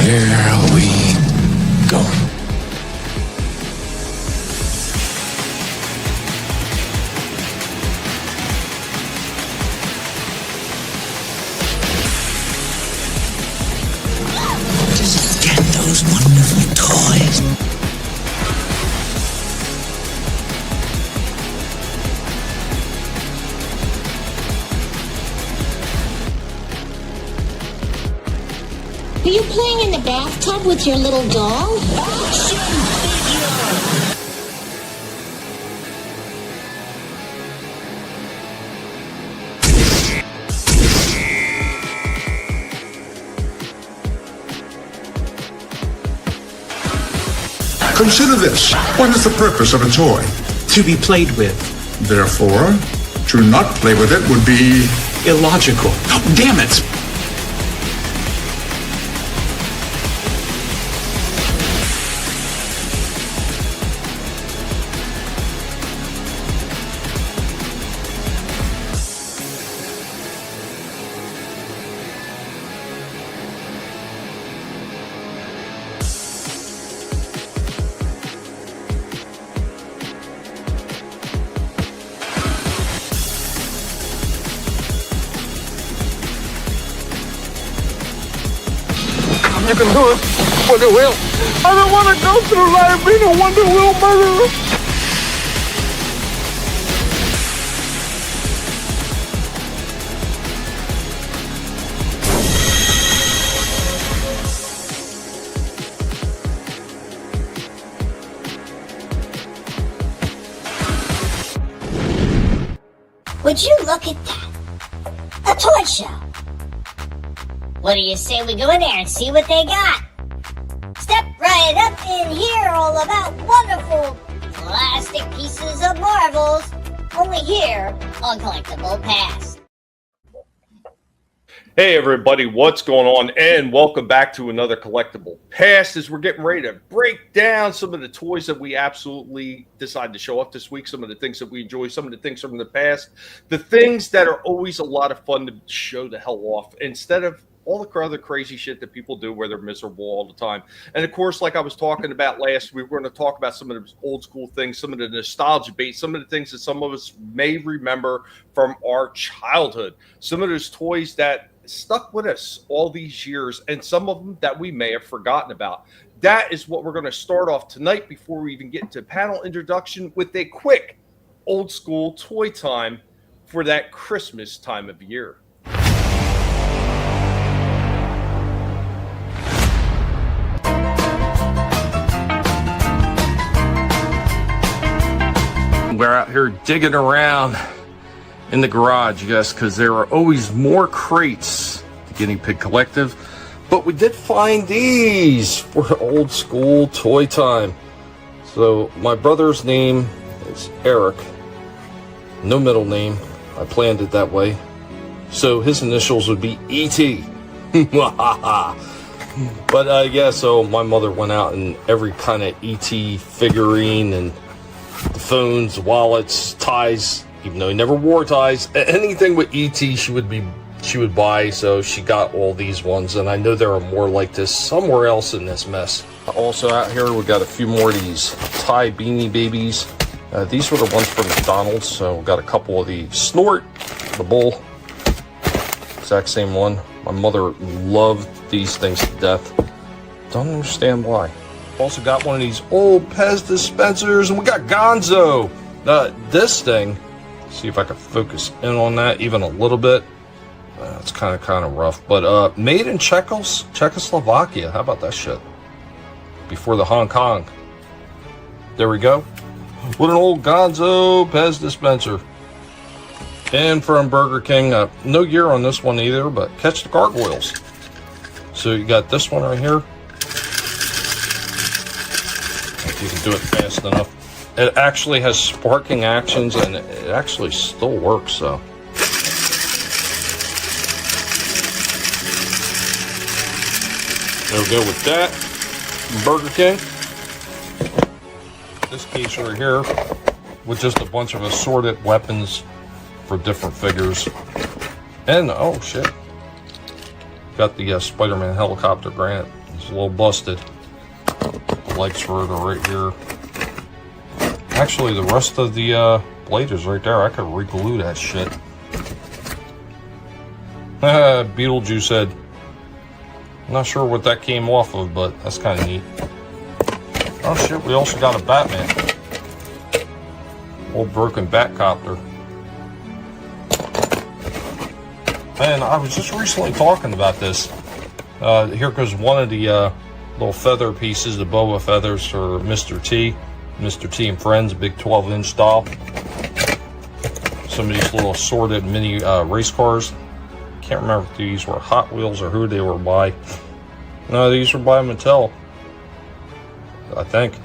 Here we go. Just get those wonderful toys. Are you playing in the bathtub with your little doll? Action figure! Consider this. What is the purpose of a toy? To be played with. Therefore, to not play with it would be Illogical. Oh, damn it! You can do it, Wonder Wheel. I don't want to go through life being a Wonder Wheel murderer. Would you look at that? A toy show. What do you say we go in there and see what they got? Step right up and hear all about wonderful plastic pieces of marvels. Only here on Collectable Past. Hey everybody, what's going on? And welcome back to another Collectible Past as we're getting ready to break down some of the toys that we absolutely decided to show off this week, some of the things that we enjoy, some of the things from the past, the things that are always a lot of fun to show the hell off instead of all the other crazy shit that people do where they're miserable all the time. And of course, like I was talking about last week, we're going to talk about some of the old school things, some of the nostalgia bait, some of the things that some of us may remember from our childhood, some of those toys that stuck with us all these years, and some of them that we may have forgotten about. That is what we're going to start off tonight before we even get into panel introduction with a quick old school toy time for that Christmas time of year. We're out here digging around in the garage, yes, because there are always more crates, the Guinea Pig Collective, but we did find these for old school toy time. So my brother's name is Eric, no middle name. I planned it that way, so his initials would be E.T. But yeah, so my mother went out and every kind of E.T. figurine and the phones, wallets, ties, even though he never wore ties, anything with E.T. she would buy, so she got all these ones, and I know there are more like this somewhere else in this mess. Also out here we got a few more of these tie Beanie Babies. These were the ones from McDonald's, so we got a couple of the Snort, the Bull, exact same one. My mother loved these things to death. Don't understand why. Also got one of these old Pez dispensers, and we got Gonzo. This thing, see if I can focus in on that even a little bit. It's kind of rough, but made in Czechoslovakia. How about that shit? Before the Hong Kong. There we go. What an old Gonzo Pez dispenser. And from Burger King, no year on this one either, but Catch the Gargoyles. So you got this one right here. If you can do it fast enough. It actually has sparking actions, and it actually still works, so. There we go with that. Burger King. This case right here with just a bunch of assorted weapons for different figures. And, oh shit. Got the Spider-Man helicopter granite. It's a little busted. The legs for it are right here. Actually, the rest of the blade is right there. I could re-glue that shit. Beetlejuice head. I'm not sure what that came off of, but that's kind of neat. Oh shit, we also got a Batman. Old broken Batcopter. Man, I was just recently talking about this. Here goes one of the little feather pieces, the boa feathers for Mr. T. Mr. T and Friends, big 12-inch style. Some of these little assorted mini race cars. Can't remember if these were Hot Wheels or who they were by. No, these were by Mattel, I think.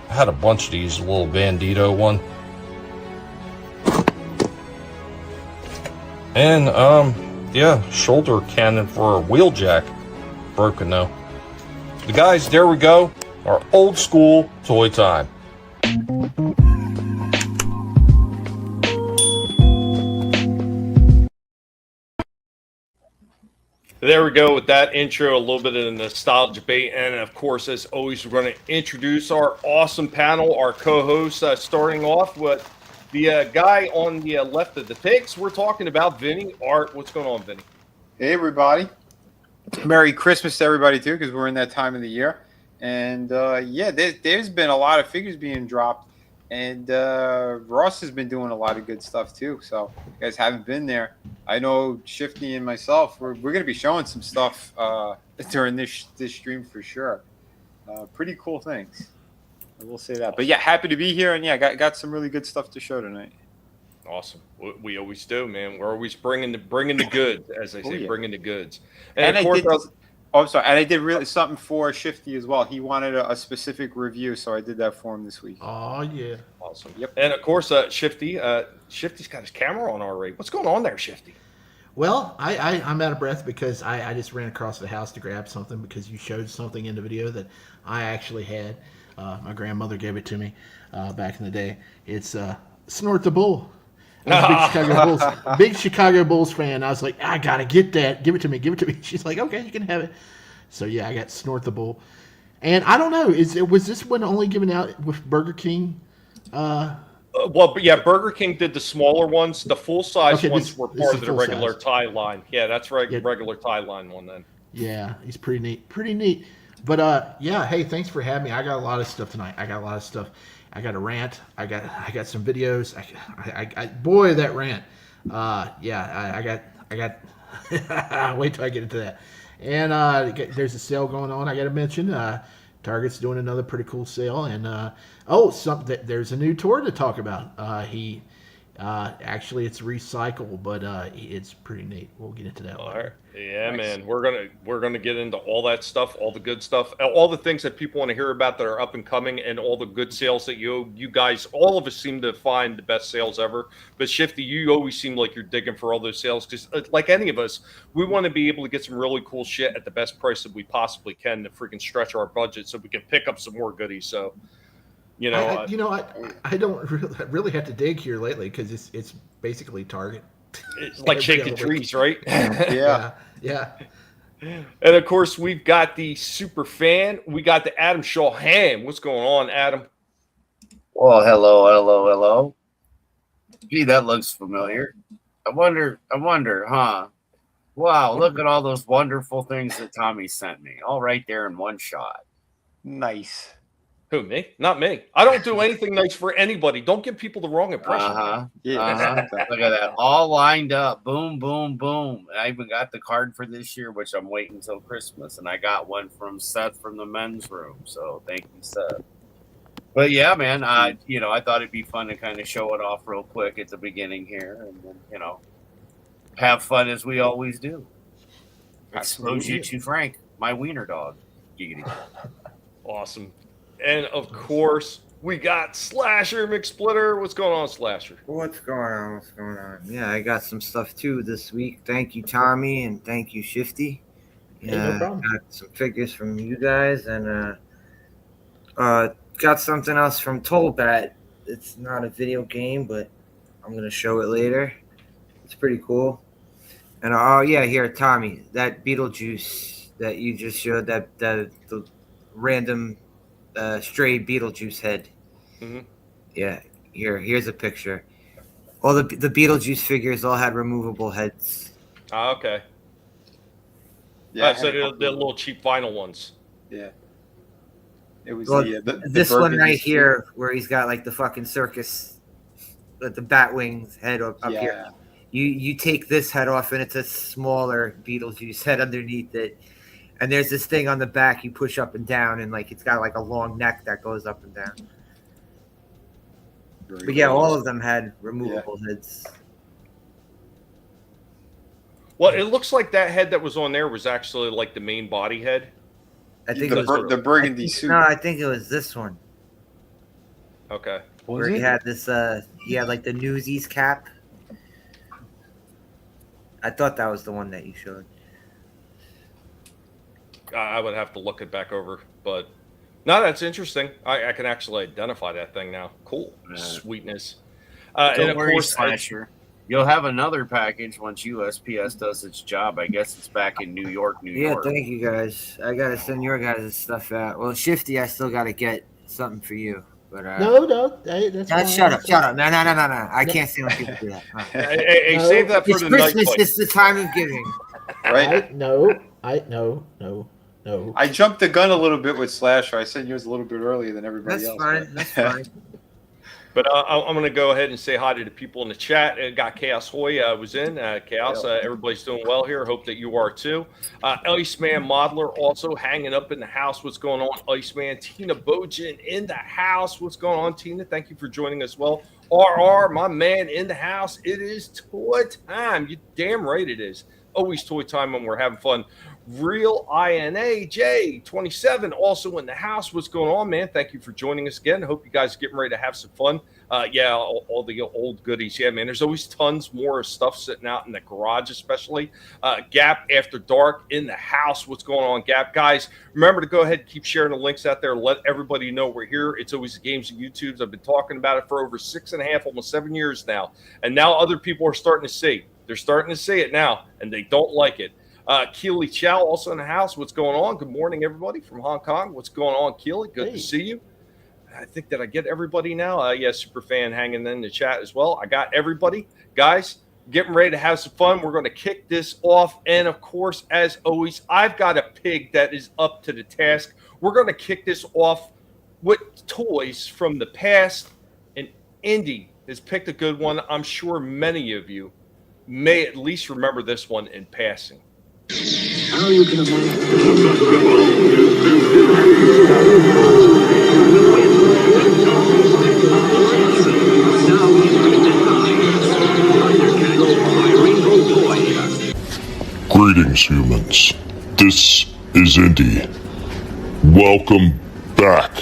I had a bunch of these, a little Bandito one. And, yeah, shoulder cannon for a wheeljack. Broken though. The guys, there we go. Our old school toy time. There we go with that intro, a little bit of the nostalgia bait. And of course, as always, we're going to introduce our awesome panel, our co-hosts, starting off with the guy on the left of the pics. We're talking about Vinnie. Art, what's going on, Vinnie? Hey, everybody. Merry Christmas to everybody, too, because we're in that time of the year. And, yeah, there's been a lot of figures being dropped. And Ross has been doing a lot of good stuff, too. So, if you guys haven't been there, I know Shifty and myself, we're going to be showing some stuff during this stream for sure. Pretty cool things. I will say that. But, yeah, happy to be here. And, yeah, got some really good stuff to show tonight. Awesome. We always do, man. We're always bringing the goods, as they say, bringing the goods. And of course, I'm sorry. And I did really something for Shifty as well. He wanted a specific review, so I did that for him this week. Oh, yeah. Awesome. Yep. And, of course, Shifty. Shifty's got his camera on already. What's going on there, Shifty? Well, I'm out of breath because I just ran across the house to grab something because you showed something in the video that I actually had. My grandmother gave it to me back in the day. It's Snort the Bull. I'm a big Chicago Bulls fan. I was like, I gotta get that. Give it to me. Give it to me. She's like, okay, you can have it. So yeah, I got Snort the Bull. And I don't know, was this one only given out with Burger King? Well, yeah, Burger King did the smaller ones. The full size ones were part of the regular size. tie line. Yeah, that's right. Yeah. Regular tie line one then. Yeah, he's pretty neat. Pretty neat. But yeah, hey, thanks for having me. I got a lot of stuff tonight. I got a rant. I got some videos. I boy, that rant. Yeah, I got. Wait till I get into that. And there's a sale going on. I got to mention. Target's doing another pretty cool sale. And there's a new toy to talk about. Actually, it's recyclable, but it's pretty neat. We'll get into that. All right. Yeah, nice. Man, we're gonna get into all that stuff, all the good stuff, all the things that people want to hear about that are up and coming, and all the good sales that you guys, all of us seem to find the best sales ever. But Shifty, you always seem like you're digging for all those sales because, like any of us, we want to be able to get some really cool shit at the best price that we possibly can to freaking stretch our budget so we can pick up some more goodies. So. I don't really have to dig here lately because it's basically Target. It's like shaking trees, right? Yeah. And of course, we've got the super fan. We got the Adam Shawham. What's going on, Adam? Well, hello. Gee, that looks familiar. I wonder, huh? Wow, look at all those wonderful things that Tommy sent me. All right there in one shot. Nice. Who, me? Not me. I don't do anything nice for anybody. Don't give people the wrong impression. Look at that. All lined up. Boom, boom, boom. I even got the card for this year, which I'm waiting until Christmas. And I got one from Seth from the men's room. So thank you, Seth. But yeah, man, I thought it'd be fun to kind of show it off real quick at the beginning here. And then, have fun as we always do. Expose you to Frank, my wiener dog. Giggity. Awesome. And of course, we got Slasher McSplitter. What's going on, Slasher? What's going on? Yeah, I got some stuff too this week. Thank you, Tommy, and thank you, Shifty. Yeah, no problem. Got some figures from you guys, and got something else from Tollbat. It's not a video game, but I'm gonna show it later. It's pretty cool. And oh yeah, here, Tommy, that Beetlejuice that you just showed, that the random stray Beetlejuice head. Mm-hmm. Yeah, here's a picture. All the Beetlejuice figures all had removable heads. Okay. Yeah, So they're little cheap vinyl ones. Yeah. It was this one right here, where he's got like the fucking circus, the bat wings head up here. You take this head off, and it's a smaller Beetlejuice head underneath it. And there's this thing on the back you push up and down, and like it's got like a long neck that goes up and down. But yeah, all of them had removable heads. Well, it looks like that head that was on there was actually like the main body head. I think the burgundy suit. No, I think it was this one. Okay. Where he had this, he had like the Newsies cap. I thought that was the one that you showed. I would have to look it back over, but no, that's interesting. I can actually identify that thing now. Cool. Sweetness. Don't worry, Slasher. You'll have another package once USPS does its job. I guess it's back in New York, New York. Yeah, thank you guys. I gotta send your guys' stuff out. Well, Shifty, I still gotta get something for you. But no, hey, that's fine. Shut up. No. I can't see when people do that. Hey, save that for it's the Christmas. night. It's the time of giving. Right? No. I jumped the gun a little bit with Slasher. I said yours a little bit earlier than everybody else. That's fine. But I'm going to go ahead and say hi to the people in the chat. Got Chaos Hoy was in. Chaos, everybody's doing well here. Hope that you are too. Iceman Modeler also hanging up in the house. What's going on, Iceman? Tina Bojan in the house. What's going on, Tina? Thank you for joining us. Well, RR, my man in the house. It is toy time. You damn right it is. Always toy time when we're having fun. Real INAJ 27 also in the house. What's going on, man? Thank you for joining us again. Hope you guys are getting ready to have some fun. All the old goodies. Yeah, man, there's always tons more stuff sitting out in the garage, especially. Gap After Dark in the house. What's going on, Gap? Guys, remember to go ahead and keep sharing the links out there. Let everybody know we're here. It's always the Games and YouTubes. I've been talking about it for over 6.5, almost 7 years now. And now other people are starting to see. They're starting to see it now, and they don't like it. Keely Chow also in the house. What's going on? Good morning, everybody from Hong Kong. What's going on, Keely? Good to see you. I think that I get everybody now. Super fan hanging in the chat as well. I got everybody. Guys, getting ready to have some fun. We're going to kick this off. And, of course, as always, I've got a pig that is up to the task. We're going to kick this off with toys from the past. And Indy has picked a good one. I'm sure many of you may at least remember this one in passing. How you can Greetings, humans. This is Indy. Welcome back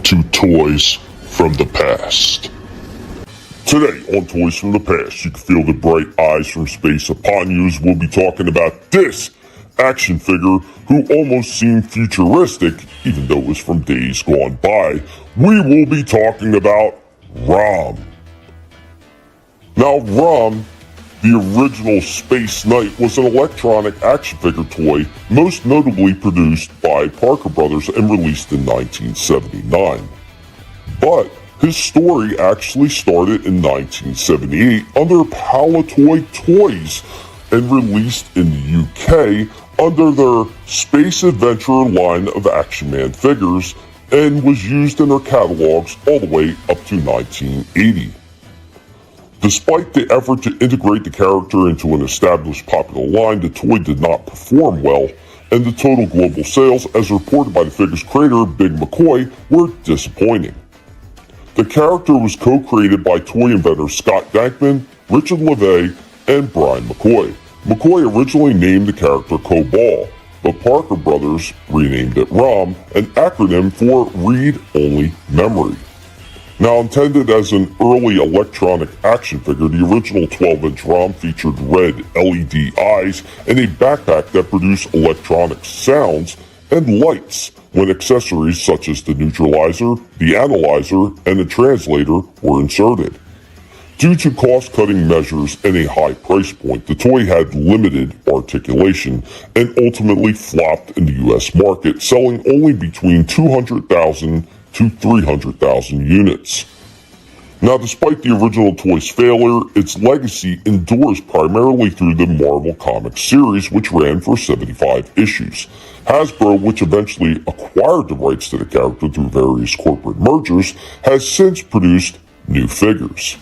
to Toys from the Past. Today on Toys from the Past, you can feel the bright eyes from space upon you as we'll be talking about this action figure who almost seemed futuristic, even though it was from days gone by. We will be talking about Rom. Now, Rom, the original Space Knight, was an electronic action figure toy most notably produced by Parker Brothers and released in 1979. But his story actually started in 1978 under Palitoy Toys and released in the UK under their Space Adventurer line of Action Man figures and was used in their catalogs all the way up to 1980. Despite the effort to integrate the character into an established popular line, the toy did not perform well, and the total global sales, as reported by the figure's creator, Big McCoy, were disappointing. The character was co-created by toy inventors Scott Dankman, Richard LeVay, and Brian McCoy. McCoy originally named the character Cobol, but Parker Brothers renamed it ROM, an acronym for Read Only Memory. Now intended as an early electronic action figure, the original 12-inch ROM featured red LED eyes and a backpack that produced electronic sounds and lights when accessories such as the neutralizer, the analyzer, and the translator were inserted. Due to cost-cutting measures and a high price point, the toy had limited articulation and ultimately flopped in the US market, selling only between 200,000 to 300,000 units. Now, despite the original toy's failure, its legacy endures primarily through the Marvel Comics series, which ran for 75 issues. Hasbro, which eventually acquired the rights to the character through various corporate mergers, has since produced new figures.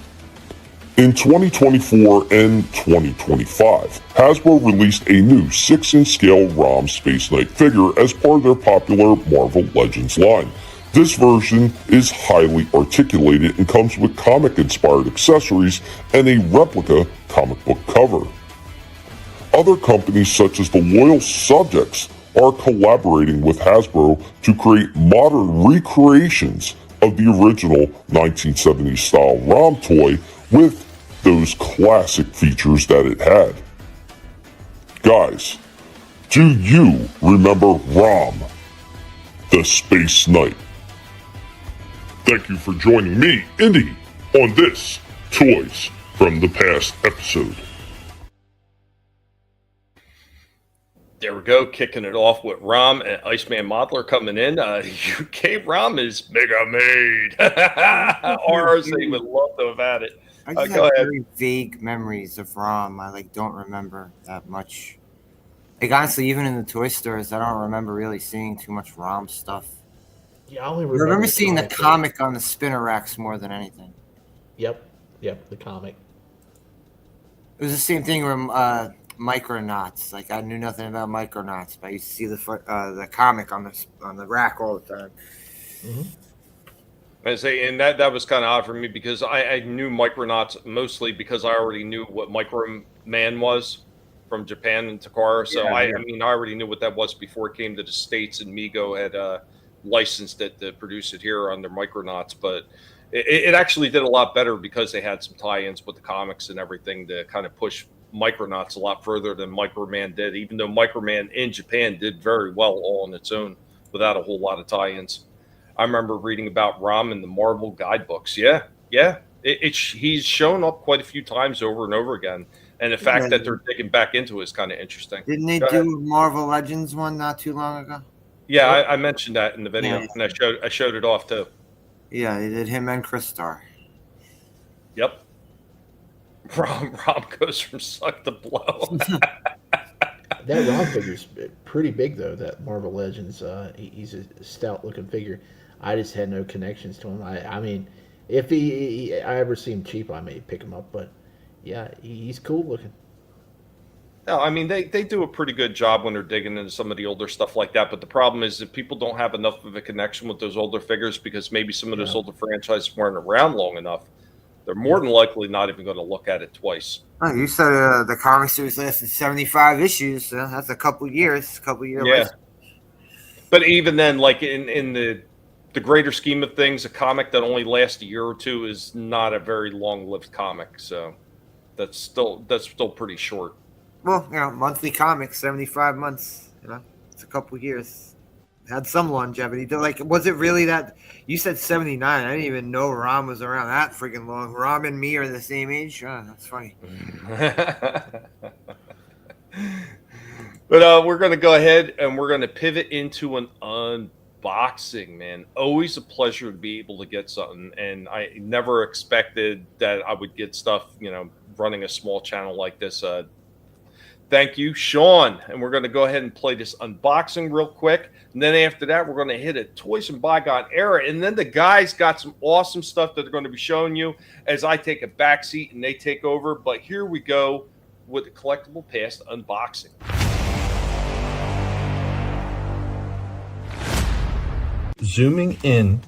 In 2024 and 2025, Hasbro released a new 6-inch scale ROM Space Knight figure as part of their popular Marvel Legends line. This version is highly articulated and comes with comic-inspired accessories and a replica comic book cover. Other companies such as the Loyal Subjects are collaborating with Hasbro to create modern recreations of the original 1970s style ROM toy with those classic features that it had. Guys, do you remember ROM, the Space Knight? Thank you for joining me, Indy, on this Toys from the Past episode. There we go, kicking it off with ROM and Iceman Modeler coming in. UK ROM is mega made. RC would love to have had it. I just go have ahead. very vague memories of ROM. I don't remember that much. Honestly, even in the toy stores, I don't remember really seeing too much ROM stuff. Yeah, I only I remember seeing the comic comic on the spinner racks more than anything. Yep, the comic. It was the same thing with Micronauts. Like, I knew nothing about Micronauts, but I used to see the comic on the rack all the time. Mm-hmm. I say, and that was kind of odd for me because I knew Micronauts mostly because I already knew what Micro Man was from Japan and Takara. So I mean, I already knew what that was before it came to the States, and Mego had licensed it to produce it here under Micronauts. But it actually did a lot better because they had some tie-ins with the comics and everything to kind of push Micronauts a lot further than Micro Man did, even though Micro Man in Japan did very well all on its own without a whole lot of tie-ins. I remember reading about ROM in the Marvel guidebooks. He's shown up quite a few times over and over again. And the fact that they're digging back into it is kind of interesting. Didn't they do Marvel Legends one not too long ago? Yeah, I mentioned that in the video, and I showed it off too. Yeah, they did him and Chris Star. Yep. ROM goes from suck to blow. That ROM figure's pretty big, though, that Marvel Legends. He's a stout-looking figure. I just had no connections to him. I mean, if I ever see him cheap, I may pick him up. But, yeah, he's cool-looking. No, I mean, they do a pretty good job when they're digging into some of the older stuff like that. But the problem is that people don't have enough of a connection with those older figures because maybe some of those older franchises weren't around long enough. They're more than likely not even going to look at it twice. Oh, you said the comic series lasted 75 issues. So that's a couple years. Yeah. But even then, like in the greater scheme of things, a comic that only lasts a year or two is not a very long-lived comic. So that's still pretty short. Well, monthly comics, 75 months. It's a couple years. Had some longevity. Was it really that? You said 79. I didn't even know ROM was around that freaking long. ROM and me are the same age. Oh, that's funny. But we're going to go ahead and we're going to pivot into an unboxing, man. Always a pleasure to be able to get something. And I never expected that I would get stuff, running a small channel like this. Thank you, Sean. And we're going to go ahead and play this unboxing real quick. And then after that, we're going to hit a Toys and Bygone era. And then the guys got some awesome stuff that they're going to be showing you as I take a back seat and they take over. But here we go with the Collectable Past unboxing. Zooming in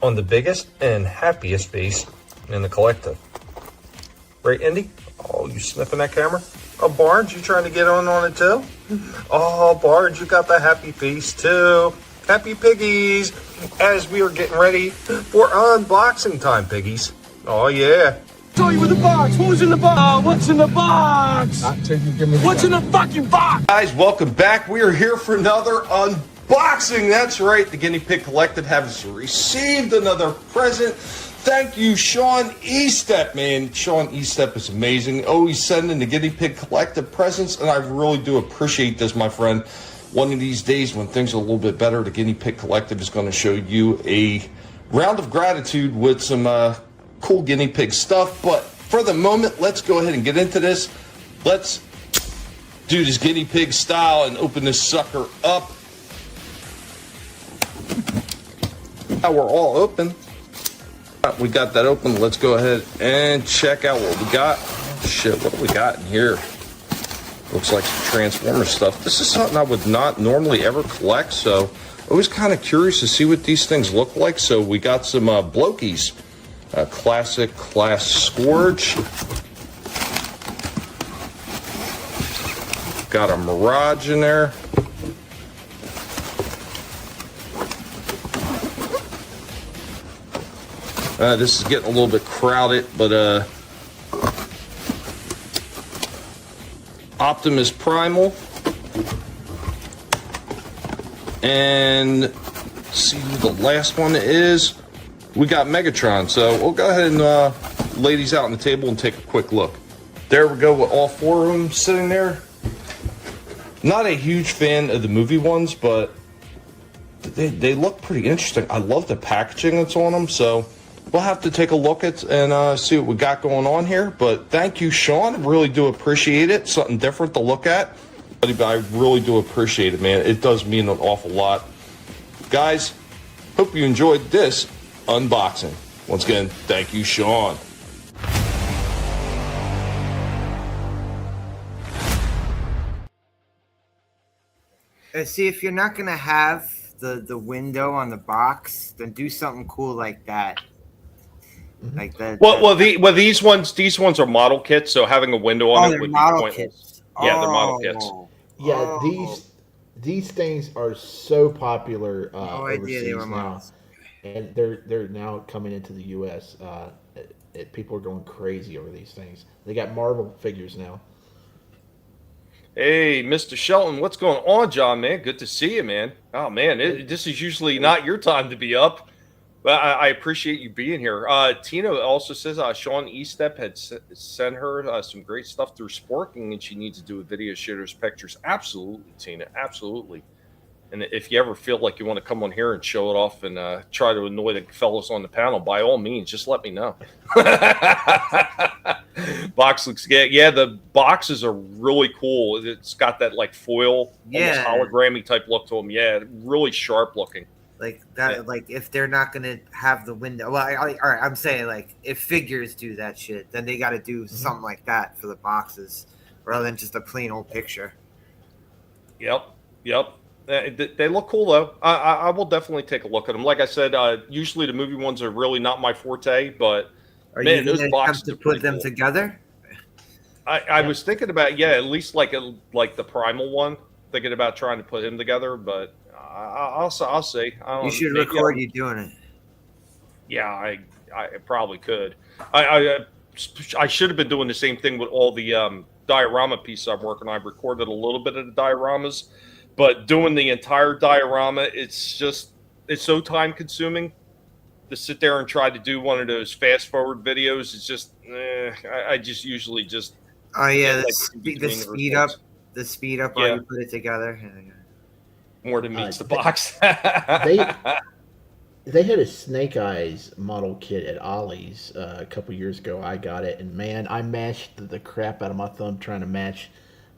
on the biggest and happiest face in the collective. Right, Indy? Oh, you sniffing that camera? Oh, Barnes, you trying to get on it too? Oh, Barnes, you got the happy face too. Happy piggies. As we are getting ready for unboxing time, piggies. Oh, yeah. Show you in the box. Who's in the box? What's in the box? What's in the fucking box? Guys, welcome back. We are here for another unboxing. That's right. The Guinea Pig Collective has received another present Thank you, Sean Estep, man. Sean Estep is amazing. Always sending the Guinea Pig Collective presents, and I really do appreciate this, my friend. One of these days when things are a little bit better, the Guinea Pig Collective is going to show you a round of gratitude with some cool guinea pig stuff. But for the moment, let's go ahead and get into this. Let's do this guinea pig style and open this sucker up. Now we're all open. We got that open. Let's go ahead and check out what we got. Shit, what do we got in here? Looks like some Transformer stuff. This is something I would not normally ever collect, so I was kind of curious to see what these things look like. So we got some Blokies. Classic Class Scourge. Got a Mirage in there. This is getting a little bit crowded, but Optimus Primal. And let's see who the last one is. We got Megatron. So we'll go ahead and lay these out on the table and take a quick look. There we go with all four of them sitting there. Not a huge fan of the movie ones, but they look pretty interesting. I love the packaging that's on them, so we'll have to take a look at and see what we got going on here. But thank you, Sean. Really do appreciate it. Something different to look at. But I really do appreciate it, man. It does mean an awful lot. Guys, hope you enjoyed this unboxing. Once again, thank you, Sean. See, if you're not gonna have the window on the box, then do something cool like that. Like that. Well, these ones are model kits, so having a window on it would be pointless. Kits. Yeah, they're model kits. Yeah, these things are so popular overseas they were now, models. and they're now coming into the U.S. People are going crazy over these things. They got Marvel figures now. Hey, Mr. Shelton, what's going on, John, man? Good to see you, man. Oh, man, this is usually not your time to be up, but I appreciate you being here. Tina also says Sean Estep had sent her some great stuff through Sporking, and she needs to do a video, share those pictures. Absolutely, Tina, absolutely. And if you ever feel like you want to come on here and show it off and try to annoy the fellows on the panel, by all means, just let me know. Box looks good. Yeah, the boxes are really cool. It's got that like foil, almost hologrammy type look to them. Yeah, really sharp looking. Like that. Yeah. Like if they're not gonna have the window, well, all right. I'm saying like if figures do that shit, then they got to do something like that for the boxes, rather than just a plain old picture. Yep. They look cool though. I will definitely take a look at them. Like I said, usually the movie ones are really not my forte, but man, those boxes to put them together. I was thinking about at least like the Primal one. Thinking about trying to put him together, but I'll see. You should record you doing it. Yeah, I probably could. I should have been doing the same thing with all the diorama pieces I'm working on. I've recorded a little bit of the dioramas. But doing the entire diorama, it's so time consuming to sit there and try to do one of those fast forward videos. It's just, I just usually just. Oh yeah, the speed up while you put it together. More than meets the box. They had a Snake Eyes model kit at Ollie's a couple years ago. I got it, and man, I mashed the crap out of my thumb trying to match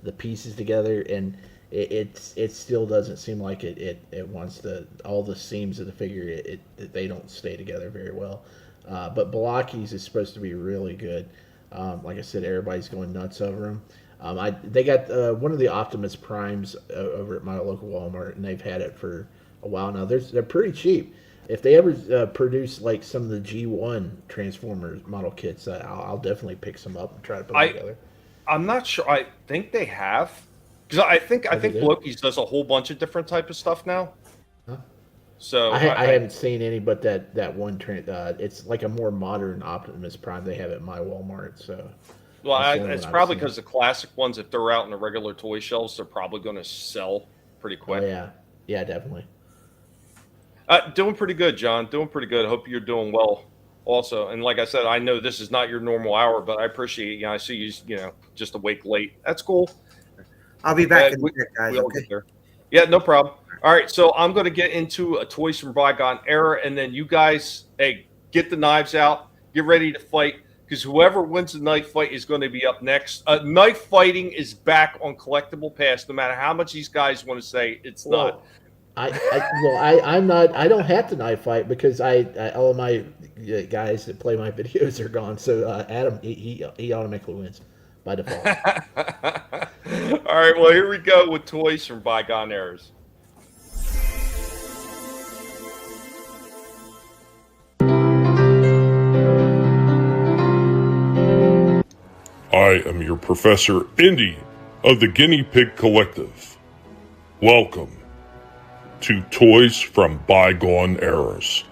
the pieces together, and it still doesn't seem like it wants all the seams of the figure. They don't stay together very well. But Blokies is supposed to be really good. Like I said, everybody's going nuts over them. They got one of the Optimus Primes over at my local Walmart, and they've had it for a while now. They're pretty cheap. If they ever produce like some of the G1 Transformers model kits, I'll definitely pick some up and try to put them together. I'm not sure. I think they have. Because I think Blokies does a whole bunch of different type of stuff now. Huh? So I haven't seen any, but that one it's like a more modern Optimus Prime. They have at my Walmart. So it's probably because the classic ones, if they're out in the regular toy shelves, they're probably going to sell pretty quick. Oh, yeah, definitely. Doing pretty good, John. Doing pretty good. Hope you're doing well. also. And like I said, I know this is not your normal hour, but I appreciate I see you, just awake late. That's cool. I'll be back in a bit, guys. We all get there. Yeah, no problem. All right, so I'm going to get into a Toys from Bygone Era, and then you guys, hey, get the knives out, get ready to fight, because whoever wins the knife fight is going to be up next. Knife fighting is back on Collectible Past, no matter how much these guys want to say it's not. I'm not. I don't have to knife fight because all of my guys that play my videos are gone. So Adam, he automatically wins by default. All right, well, here we go with Toys from Bygone Eras. I am your Professor Indy of the Guinea Pig Collective. Welcome to Toys from Bygone Eras.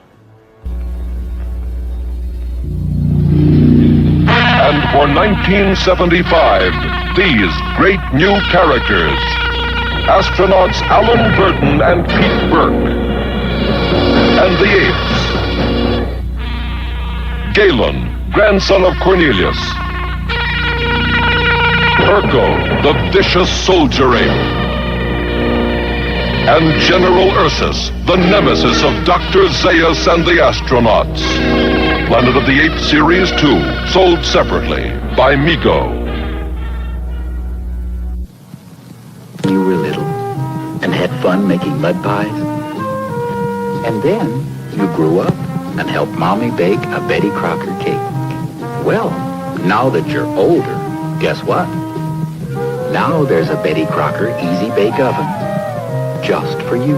And for 1975, these great new characters. Astronauts Alan Burton and Pete Burke. And the Apes. Galen, grandson of Cornelius. Urko, the vicious soldier ape. And General Ursus, the nemesis of Dr. Zaius and the astronauts. Planet of the Apes Series 2, sold separately by Mego. You were little and had fun making mud pies. And then you grew up and helped Mommy bake a Betty Crocker cake. Well, now that you're older, guess what? Now there's a Betty Crocker Easy Bake Oven, just for you.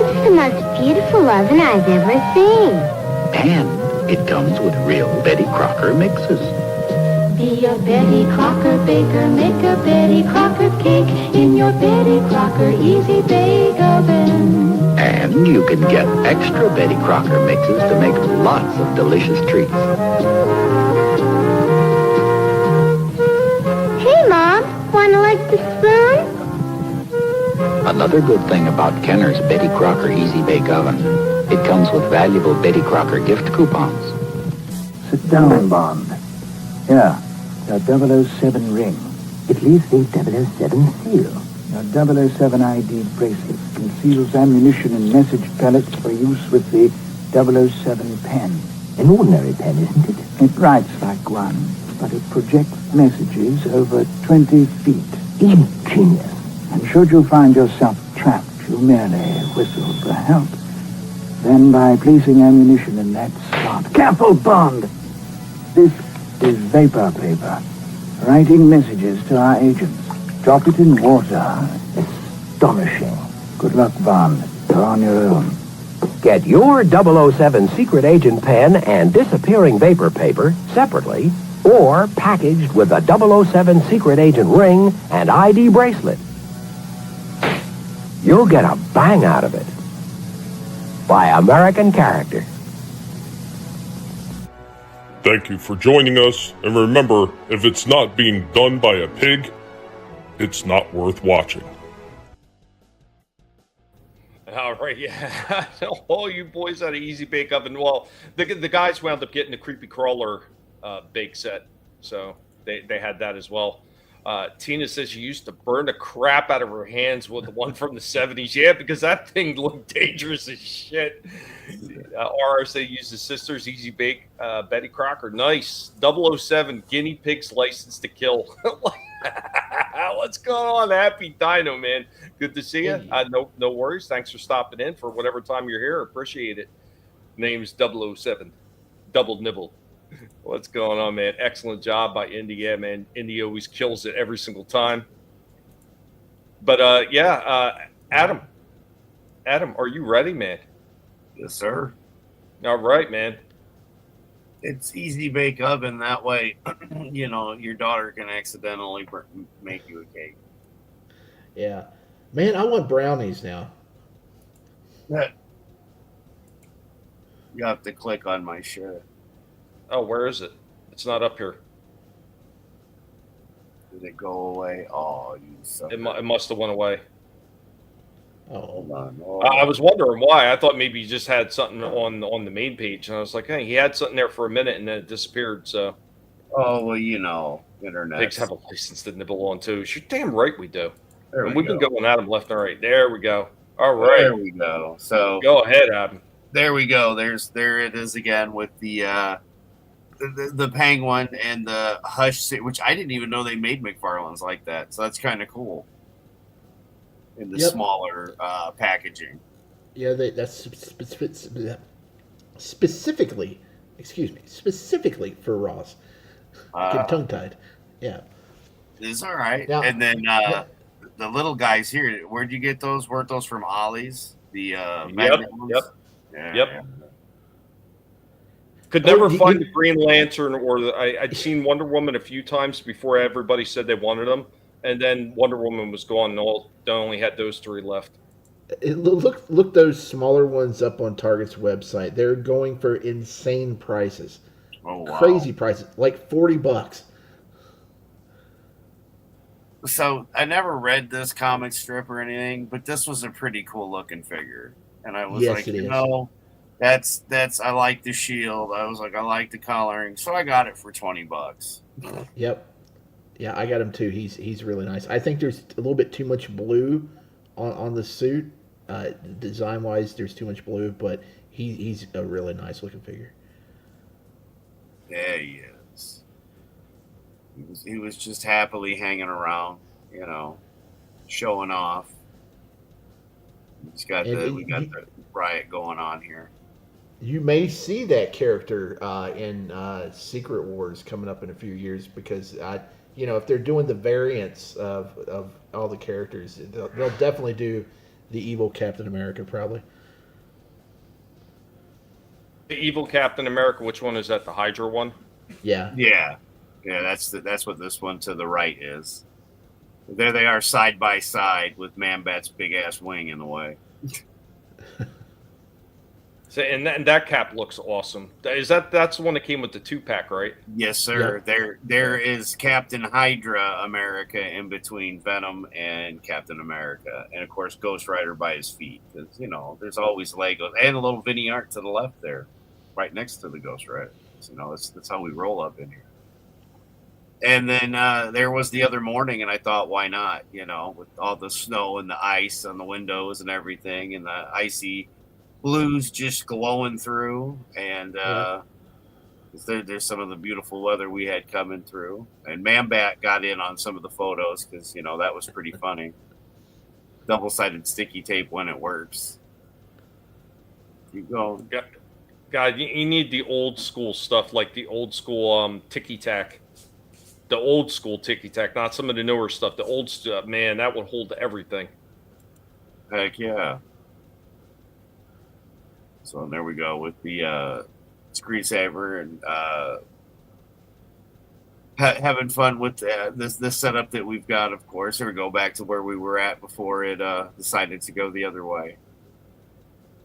It's the most beautiful oven I've ever seen. And it comes with real Betty Crocker mixes. Be a Betty Crocker baker, make a Betty Crocker cake in your Betty Crocker Easy Bake Oven. And you can get extra Betty Crocker mixes to make lots of delicious treats. Wanna lick the spoon? Another good thing about Kenner's Betty Crocker Easy Bake Oven, it comes with valuable Betty Crocker gift coupons. Sit down, Bond. Here, your 007 ring. It leaves the 007 seal. Your 007 ID bracelet conceals ammunition and message pellets for use with the 007 pen. An ordinary pen, isn't it? It writes like one, but it projects messages over 20 feet. Ingenious. And should you find yourself trapped, you merely whistle for help. Then by placing ammunition in that slot... Careful, Bond! This is vapor paper. Writing messages to our agents. Drop it in water. Astonishing. Good luck, Bond. You're on your own. Get your 007 secret agent pen and disappearing vapor paper separately or packaged with a 007 secret agent ring and ID bracelet. You'll get a bang out of it. By American Character. Thank you for joining us, and remember, if it's not being done by a pig, it's not worth watching. All right, yeah. All you boys had an Easy Bake Oven. Well, the guys wound up getting the Creepy Crawler bake set, so they had that as well. Tina says she used to burn the crap out of her hands with the one from the 70s. Yeah, because that thing looked dangerous as shit. RSA used his sister's Easy Bake Betty Crocker. Nice. 007 Guinea Pig's License to Kill. What's going on? Happy Dino, man. Good to see you. No worries. Thanks for stopping in for whatever time you're here. Appreciate it. Name's 007. Double Nibble. What's going on, man? Excellent job by Indy. Yeah, man. Indy always kills it every single time. But, Adam. Adam, are you ready, man? Yes, sir. All right, man. It's Easy Bake Oven. That way, your daughter can accidentally make you a cake. Yeah. Man, I want brownies now. You have to click on my share. Oh, where is it? It's not up here. Did it go away? Oh, you sucker. It must have went away. Hold on. I was wondering why. I thought maybe he just had something on the main page, and I was like, hey, he had something there for a minute, and then it disappeared. So, oh well, you know, internet. Pigs have a license to nibble on too. You're damn right we do. There And we we've been go. going at him left and right. There we go. All right. There we go. So go ahead, Adam. There we go. There it is again with the penguin and the Hush, which I didn't even know they made McFarlane's like that. So that's kind of cool. In the smaller packaging. Yeah, that's specifically, specifically for Ross. Get tongue tied. Yeah. It's all right. Now, and then the little guys here, where'd you get those? Weren't those from Ollie's? The magnet ones? Yep. Yeah. Could never find the Green Lantern I'd seen Wonder Woman a few times before everybody said they wanted them. And then Wonder Woman was gone. And they only had those 3 left. Look those smaller ones up on Target's website. They're going for insane prices. Oh, wow. Crazy prices, like $40. So I never read this comic strip or anything, but this was a pretty cool looking figure. And I was like, you know, that's I like the shield. I was like, I like the coloring. So I got it for $20. Yep. Yeah, I got him too. He's really nice. I think there's a little bit too much blue on the suit. Design wise, there's too much blue, but he's a really nice looking figure. Yeah, he is. He was just happily hanging around, you know, showing off. We got the riot going on here. You may see that character in Secret Wars coming up in a few years because if they're doing the variants of all the characters, they'll definitely do the evil Captain America probably. The evil Captain America, which one is that? The Hydra one? Yeah. Yeah. That's what this one to the right is. There they are side by side with Man-Bat's big ass wing in the way. So, and that cap looks awesome. That's the one that came with the 2-pack, right? Yes, sir. Yeah. There is Captain Hydra America in between Venom and Captain America, and of course Ghost Rider by his feet, because there's always Legos and a little Vinnie art to the left there, right next to the Ghost Rider. That's how we roll up in here. And then there was the other morning, and I thought, why not? With all the snow and the ice on the windows and everything, and the icy blues just glowing through, and there's some of the beautiful weather we had coming through. And Man-Bat got in on some of the photos because that was pretty funny. Double-sided sticky tape when it works. Keep going. God, you need the old school stuff, like the old school ticky-tack. The old school ticky-tack, not some of the newer stuff. The old stuff, man, that would hold everything. Heck yeah. So there we go with the screensaver and having fun with this setup that we've got, of course. Here we go back to where we were at before it decided to go the other way.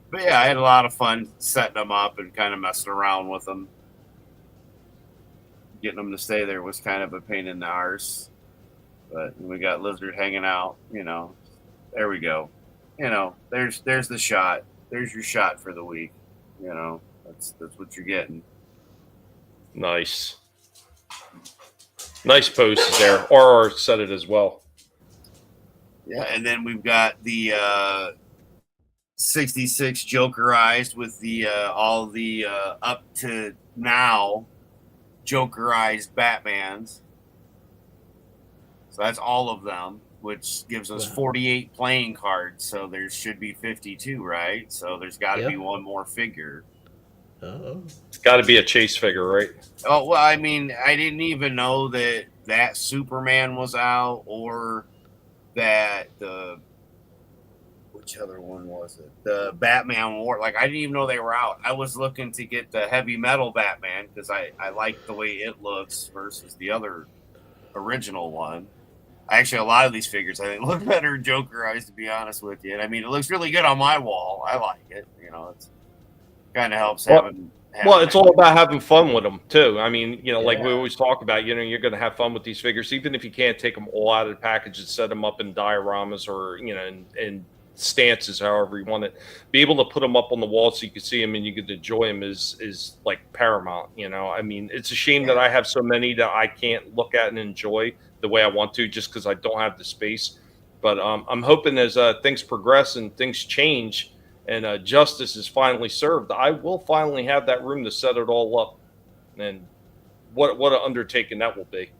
But yeah, I had a lot of fun setting them up and kind of messing around with them. Getting them to stay there was kind of a pain in the arse. But we got Lizard hanging out, There we go. There's the shot. There's your shot for the week. That's what you're getting. Nice. Nice posts there. RR said it as well. Yeah, and then we've got the 66 Jokerized with the all the up to now Jokerized Batmans. So that's all of them, which gives us 48 playing cards. So there should be 52, right? So there's got to be one more figure. It's got to be a chase figure, right? Oh, well, I mean, I didn't even know that Superman was out, or that which other one was it? The Batman War. Like, I didn't even know they were out. I was looking to get the heavy metal Batman because I like the way it looks versus the other original one. Actually, a lot of these figures, I think, look better Jokerized, to be honest with you. And I mean, it looks really good on my wall. I like it. It's kind of helps having. Well, it's all about having fun with them too. I mean, like we always talk about, you're going to have fun with these figures, even if you can't take them all out of the package and set them up in dioramas or, and stances, however you want it. Be able to put them up on the wall so you can see them and you can enjoy them is like paramount. You know, I mean, it's a shame that I have so many that I can't look at and enjoy the way I want to, just because I don't have the space. But I'm hoping as things progress and things change and justice is finally served, I will finally have that room to set it all up. And what an undertaking that will be.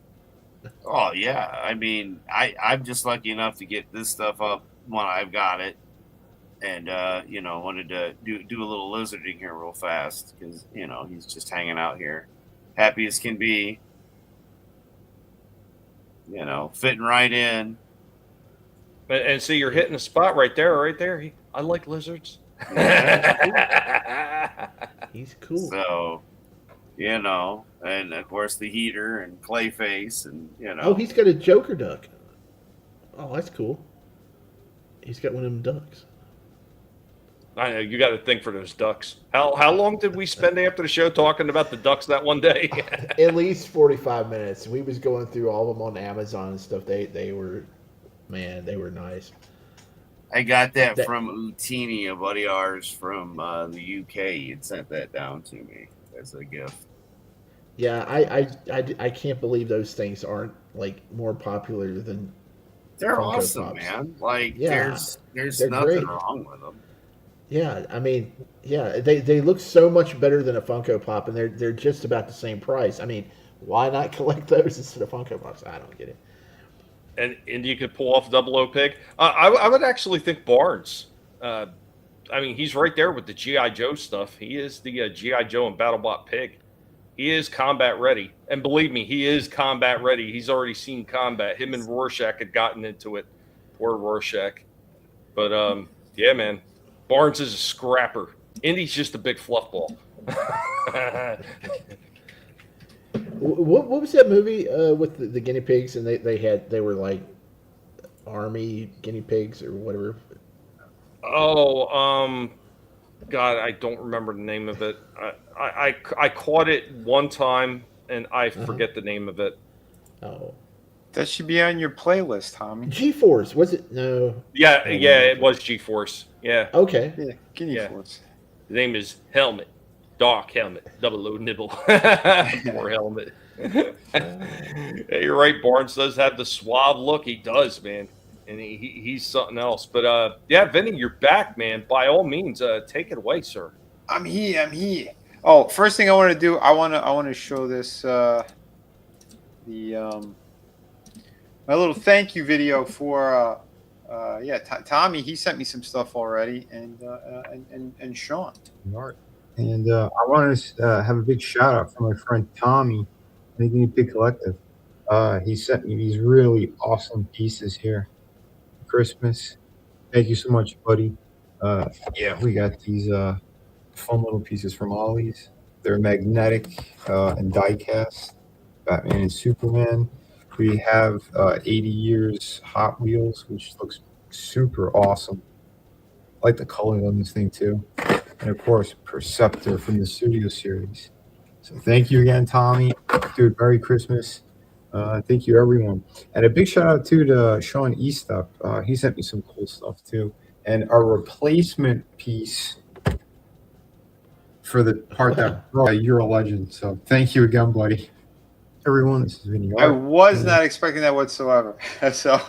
Oh yeah, I mean, I'm just lucky enough to get this stuff up when I've got it, and you know, wanted to do a little lizarding here real fast because you know he's just hanging out here, happy as can be, you know, fitting right in. And see, you're hitting a spot right there. I like lizards. He's cool. So, you know, and of course the heater and Clayface, and you know. Oh, he's got a Joker duck. Oh, that's cool. He's got one of them ducks. I know, you got to think for those ducks. How long did we spend after the show talking about the ducks that one day? At least 45 minutes. We was going through all of them on Amazon and stuff. They were, man, they were nice. I got that from Utini, a buddy of ours from the UK. He had sent that down to me as a gift. Yeah, I can't believe those things aren't like more popular than. They're Funko awesome, Pops. man. Like Yeah, there's they're nothing great. wrong with them. Yeah, I mean, yeah, they look so much better than a Funko Pop, and they're just about the same price. I mean, why not collect those instead of Funko Pops? I don't get it. And you could pull off Double O Pig. I would actually think Barnes. I mean, he's right there with the G.I. Joe stuff. He is the G.I. Joe and BattleBot Pig. He is combat ready. And believe me, he is combat ready. He's already seen combat. Him and Rorschach had gotten into it. Poor Rorschach. But, yeah, man. Barnes is a scrapper. Indy's just a big fluff ball. What was that movie with the guinea pigs, and they were like army guinea pigs or whatever? Oh, God, I don't remember the name of it. I caught it one time, and I forget the name of it. Oh, that should be on your playlist, Tommy. G-Force, was it? No. Yeah, it was G-Force. Yeah. Okay. Yeah, Guinea Force. The name is Helmet. Dark Helmet. Double O Nibble. Poor Helmet. Yeah, you're right. Barnes does have the suave look. He does, man. And he's something else. But, yeah, Vinny, you're back, man. By all means, take it away, sir. I'm here. Oh, first thing I want to do, I want to show this my little thank you video for Tommy. He sent me some stuff already, and Sean. And I want to have a big shout out for my friend Tommy, the Guinea Pig Collective. He sent me these really awesome pieces here for Christmas. Thank you so much, buddy. Yeah, we got these fun little pieces from Ollie's. They're magnetic and die cast. Batman and Superman. We have 80 years Hot Wheels, which looks super awesome. I like the color on this thing too. And of course, Perceptor from the Studio Series. So thank you again, Tommy. Dude, Merry Christmas. Thank you, everyone. And a big shout out too to Sean Eastup. He sent me some cool stuff too. And our replacement piece for the part that you're a legend. So thank you again, buddy. Everyone, this is Vinnie. I was not expecting that whatsoever. So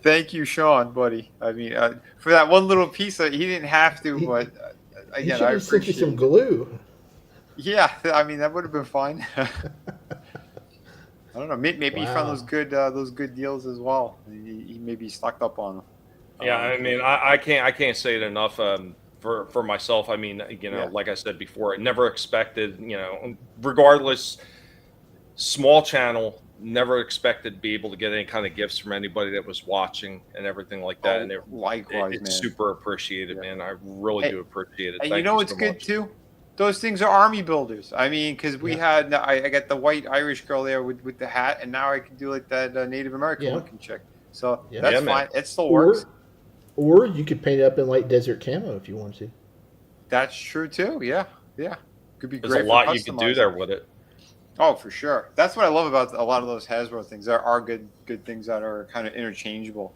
thank you, Sean, buddy. I mean, for that one little piece, he didn't have to, but again, I appreciate some glue. Yeah, I mean that would have been fine. I don't know. Maybe he found those good deals as well. He maybe stocked up on them. Yeah, I mean, I can't say it enough. For myself, I mean, like I said before, I never expected, regardless, small channel, never expected to be able to get any kind of gifts from anybody that was watching and everything like that. And likewise, it's man. super appreciated, man. I really do appreciate it. And Thank you know what's so good much. too? Those things are army builders. I mean, because we had, I got the white Irish girl there with the hat, and now I can do like that Native American looking chick. So that's fine. It still works. Or you could paint it up in like desert camo if you want to. That's true too. Yeah. Could be There's great. a lot you can do there with it. Oh, for sure. That's what I love about a lot of those Hasbro things. There are good things that are kind of interchangeable.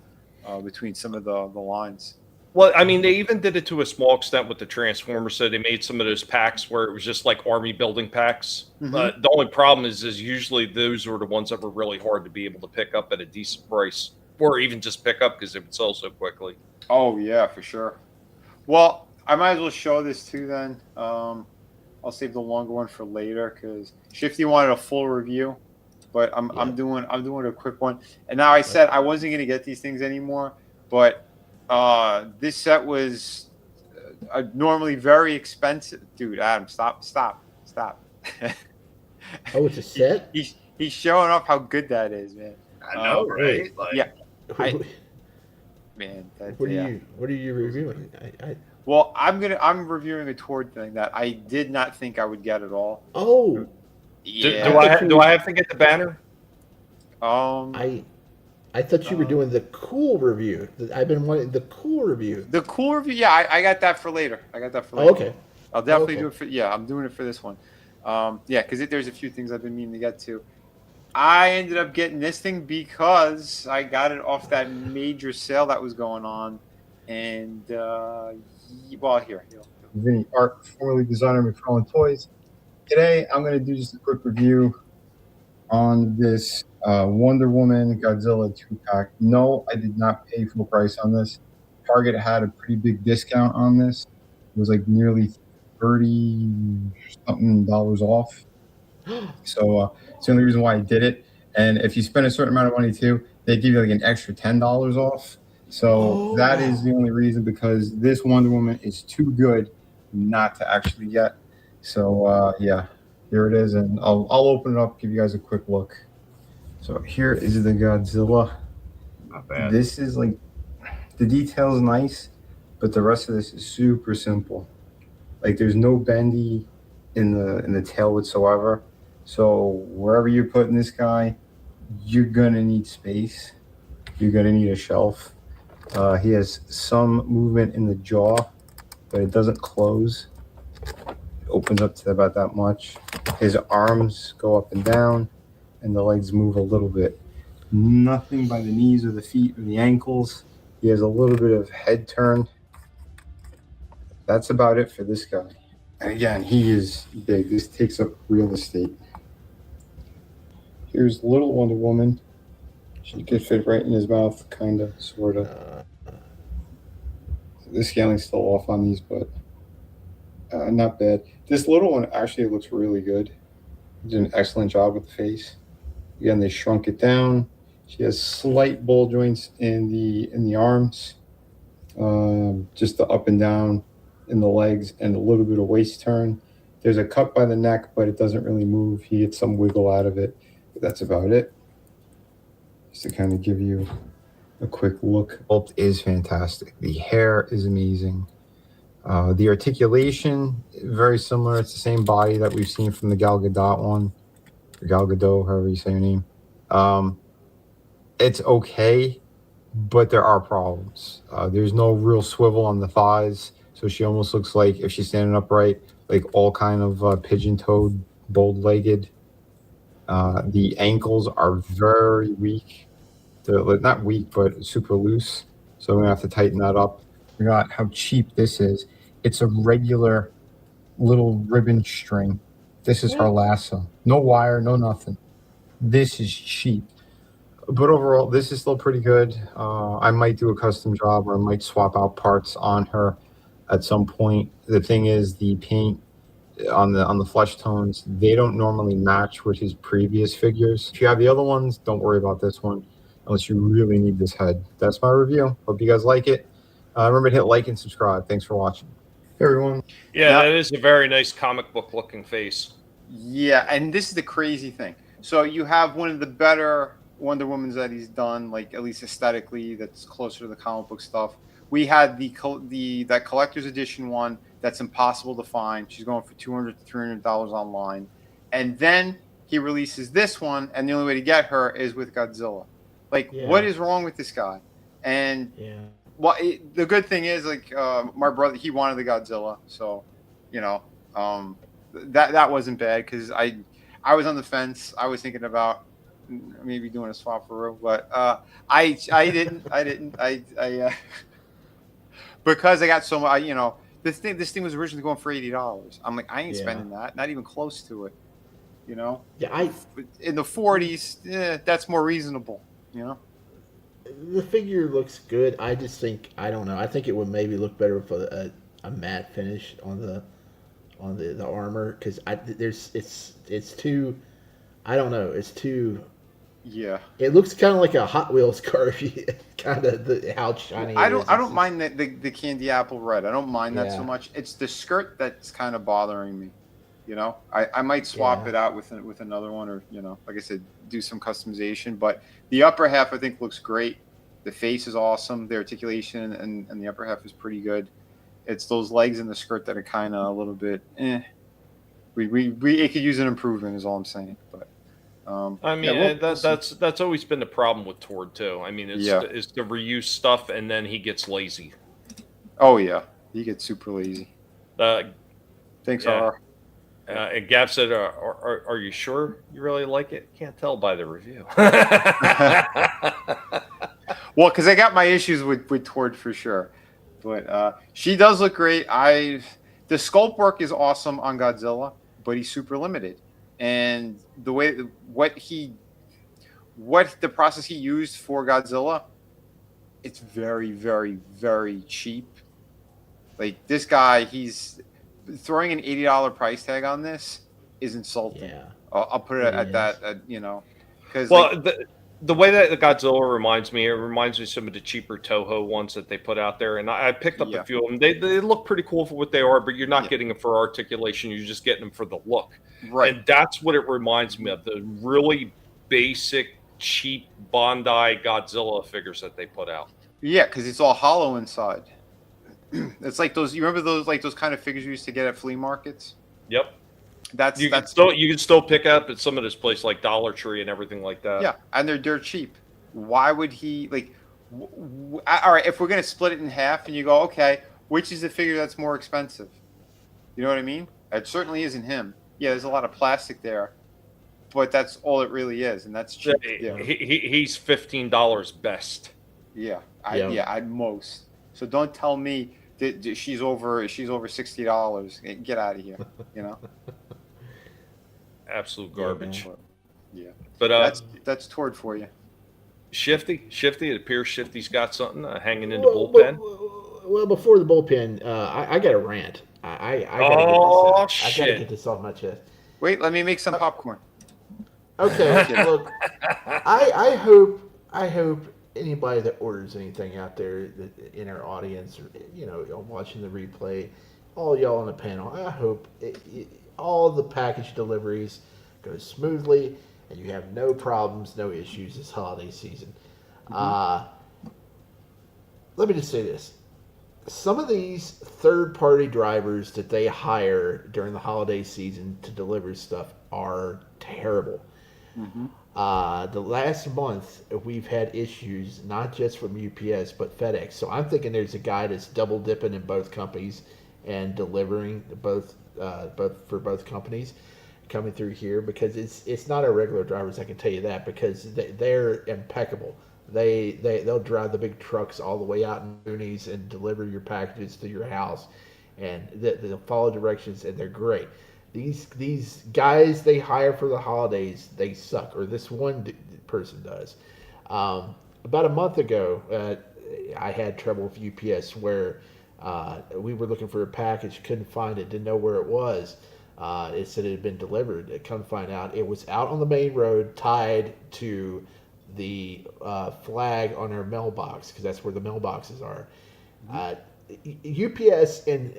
between some of the lines. Well, I mean, they even did it to a small extent with the Transformers. So they made some of those packs where it was just like army building packs. Mhm. The only problem is usually those were the ones that were really hard to be able to pick up at a decent price, or even just pick up because they would sell so quickly. Oh yeah, for sure. Well, I might as well show this too then. I'll save the longer one for later because Shifty wanted a full review, but I'm doing a quick one. And now I said I wasn't gonna get these things anymore, but this set was normally very expensive. Dude, Adam, stop. Oh, it's a set? He's showing off how good that is, man. I know, right? Like, yeah. Man, What are you reviewing? Well, I'm reviewing a Tord thing that I did not think I would get at all. Oh, yeah. Do I have to get the banner? I thought you were doing the cool review. I've been wanting the cool review. The cool review, yeah, I got that for later. Oh, okay. I'll definitely do it for. Yeah, I'm doing it for this one. Yeah, because there's a few things I've been meaning to get to. I ended up getting this thing because I got it off that major sale that was going on, and well, here. Vinnie, art, formerly designer, McFarlane Toys. Today, I'm going to do just a quick review on this Wonder Woman Godzilla 2-pack. No, I did not pay full price on this. Target had a pretty big discount on this. It was like nearly $30-something off. So it's the only reason why I did it. And if you spend a certain amount of money too, they give you like an extra $10 off. So that is the only reason, because this Wonder Woman is too good not to actually get. So yeah, here it is, and I'll open it up, give you guys a quick look. So here is the Godzilla. Not bad. This is like, the detail is nice, but the rest of this is super simple. Like there's no bendy in the tail whatsoever. So wherever you're putting this guy, you're gonna need space. You're gonna need a shelf. He has some movement in the jaw, but it doesn't close. It opens up to about that much. His arms go up and down, and the legs move a little bit. Nothing by the knees or the feet or the ankles. He has a little bit of head turn. That's about it for this guy. And again, he is big. This takes up real estate. Here's little Wonder Woman. She could fit right in his mouth, kind of, sort of. The scaling's still off on these, but not bad. This little one actually looks really good. Did an excellent job with the face. Again, they shrunk it down. She has slight ball joints in the arms, just the up and down in the legs, and a little bit of waist turn. There's a cut by the neck, but it doesn't really move. He gets some wiggle out of it, but that's about it. Just to kind of give you a quick look. Sculpt is fantastic. The hair is amazing. The articulation, very similar. It's the same body that we've seen from the Gal Gadot one, or Gal Gadot, however you say your name. It's okay, but there are problems. There's no real swivel on the thighs, so she almost looks like, if she's standing upright, like all kind of pigeon-toed, bold-legged. The ankles are very weak. They're not weak, but super loose. So I'm gonna have to tighten that up. I forgot how cheap this is. It's a regular little ribbon string. This is her lasso. No wire, no nothing. This is cheap. But overall, this is still pretty good. I might do a custom job, or I might swap out parts on her at some point. The thing is, the paint on the flesh tones, they don't normally match with his previous figures. If you have the other ones, don't worry about this one, unless you really need this head. That's my review. Hope you guys like it. Remember to hit like and subscribe. Thanks for watching. Hey, everyone. Yeah, that is a very nice comic book looking face. Yeah, and this is the crazy thing. So you have one of the better Wonder Womans that he's done, like at least aesthetically, that's closer to the comic book stuff. We had that collector's edition one that's impossible to find. She's going for $200 to $300 online, and then he releases this one, and the only way to get her is with Godzilla. Like, what is wrong with this guy? And well, the good thing is, like, my brother, he wanted the Godzilla, so you know, that wasn't bad, because I was on the fence. I was thinking about maybe doing a swap for real, but I didn't. Because I got so much, this thing was originally going for $80. I'm like, I ain't spending that, not even close to it. Yeah, in the 40s, that's more reasonable. The figure looks good. I just think I don't know. I think it would maybe look better with a matte finish on the armor because it's too. I don't know. It's too. Yeah. It looks kind of like a Hot Wheels car. Kind of how shiny. I don't mind the candy apple red. I don't mind that so much. It's the skirt that's kind of bothering me. I might swap it out with another one, or like I said, do some customization. But the upper half I think looks great. The face is awesome. The articulation and the upper half is pretty good. It's those legs and the skirt that are kind of a little bit. It could use an improvement, is all I'm saying. But I mean, that's always been the problem with Tord too. I mean, it's the reuse stuff, and then he gets lazy. Oh yeah, he gets super lazy. Thanks, R. And Gab said, "Are you sure you really like it? Can't tell by the review." Well, because I got my issues with Tord for sure, but she does look great. The sculpt work is awesome on Godzilla, but he's super limited, and the way what the process he used for Godzilla, it's very, very, very cheap. Like this guy, he's throwing an $80 price tag on this is insulting. Yeah, I'll put it at that. Because the way that the Godzilla reminds me of some of the cheaper Toho ones that they put out there, and I picked up a few of them. They look pretty cool for what they are, but you're not getting them for articulation. You're just getting them for the look, right? And that's what it reminds me of, the really basic, cheap Bandai Godzilla figures that they put out. Yeah, because it's all hollow inside. It's like those. You remember those kind of figures you used to get at flea markets? Yep. You can still pick up at some of this place like Dollar Tree and everything like that. Yeah, and they're dirt cheap. Why would he like? All right, if we're gonna split it in half, and you go, okay, which is the figure that's more expensive? You know what I mean? It certainly isn't him. Yeah, there's a lot of plastic there, but that's all it really is, and that's cheap. Yeah. He's $15 best. Yeah, at most. So don't tell me that she's over $60. Get out of here. Absolute garbage. Yeah. But that's Tord for you. Shifty. It appears Shifty's got something hanging in the bullpen. Well, before the bullpen, I got a rant. I gotta get this off my chest. Wait, let me make some popcorn. Okay, look, I hope anybody that orders anything out there in our audience, or watching the replay, all y'all on the panel, I hope all the package deliveries go smoothly and you have no problems, no issues this holiday season. Let me just say this. Some of these third-party drivers that they hire during the holiday season to deliver stuff are terrible. The last month, we've had issues, not just from UPS, but FedEx. So I'm thinking there's a guy that's double dipping in both companies and delivering both for both companies coming through here, because it's not our regular drivers, I can tell you that, because they're impeccable. They'll drive the big trucks all the way out in boonies and deliver your packages to your house, and they'll follow directions, and they're great. These guys they hire for the holidays, they suck, or this one person does. About a month ago, I had trouble with UPS where we were looking for a package, couldn't find it, didn't know where it was. It said it had been delivered. Come find out, it was out on the main road, tied to the flag on our mailbox, because that's where the mailboxes are. UPS and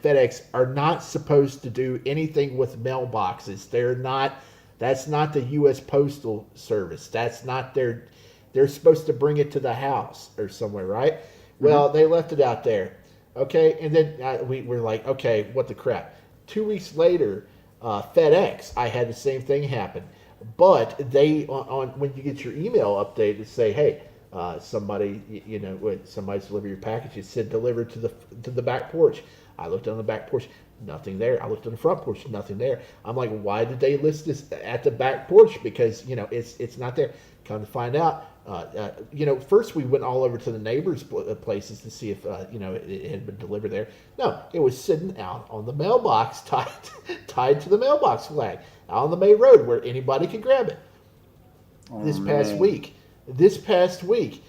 FedEx are not supposed to do anything with mailboxes. That's not the U.S. Postal Service. That's not they're supposed to bring it to the house or somewhere, right? Well, they left it out there. Okay, and then we're like, okay, what the crap? 2 weeks later, FedEx, I had the same thing happen. But they, when you get your email update, to say, hey, somebody's delivered your package, it said delivered to the back porch. I looked on the back porch. Nothing there. I looked on the front porch, nothing there. I'm like, why did they list this at the back porch? Because it's not there. Come to find out, first we went all over to the neighbors' places to see if it had been delivered there. No, it was sitting out on the mailbox, tied to the mailbox flag out on the main road where anybody could grab it. This past week,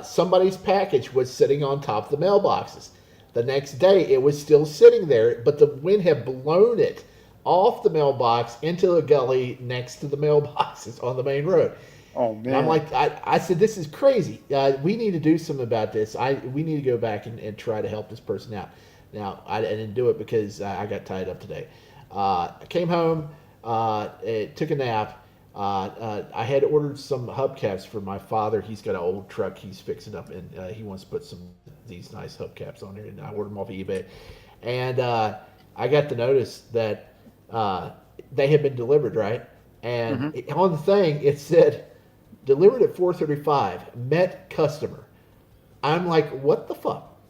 somebody's package was sitting on top of the mailboxes. The next day, it was still sitting there, but the wind had blown it off the mailbox into a gully next to the mailboxes on the main road. Oh, man. And I'm like, I said, this is crazy. We need to do something about this. We need to go back and try to help this person out. Now, I didn't do it because I got tied up today. I came home, took a nap. I had ordered some hubcaps for my father. He's got an old truck he's fixing up, and he wants to put these nice hubcaps on there. And I ordered them off of eBay. And I got the notice that they had been delivered, right? And on the thing, it said, delivered at 4:35, met customer. I'm like, what the fuck?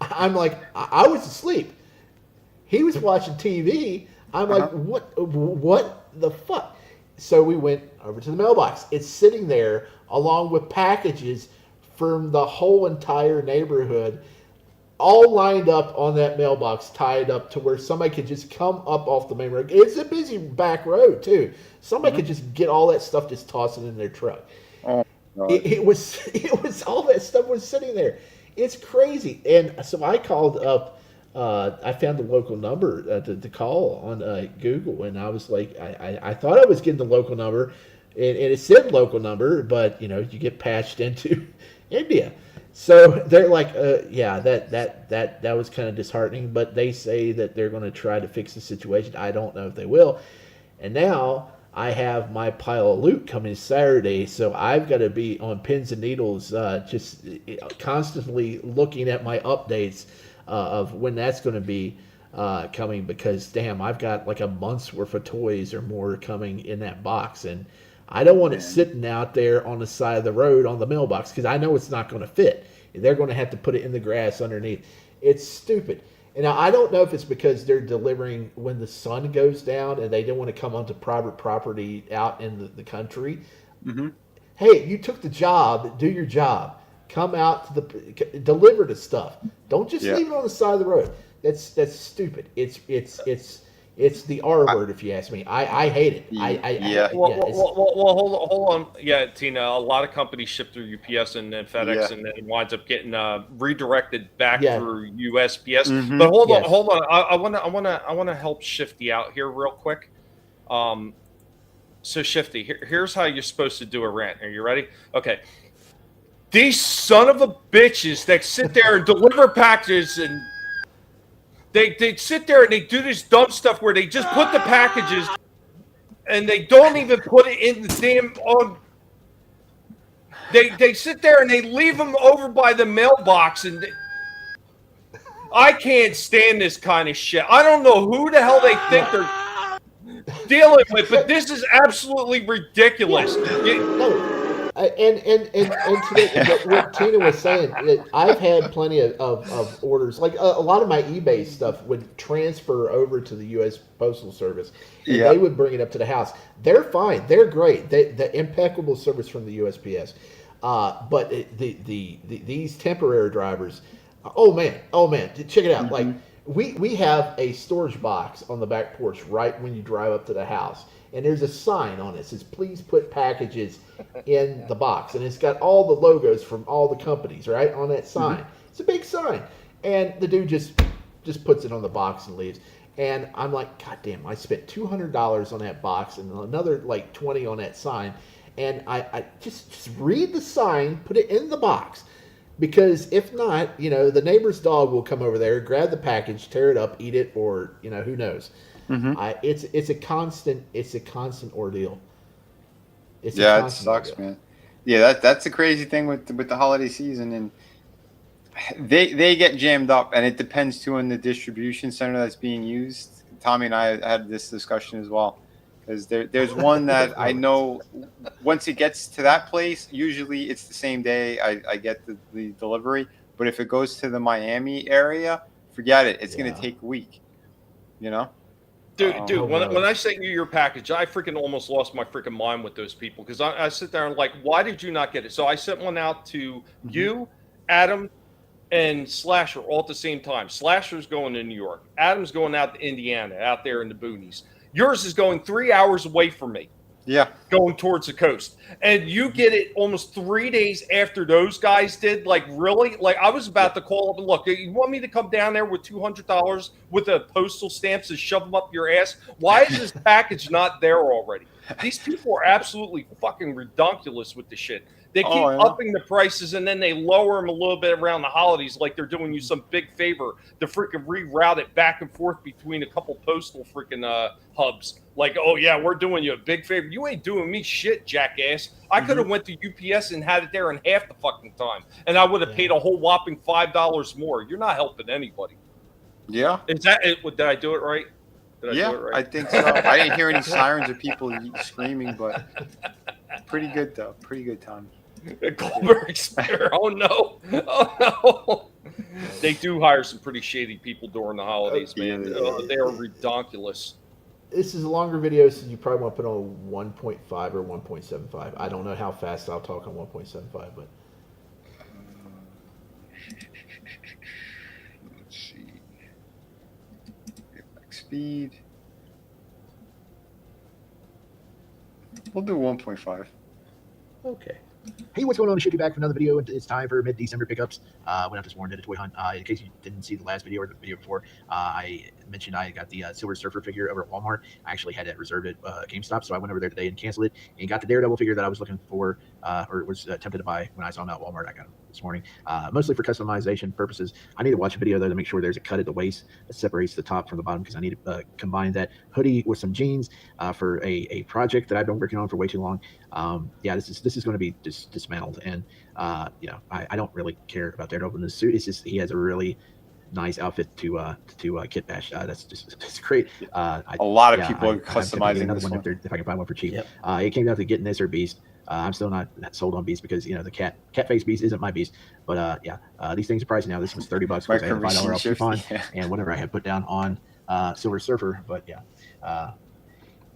I'm like, I was asleep. He was watching TV. I'm like, what the fuck? So we went over to the mailbox. It's sitting there along with packages from the whole entire neighborhood, all lined up on that mailbox, tied up to where somebody could just come up off the main road. It's a busy back road too. Somebody could just get all that stuff, just toss it in their truck. Oh, it was all that stuff was sitting there. It's crazy. And so I called up. I found the local number to call on Google, and I was like, I thought I was getting the local number, and it said local number, but you get patched into India. So they're like, yeah, that was kind of disheartening, but they say that they're going to try to fix the situation. I don't know if they will. And now I have my pile of loot coming Saturday, so I've got to be on pins and needles, just constantly looking at my updates of when that's going to be coming, because damn, I've got like a month's worth of toys or more coming in that box, and I don't want it sitting out there on the side of the road on the mailbox, because I know it's not going to fit. They're going to have to put it in the grass underneath. It's stupid. And now I don't know if it's because they're delivering when the sun goes down and they don't want to come onto private property out in the country. Hey, you took the job, do your job. Come out to deliver the stuff. Don't just leave it on the side of the road. That's stupid. It's the R word, if you ask me. I hate it. Well, hold on. Yeah, Tina, a lot of companies ship through UPS and then FedEx, and then it winds up getting redirected back through USPS. But hold on. I want to help Shifty out here real quick. So Shifty, here's how you're supposed to do a rant. Are you ready? Okay. These son of a bitches that sit there and deliver packages, and they sit there and they do this dumb stuff where they just put the packages and they don't even put it in the damn they sit there and they leave them over by the mailbox, and I can't stand this kind of shit. I don't know who the hell they think they're dealing with, but this is absolutely ridiculous. And today, what Tina was saying, I've had plenty of orders. Like a lot of my eBay stuff would transfer over to the U.S. Postal Service, and they would bring it up to the house. They're fine. They're great. The impeccable service from the USPS. But these temporary drivers, oh man, check it out. Like we have a storage box on the back porch right when you drive up to the house. And there's a sign on it that says, please put packages in the box. And it's got all the logos from all the companies, right, on that sign. It's a big sign. And the dude just puts it on the box and leaves. And I'm like, God damn, I spent $200 on that box and another like $20 on that sign. And I just read the sign, put it in the box. Because if not, the neighbor's dog will come over there, grab the package, tear it up, eat it, or, who knows. It's a constant ordeal. It sucks, man. Yeah, that's the crazy thing with the holiday season, and they get jammed up, and it depends too on the distribution center that's being used. Tommy and I had this discussion as well, because there's one that I know once it gets to that place, usually it's the same day I get the delivery. But if it goes to the Miami area, forget it. It's going to take a week. You know. Dude, when I sent you your package, I freaking almost lost my freaking mind with those people because I sit there and like, why did you not get it? So I sent one out to you, Adam, and Slasher all at the same time. Slasher's going to New York. Adam's going out to Indiana, out there in the boonies. Yours is going 3 hours away from me. Yeah. Going towards the coast. And you get it almost 3 days after those guys did. Like, really? Like, I was about to call up and look, you want me to come down there with $200 with a postal stamps and shove them up your ass? Why is this package not there already? These people are absolutely fucking redonkulous with the shit. They keep upping the prices and then they lower them a little bit around the holidays like they're doing you some big favor to freaking reroute it back and forth between a couple postal freaking hubs. Like, oh, yeah, we're doing you a big favor. You ain't doing me shit, jackass. I could have went to UPS and had it there in half the fucking time, and I would have paid a whole whopping $5 more. You're not helping anybody. Yeah. Is that it? Did I do it right? Did I do it right? I think so. I didn't hear any sirens or people screaming, but pretty good, though. Pretty good time. Goldberg Spear. Oh, no. Oh, no. They do hire some pretty shady people during the holidays, man. They are redonkulous. This is a longer video, so you probably want to put on 1.5 or 1.75. I don't know how fast I'll talk on 1.75, but let's see. Max speed. We'll do 1.5. Okay. Hey, what's going on? Shifty back for another video. It's time for mid-December pickups. Went out this morning, did a toy hunt. In case you didn't see the last video or the video before, I mentioned I got the Silver Surfer figure over at Walmart. I actually had it reserved at GameStop, so I went over there today and canceled it and got the Daredevil figure that I was looking for or was tempted to buy when I saw him at Walmart. I got him this morning, mostly for customization purposes. I need to watch a video though to make sure there's a cut at the waist that separates the top from the bottom because I need to combine that hoodie with some jeans for a project that I've been working on for way too long. Yeah, this is going to be dismantled, and you know, I don't really care about Daredevil in this suit. It's just he has a really nice outfit to kit bash. It's great. A lot of people are customizing another this one if I can find one for cheap. It came down to getting this or Beast. I'm still not sold on Beast because, you know, the cat face Beast isn't my Beast. But these things are pricey now. This was $30 because I had $5 off coupon and whatever I had put down on Silver Surfer. But yeah,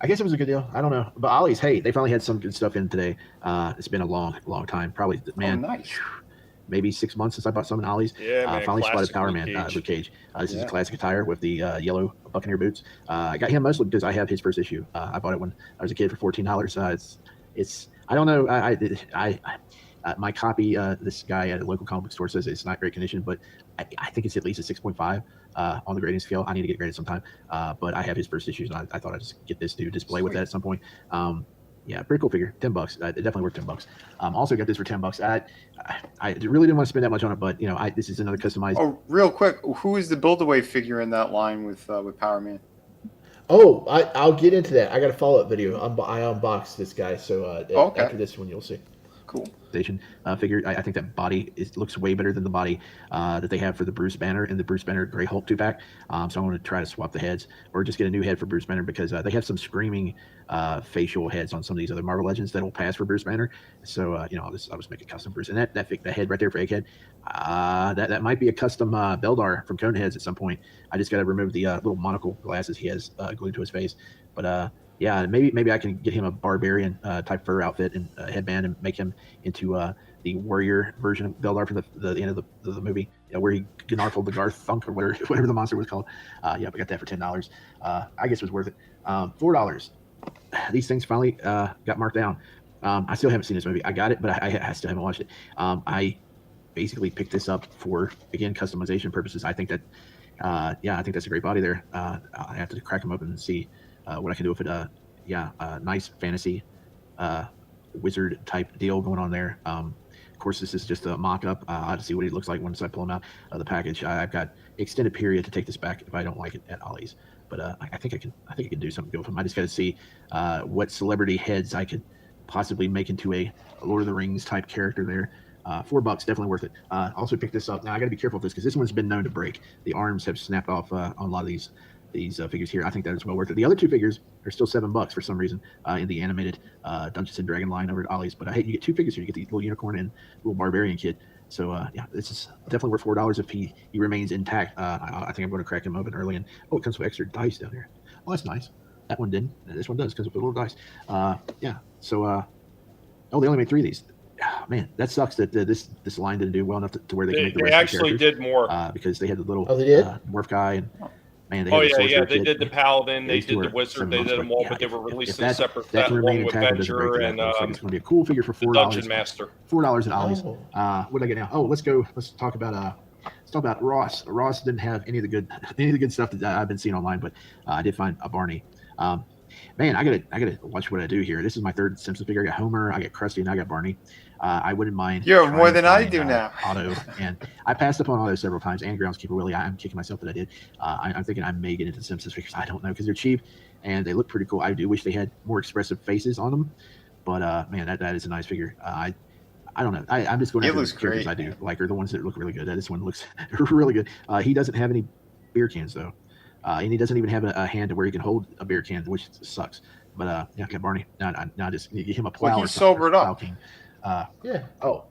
I guess it was a good deal. I don't know. But Ollie's, hey, they finally had some good stuff in today. It's been a long time. Probably, man, nice. Maybe 6 months since I bought some in Ollie's. Yeah, man, finally spotted Power Luke Man, Cage. Luke Cage. This is a classic attire with the yellow Buccaneer boots. I got him mostly because I have his first issue. I bought it when I was a kid for $14. It's I don't know. My copy, this guy at a local comic book store says it's not great condition, but I think it's at least a 6.5 on the grading scale. I need to get graded sometime. But I have his first issues, and I thought I'd just get this to display with that at some point. Yeah, pretty cool figure. $10. It definitely worth $10. Also got this for $10. I really didn't want to spend that much on it, but you know, this is another customized. Oh, real quick, who is the build-away figure in that line with Power Man? Oh, I'll get into that. I got a follow-up video. I unboxed this guy, so after this one you'll see. Cool. Figure. I think that body looks way better than the body that they have for the Bruce Banner and the Bruce Banner Grey Hulk 2-pack. So I'm going to try to swap the heads or just get a new head for Bruce Banner because they have some screaming facial heads on some of these other Marvel Legends that will pass for Bruce Banner. So you know, I'll just make a custom Bruce, and that head right there for Egghead, that might be a custom Beldar from Coneheads at some point. I just got to remove the little monocle glasses he has glued to his face, but. Yeah, maybe I can get him a barbarian type fur outfit and headband and make him into the warrior version of Beldar from the end of the movie, you know, where he Gnarfled the Garth Thunk or whatever the monster was called. Yeah, I got that for $10. I guess it was worth it. $4. These things finally got marked down. I still haven't seen this movie. I got it, but I still haven't watched it. I basically picked this up for, again, customization purposes. I think that, I think that's a great body there. I have to crack them open and see what I can do with it. Nice fantasy wizard type deal going on there. Of course, this is just a mock-up. I'll have to see what he looks like once I pull him out of the package. I've got extended period to take this back if I don't like it at Ollie's. But I think I can do something good with him. I just got to see what celebrity heads I could possibly make into a Lord of the Rings type character there. $4, definitely worth it. Also picked this up. Now I got to be careful with this because this one's been known to break. The arms have snapped off on a lot of these figures here. I think that is well worth it. The other two figures are still $7 for some reason in the animated Dungeons and Dragon line over at Ollie's. But I hate you get two figures here. You get the little unicorn and little barbarian kid. So yeah, this is definitely worth $4 if he remains intact. I think I'm going to crack him open early. And it comes with extra dice down here. Oh, that's nice. That one didn't. This one does because with a little dice. Yeah. So oh, they only made 3 of these. Man, that sucks that this line didn't do well enough to where they can make the rest They of the actually characters, did more because they had the little they did? dwarf guy and man. They Oh had the yeah, sorcerer they kid. did the paladin, they These two did the are wizard, 7 they bucks, did them all, yeah, but they were if released in that separate can set remain along with intact, it doesn't break Avenger through that, and looks like it's going to be a cool figure for $4. Dungeon Master. $4 in Ollie's. What did I get now? Oh, let's talk about Ross. Ross didn't have any of the good stuff that I've been seeing online, but I did find a Barney. Man, I gotta watch what I do here. This is my 3rd Simpsons figure. I got Homer, I got Krusty, and I got Barney. I wouldn't mind. You have more trying than to I find, do now. Otto, and I passed up on Otto several times, and Groundskeeper Willie. I'm kicking myself that I did. I'm thinking I may get into Simpsons figures. I don't know because they're cheap and they look pretty cool. I do wish they had more expressive faces on them, but man, that is a nice figure. I don't know. I'm just going after the characters I do like, are the ones that look really good. This one looks really good. He doesn't have any beer cans though, and he doesn't even have a hand where he can hold a beer can, which sucks. But yeah, I got Barney. Now just give him a plow. Well, he's sobered up. Yeah. Oh,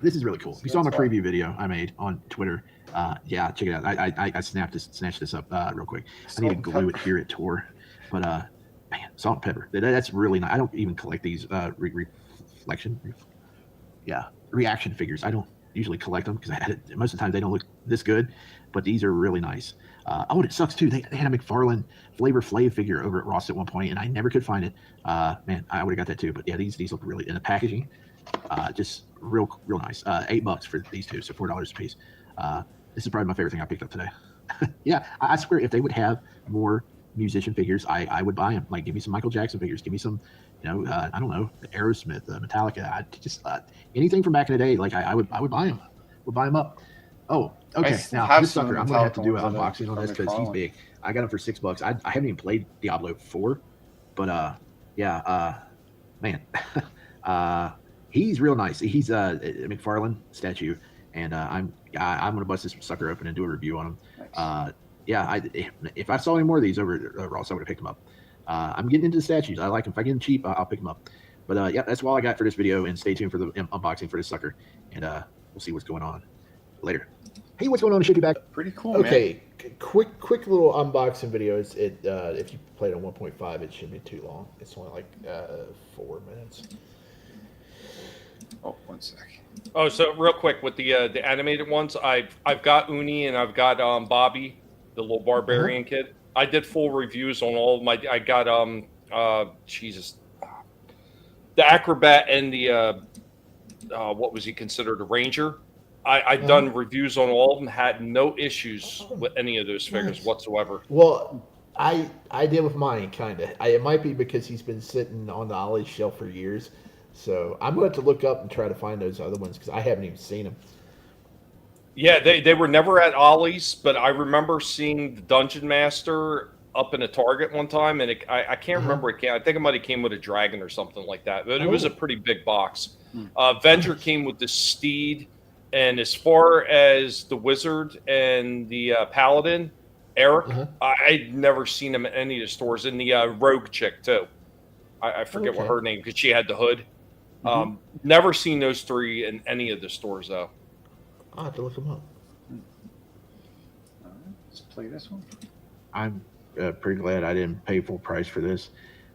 this is really cool. You saw my preview video I made on Twitter. Yeah, check it out. I snatched this up real quick. I need to glue it here at Tor. But man, salt and pepper. That's really nice. I don't even collect these reaction figures. I don't usually collect them because most of the time they don't look this good. But these are really nice. Oh, and it sucks too. They had a McFarlane Flavor Flav figure over at Ross at one point, and I never could find it. Man, I would have got that too. But yeah, these look really, in the packaging, just real nice. $8 for these two, so $4 a piece. This is probably my favorite thing I picked up today. Yeah, I swear if they would have more musician figures, I would buy them. Like, give me some Michael Jackson figures. Give me some, I don't know, Aerosmith, Metallica. Just anything from back in the day. Like I would buy them. Would buy them up. Oh, okay. Now this sucker, I'm gonna have to do an unboxing on this because he's big. I got him for $6. I haven't even played Diablo 4, but yeah, man, he's real nice. He's a McFarlane statue, and I'm gonna bust this sucker open and do a review on him. Nice. Yeah, if I saw any more of these over Ross, I would have picked them up. I'm getting into the statues. I like them. If I get them cheap, I'll pick them up. But yeah, that's all I got for this video, and stay tuned for the unboxing for this sucker, and we'll see what's going on later. Hey, what's going on, Shifty back? Pretty cool, okay, man. Quick little unboxing video. If you played on 1.5, it shouldn't be too long. It's only like 4 minutes. Oh, 1 sec. Oh, so real quick with the animated ones, I've got Uni and I've got Bobby, the little barbarian kid. I did full reviews on all of my. I got Jesus, the acrobat and the what was he considered, a ranger. I've done reviews on all of them. Had no issues with any of those figures whatsoever. Well, I did with mine, kind of. It might be because he's been sitting on the Ollie's shelf for years. So I'm going to have to look up and try to find those other ones because I haven't even seen them. Yeah, they were never at Ollie's, but I remember seeing the Dungeon Master up in a Target one time, and I can't remember it. I think it might have came with a dragon or something like that, but it was a pretty big box. Avenger came with the steed, and as far as the wizard and the paladin, Eric, I'd never seen him at any of the stores, and the rogue chick too. I forget what her name, because she had the hood. Never seen those 3 in any of the stores though. I'll have to look them up. Let's play this one. I'm pretty glad I didn't pay full price for this.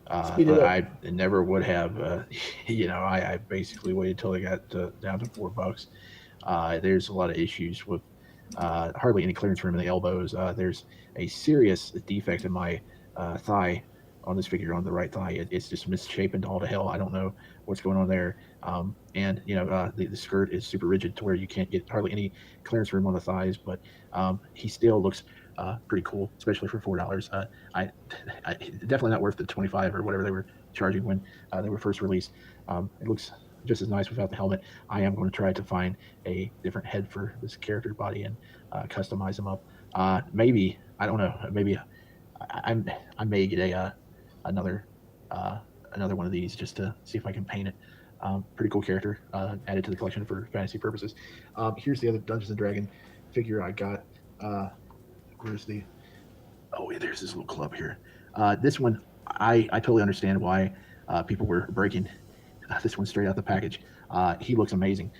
But I never would have. I basically waited till it got down to $4. There's a lot of issues with hardly any clearance room in the elbows. There's a serious defect in my thigh on this figure, on the right thigh. It's just misshapen all to hell. I don't know what's going on there. And the skirt is super rigid to where you can't get hardly any clearance room on the thighs, but he still looks pretty cool, especially for $4. I definitely not worth the $25 or whatever they were charging when they were first released. It looks just as nice without the helmet. I am going to try to find a different head for this character body and customize them up. Maybe, I don't know, maybe I may get another one of these just to see if I can paint it. Pretty cool character, added to the collection for fantasy purposes. Here's the other Dungeons & Dragons figure I got. Where's the... Oh, yeah, there's this little club here. This one, I totally understand why people were breaking this one straight out the package. He looks amazing.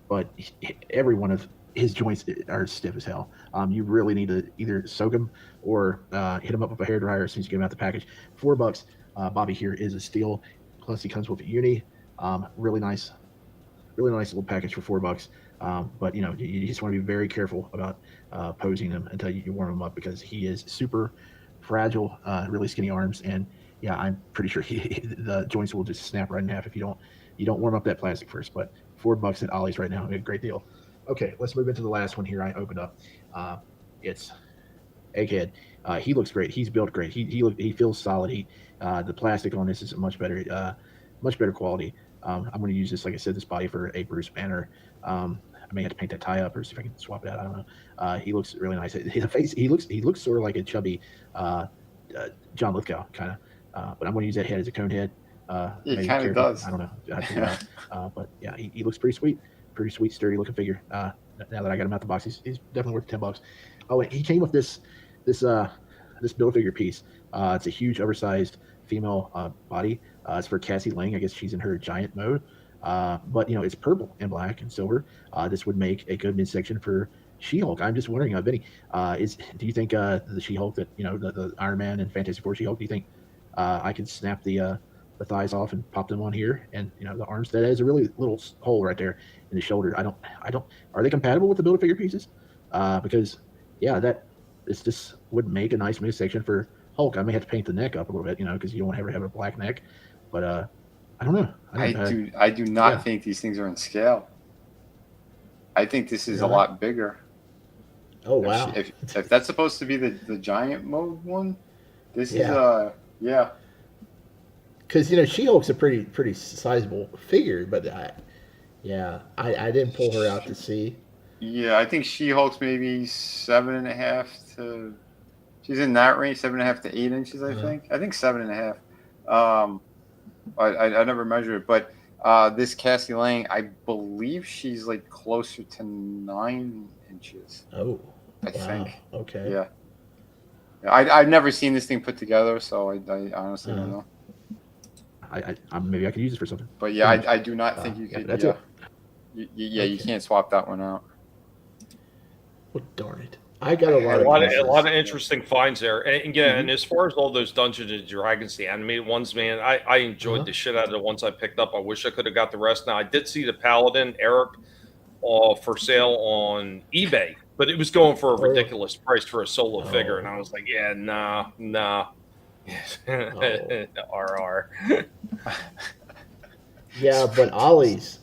but every one of his joints are stiff as hell. You really need to either soak them or hit them up with a hairdryer as soon as you get them out the package. $4. Bobby here is a steal. Plus, he comes with a uni. Really nice little package for $4. But you just want to be very careful about posing him until you warm him up, because he is super fragile, really skinny arms, and yeah, I'm pretty sure the joints will just snap right in half if you don't warm up that plastic first. But $4 at Ollie's right now, a great deal. Okay, let's move into the last one here. I opened up. It's Egghead. He looks great. He's built great. He feels solid. The plastic on this is much better quality. I'm going to use this, like I said, this body for a Bruce Banner. I may have to paint that tie up or see if I can swap it out. I don't know. He looks really nice. His face, he looks sort of like a chubby John Lithgow kind of. But I'm going to use that head as a cone head. He kind of does. I don't know. But yeah, he looks pretty sweet, sturdy looking figure. Now that I got him out the box, he's definitely worth $10. Oh, and he came with this Build-A-Figure piece. It's a huge, oversized female body. It's for Cassie Lang. I guess she's in her giant mode. But it's purple and black and silver. This would make a good midsection for She-Hulk. I'm just wondering, Vinnie, do you think the She-Hulk that the Iron Man and Fantastic Four She-Hulk? Do you think I could snap the thighs off and pop them on here, and the arms? That is a really little hole right there in the shoulder. I don't. Are they compatible with the Build-A-Figure pieces? Because this would make a nice midsection for Hulk. I may have to paint the neck up a little bit, because you don't ever have a black neck. But I don't know. I do not think these things are in scale. I think this is a lot bigger. Oh wow! If that's supposed to be the giant mode one, this is Because She-Hulk's a pretty sizable figure, but I didn't pull her out to see. Yeah, I think She-Hulk's maybe 7.5 to. She's in that range, 7.5 to 8 inches. I think 7.5. I never measured it, but this Cassie Lang, I believe she's like closer to 9 inches. Oh, I think. Okay. Yeah. I've never seen this thing put together, so I honestly don't know. Maybe I could use this for something. But yeah, I do not think you could. That's it. You can't swap that one out. Well, darn it. I got a lot of interesting finds there. And again, and as far as all those Dungeons and Dragons, the animated ones, man, I enjoyed the shit out of the ones I picked up. I wish I could have got the rest. Now, I did see the Paladin, Eric, for sale on eBay, but it was going for a ridiculous price for a solo figure. And I was like, yeah, nah. RR. Yeah, but Ollie's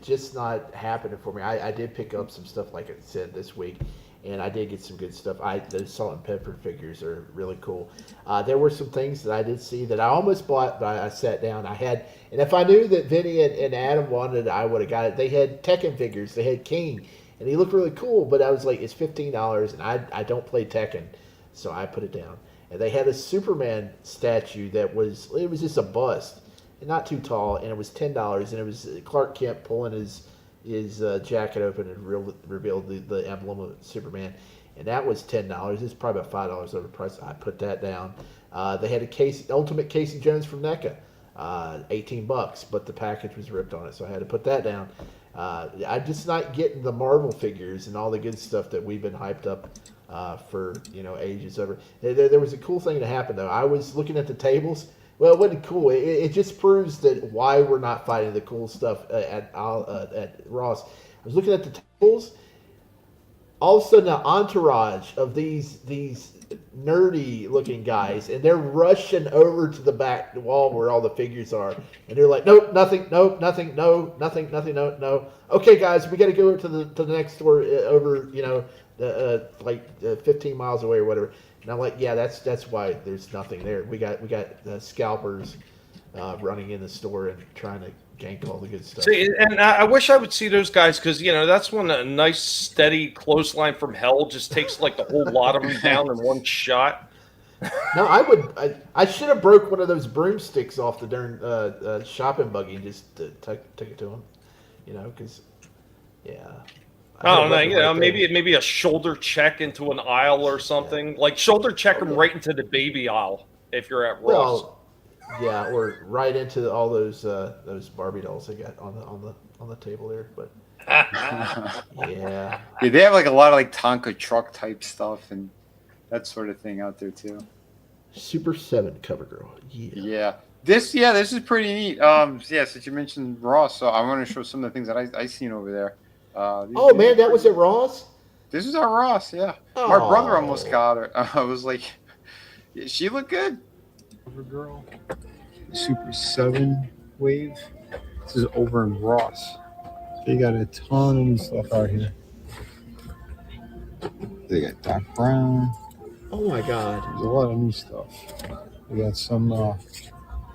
just not happening for me. I did pick up some stuff, like I said, this week, and I did get some good stuff. The Salt and Pepper figures are really cool. There were some things that I did see that I almost bought, but I sat down. And if I knew that Vinnie and Adam wanted it, I would have got it. They had Tekken figures. They had King, and he looked really cool, but I was like, it's $15, and I don't play Tekken, so I put it down. And they had a Superman statue that was just a bust, and not too tall, and it was $10, and it was Clark Kent pulling his jacket open and revealed the emblem of Superman, and that was $10. It's probably about $5 over the price. I put that down. They had Ultimate Casey Jones from NECA, $18, but the package was ripped on it, so I had to put that down. I'm just not getting the Marvel figures and all the good stuff that we've been hyped up for ages over. There was a cool thing that happened though. I was looking at the tables. Well, it wasn't cool. It just proves that why we're not fighting the cool stuff at Ross. I was looking at the tables. All of a sudden, an entourage of these nerdy looking guys, and they're rushing over to the back wall where all the figures are, and they're like, nope, nothing, nope, nothing, no, nothing, no. Okay, guys, we got to go to the next store over, 15 miles away or whatever. And I'm like, yeah, that's why there's nothing there. We got scalpers running in the store and trying to gank all the good stuff. See, and I wish I would see those guys, because that's when a nice steady clothesline from hell just takes like the whole lot of them down in one shot. No, I should have broke one of those broomsticks off the darn shopping buggy and just took it to him, because I don't know, maybe a shoulder check into an aisle or something. Like shoulder check them right into the baby aisle if you're at Ross. Yeah, or right into all those Barbie dolls they got on the on the table there, but yeah. Yeah, they have like a lot of like Tonka truck type stuff and that sort of thing out there too. Super 7 cover girl. Yeah. This is pretty neat. Since you mentioned Ross, so I want to show some of the things that I seen over there. Man, that was at Ross? This is our Ross, yeah. My brother almost got her. I was like, she looked good. Cover girl. Super 7 wave. This is over in Ross. They got a ton of new stuff out here. They got Doc Brown. Oh my God. There's a lot of new stuff. We got some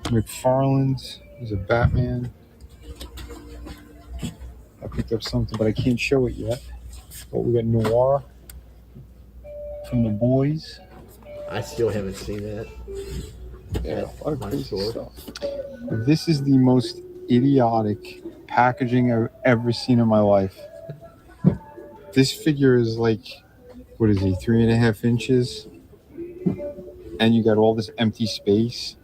McFarlane's. There's a Batman. I picked up something, but I can't show it yet. But we got Noir from The Boys. I still haven't seen that. Yeah, a lot of crazy stuff. This is the most idiotic packaging I've ever seen in my life. This figure is like, what is he, 3.5 inches? And you got all this empty space.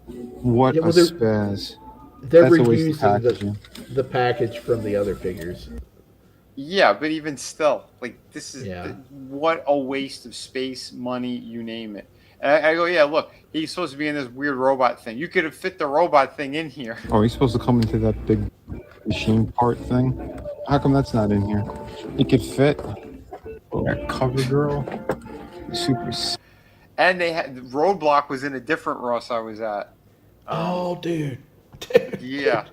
What a spaz. They're That's a waste of reusing packaging. the package from the other figures. Yeah, but even still, like this is what a waste of space, money, you name it. And I go, yeah, look, he's supposed to be in this weird robot thing. You could have fit the robot thing in here. Oh, he's supposed to come into that big machine part thing. How come that's not in here? It could fit. That cover girl. Super. And they had Roadblock was in a different Ross I was at. Oh, dude. Yeah,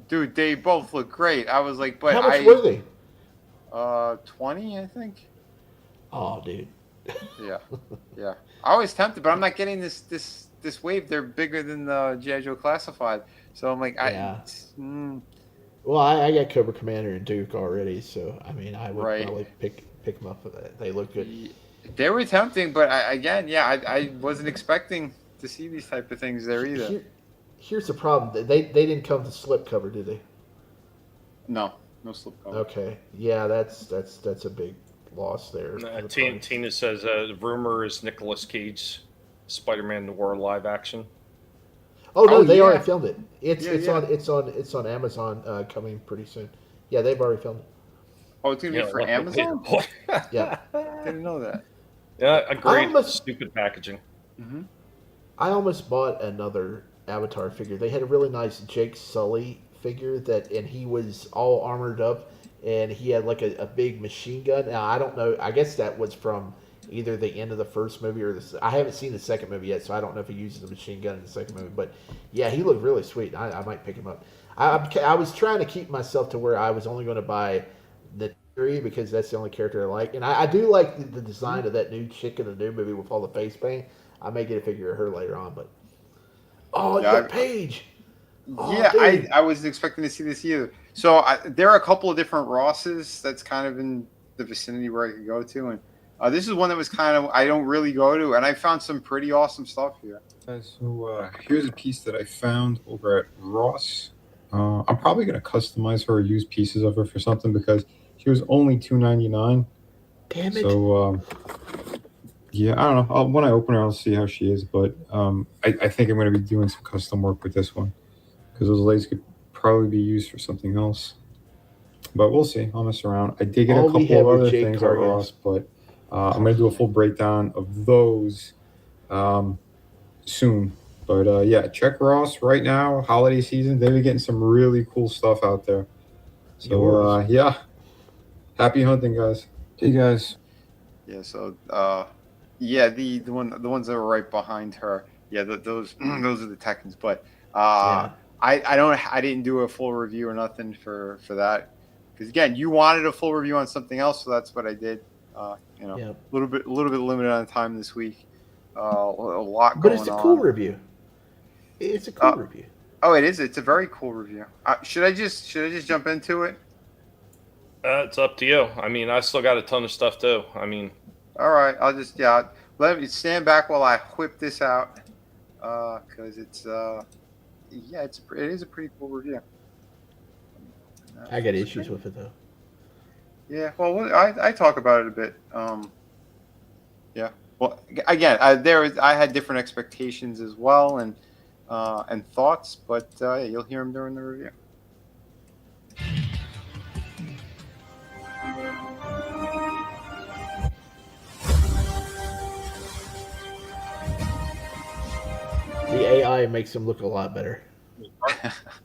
dude, they both look great. I was like, but how much were they? 20, I think. Oh, dude. Yeah. I was tempted, but I'm not getting this wave. They're bigger than the G.I. Joe Classified, so I'm like, Well, I got Cobra Commander and Duke already, so I mean, I would probably pick them up for that. They look good. They were tempting, but I wasn't expecting to see these type of things there either. Here's the problem: they didn't come to slip cover, did they? No slip cover. Okay, yeah, that's a big loss there. Tina says the rumor is Nicolas Cage, Spider-Man Noir live action. Oh no, they already filmed it. It's on Amazon coming pretty soon. Yeah, they've already filmed it. Oh, it's gonna be for Amazon. Yeah, didn't know that. Yeah, a great stupid packaging. Mm-hmm. I almost bought another Avatar figure. They had a really nice Jake Sully figure and he was all armored up, and he had like a big machine gun. Now I don't know. I guess that was from either the end of the first movie or I haven't seen the second movie yet, so I don't know if he uses the machine gun in the second movie. But yeah, he looked really sweet. I might pick him up. I was trying to keep myself to where I was only going to buy the 3 because that's the only character I like, and I do like the design of that new chick in the new movie with all the face paint. I may get a figure of her later on, but Paige. I wasn't expecting to see this either. So there are a couple of different Rosses that's kind of in the vicinity where I could go to, and this is one that was kind of I don't really go to, and I found some pretty awesome stuff here. So here's a piece that I found over at Ross. I'm probably going to customize her or use pieces of her for something because she was only $2.99. Damn it. So, yeah, I don't know. When I open her, I'll see how she is. But I think I'm going to be doing some custom work with this one because those legs could probably be used for something else. But we'll see. I'll mess around. I did get a couple of other things at Ross, but I'm going to do a full breakdown of those soon. But yeah, check Ross right now. Holiday season, they've been getting some really cool stuff out there. So yeah, happy hunting, guys. Hey guys. Yeah. So the ones that were right behind her. Yeah, those are the Tekkens. But I didn't do a full review or nothing for that because again, you wanted a full review on something else, so that's what I did. A little bit limited on time this week. A lot going on. But it's a cool review. It's a cool review. Oh, it is. It's a very cool review. Should I just jump into it? It's up to you. I mean, I still got a ton of stuff too. I mean, all right. I'll just let me stand back while I whip this out because it is a pretty cool review. I got issues with it though. Yeah. Well, I talk about it a bit. Yeah. Well, again, I had different expectations as well and thoughts, but you'll hear them during the review. The AI makes him look a lot better.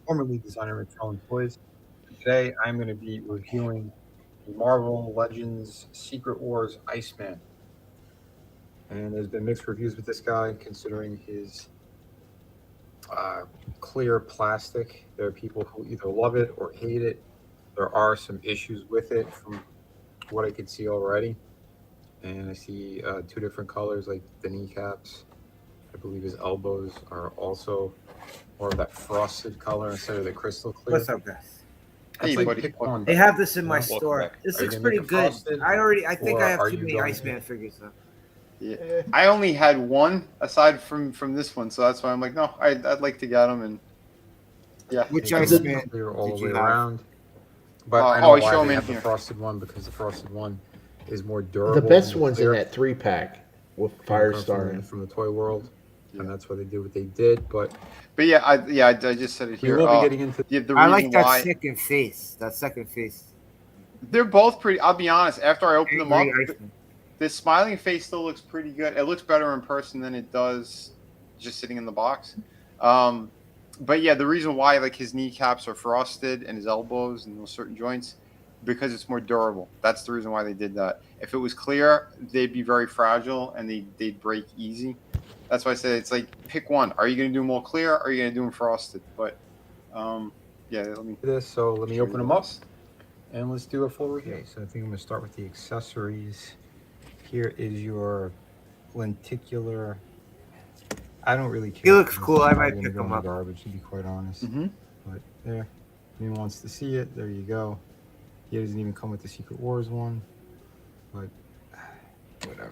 Formerly designer at McFarlane Toys. Today, I'm going to be reviewing the Marvel Legends Secret Wars Iceman. And there's been mixed reviews with this guy, considering his clear plastic. There are people who either love it or hate it. There are some issues with it from what I could see already. And I see two different colors, like the kneecaps. I believe his elbows are also more of that frosted color instead of the crystal clear. What's up, guys? Hey, buddy. Pick one. They have this in my Welcome store. back. This Are you looks gonna pretty make it good. frosted, I think or I have are too you many going Iceman to- figures though. Yeah, I only had one aside from this one, so that's why I'm like, no, I'd like to get them, and yeah. Which It's Iceman clear all did the way you have? around. But I Oh, know I why show 'em they in have the here. frosted one, because the frosted one is more durable. The best and one's in clear. that 3-pack with Come Firestar in. from the toy world, and that's why they did what they did. But yeah, I just said it we here. will be getting into. the I reason like that why second face. That second face. they're both pretty. I'll be honest. After I open them up, Angry Iceman. the smiling face still looks pretty good. It looks better in person than it does just sitting in the box. But yeah, the reason why like his kneecaps are frosted and his elbows and those certain joints, because it's more durable. That's the reason why they did that. If it was clear, they'd be very fragile and they'd break easy. That's why I said it's like pick one. Are you going to do them all clear? Or are you going to do them frosted? But yeah, let me let me show open you them up, this. and let's do a full review. So I think I'm going to start with the accessories. Here is your lenticular. I don't really care. He looks if this cool. is I probably might gonna pick go him in the up. Garbage, to be quite honest. Mhm. But there, if anyone wants to see it, there you go. He doesn't even come with the Secret Wars one, but whatever.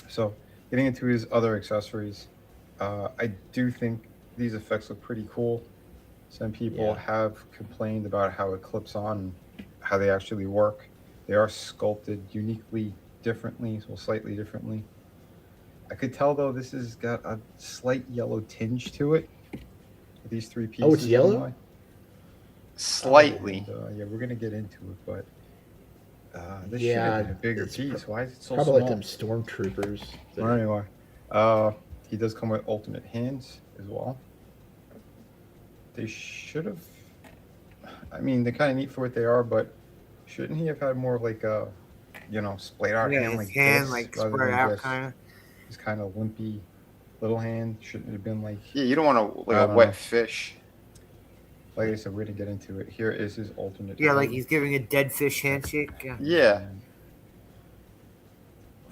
So, getting into his other accessories, I do think these effects look pretty cool. Some people have complained about how it clips on and how they actually work. They are sculpted uniquely differently, well, slightly differently. I could tell though this has got a slight yellow tinge to it. These three pieces. Oh, it's yellow? anyway. Slightly. And, yeah, we're gonna get into it, but this should Yeah, have been a bigger it's piece. Why is it so Probably small? like them stormtroopers. Well, anyway, he does come with ultimate hands as well. They should have. I mean, they're kind of neat for what they are, but shouldn't he have had more of like a, splayed out Yeah, hand his like hand this, like rather spread than out just kind of. his kind of limpy little hand? Shouldn't it have been like? Yeah, you don't want to I like a don't wet know. fish. Like I said, we're gonna get into it. Here is his ultimate. Yeah, like hand. he's giving a dead fish handshake. Yeah. Yeah.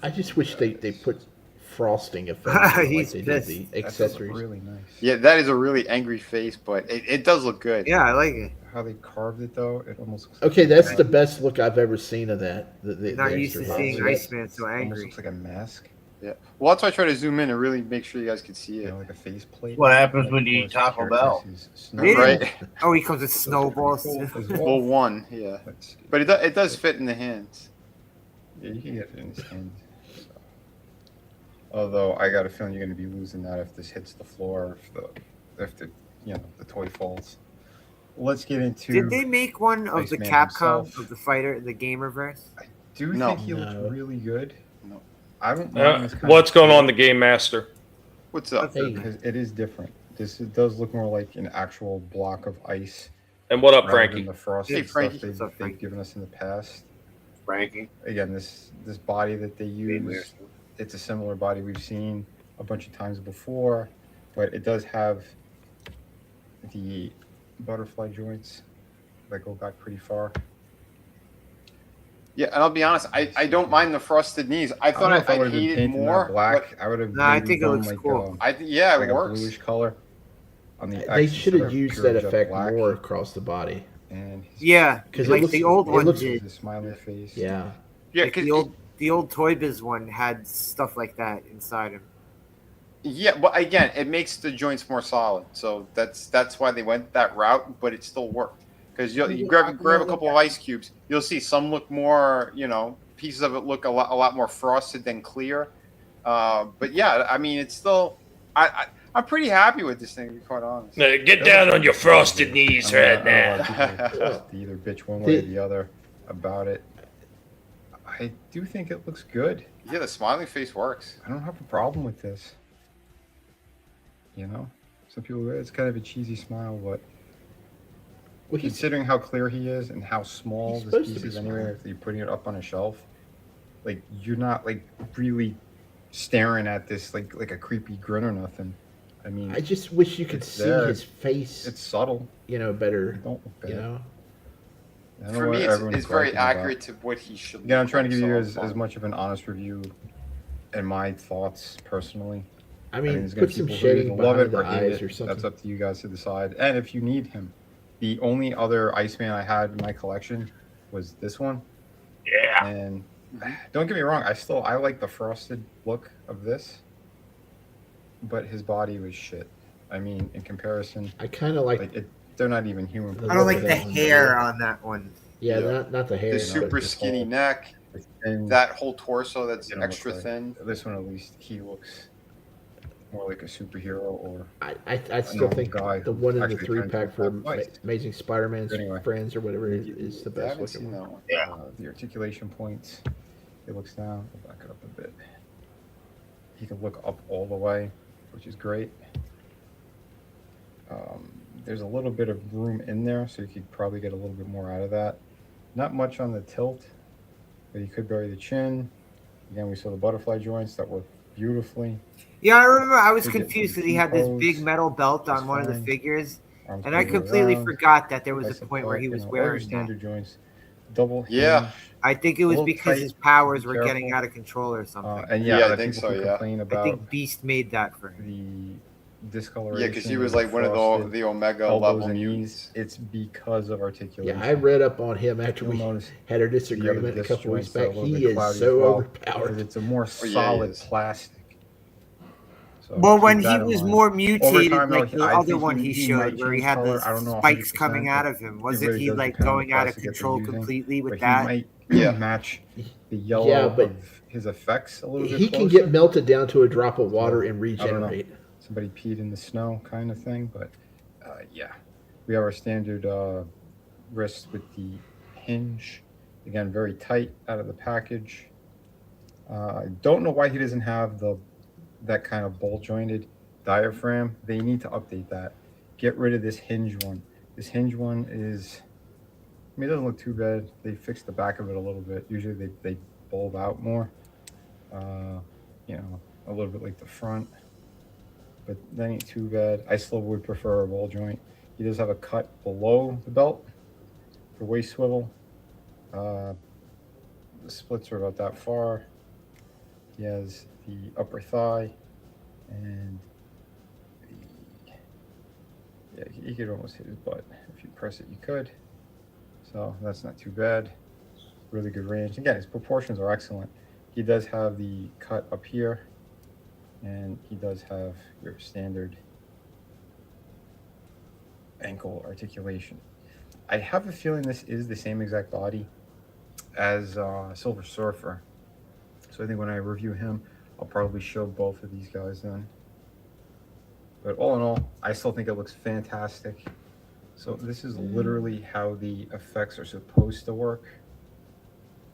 I just wish they put frosting effects on like He's they did pissed. the That does look accessories. really nice. Yeah, that is a really angry face, but it does look good. Yeah, I like it. How they carved it though, it almost looks Okay, like that's the best look I've ever seen of that. Not used to extra seeing box. Iceman so almost angry. looks like a mask. Yeah. Well, that's why I try to zoom in and really make sure you guys can see it. Like a face plate. What happens when you Of eat course, Taco here Bell? is his snow. Really? Right. Oh, he comes with snowballs. Cool too. as well. Well, one, yeah. Let's see. But it does fit in the hands. Yeah, you can get it in his hand. So. Although I got a feeling you're going to be losing that if this hits the floor, if the the toy falls. Let's get into. Did they make one of the Iceman Capcom himself. of the fighter, the Gamerverse? Do No. think he looks No. really good. No. I don't mind this kind What's of going feel on, the Game Master? What's up? Hey. because it is different. It does look more like an actual block of ice. And what up, rather Frankie? than the frosted Hey, Frankie. stuff What's up, they've Frankie? given us in the past. Frankie. Again, this body that they use, Master. it's a similar body we've seen a bunch of times before, but it does have the butterfly joints that go back pretty far. Yeah, and I'll be honest, I don't mind the frosted knees. I thought if I I'd would have been hate it painting more. that black. I would have. No, I maybe think it done looks like, cool. Yeah, like it works. a bluish color on the. They X should instead have of used pure that jet effect black. more across the body. And his, Yeah, 'Cause it like looks- the old it one looks- did. his smiley face. Yeah. Yeah, Like the old Toy Biz one had stuff like that inside him. yeah, but again, it makes the joints more solid. So that's why they went that route, but it still worked. Because you grab a couple of ice cubes, you'll see some look more, pieces of it look a lot more frosted than clear. But yeah, I mean, it's still, I'm pretty happy with this thing, to be quite honest. Get down on your frosted knees right now. To either bitch one way or the other about it. I do think it looks good. Yeah, the smiling face works. I don't have a problem with this. You know, some people, it's kind of a cheesy smile, but Well, considering how clear he is and how small he's this supposed to piece be is anyway, small. if you're putting it up on a shelf, like you're not like really staring at this like a creepy grin or nothing. I mean, I just wish you could it's see there. his face. It's subtle. You know, better. It don't look bad. You know. I don't know For what me, everyone's it's very griping about. accurate to what he should. Again, I'm look trying to like, give you so as much of an honest review and my thoughts personally. I mean, there's gonna put be some people who either shading love behind it or the hate eyes it. or something. That's up to you guys to decide. And if you need him, the only other Iceman I had in my collection was this one. Yeah. And don't get me wrong, I like the frosted look of this, but his body was shit. I mean, in comparison, I kind of like it. They're not even human. I don't like the hair on that one. Yeah, not the hair. The no, super but- skinny neck, And that whole torso that's they don't look extra like- thin. This one, at least, he looks more like a superhero or. I still normal think guy the who one in the actually 3-pack for turned into a Amazing Spider-Man's Anyway. Friends or whatever is the I best haven't looking seen one. that one. Yeah. The articulation points, it looks down. I'll back it up a bit. He can look up all the way, which is great. There's a little bit of room in there, so you could probably get a little bit more out of that. Not much on the tilt, but you could bury the chin. Again, we saw the butterfly joints that work beautifully. Yeah, I remember I was Could get confused some because he had this T-pose. big metal belt on That's one of the fine. figures, Arms and I can go completely around, forgot that there was a bicep point where tuck, he you was know, all your wearing that. standard joints. Double Yeah. hinge. I think it A was little because tight, his powers be were careful. getting out of control or something. And Yeah, yeah, I other think people so, who yeah. complain I about think Beast made that for him. the discoloration. Yeah, because he was or like one of frosted the Omega elbows level and knees. It's because of articulation. Yeah, I read up on him after You'll we notice had our the other disagreement a disc couple weeks joints are a back. little He bit is cloudy so as well, overpowered. because it's a more Oh, yeah, he solid is. plastic. So Well, keep when he that in was mind. more Over mutated, time, like though, the I other think one he might showed, where he change had color. the I don't know spikes 100%, coming out but of him. it Wasn't really he does like depend on the going out of plastic that they're control using. completely with But that? he might match the yellow but of his effects a little bit He can closer. get melted down to a drop of water and I don't know. regenerate. Somebody peed in the snow kind of thing, but yeah. We have our standard wrist with the hinge. Again, very tight out of the package. I don't know why he doesn't have that kind of ball jointed diaphragm. They need to update that. Get rid of this hinge one. This hinge one is, I mean, it doesn't look too bad. They fixed the back of it a little bit. Usually they bulb out more. You know, a little bit like the front. But that ain't too bad. I still would prefer a ball joint. He does have a cut below the belt for waist swivel. The splits are about that far. He has the upper thigh and you could almost hit his butt. If you press it, you could. So that's not too bad. Really good range. Again, his proportions are excellent. He does have the cut up here, and he does have your standard ankle articulation. I have a feeling this is the same exact body as Silver Surfer. So I think when I review him, I'll probably show both of these guys then. But all in all, I still think it looks fantastic. So this is literally how the effects are supposed to work.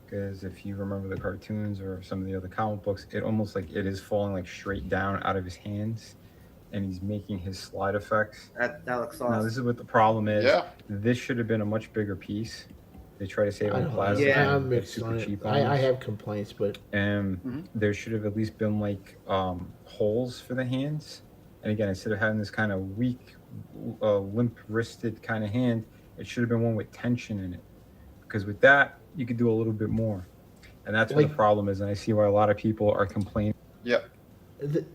Because if you remember the cartoons or some of the other comic books, it almost like it is falling like straight down out of his hands. And he's making his slide effects. That looks awesome. Now this is what the problem is. Yeah. This should have been a much bigger piece. They try to save on plastic. Yeah, I'm and mixed super on it. cheap I us. have complaints, but There should have at least been like holes for the hands. And again, instead of having this kind of weak, limp-wristed kind of hand, it should have been one with tension in it. Because with that, you could do a little bit more. And that's what the problem is. And I see why a lot of people are complaining. Yeah.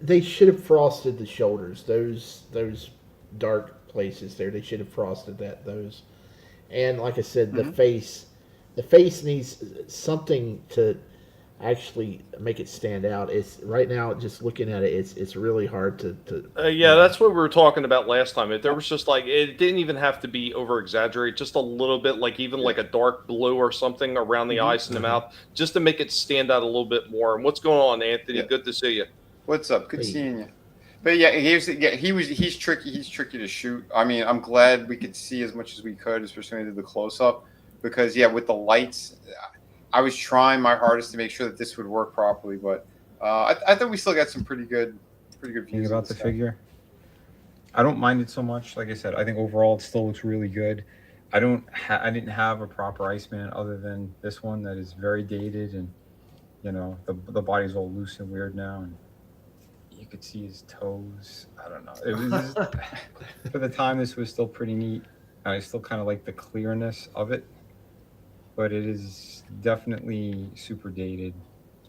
they should have frosted the shoulders. Those dark places there. They should have frosted those. And like I said, the face needs something to actually make it stand out. It's right now, just looking at it, it's really hard to yeah, that's what we were talking about last time. There was just like, it didn't even have to be over exaggerated, just a little bit, like even like a dark blue or something around the eyes and the mouth, just to make it stand out a little bit more. And what's going on, Anthony? Good to see you. What's up? Good seeing you. But yeah, he's tricky. He's tricky to shoot. I mean, I'm glad we could see as much as we could, especially when we did the close up, because yeah, with the lights, I was trying my hardest to make sure that this would work properly. But I thought we still got some pretty good views about the figure. I don't mind it so much. Like I said, I think overall it still looks really good. I didn't have a proper Iceman other than this one that is very dated, and the body's all loose and weird now, and you could see his toes. I don't know. It was for the time. This was still pretty neat. I still kind of like the clearness of it, but it is definitely super dated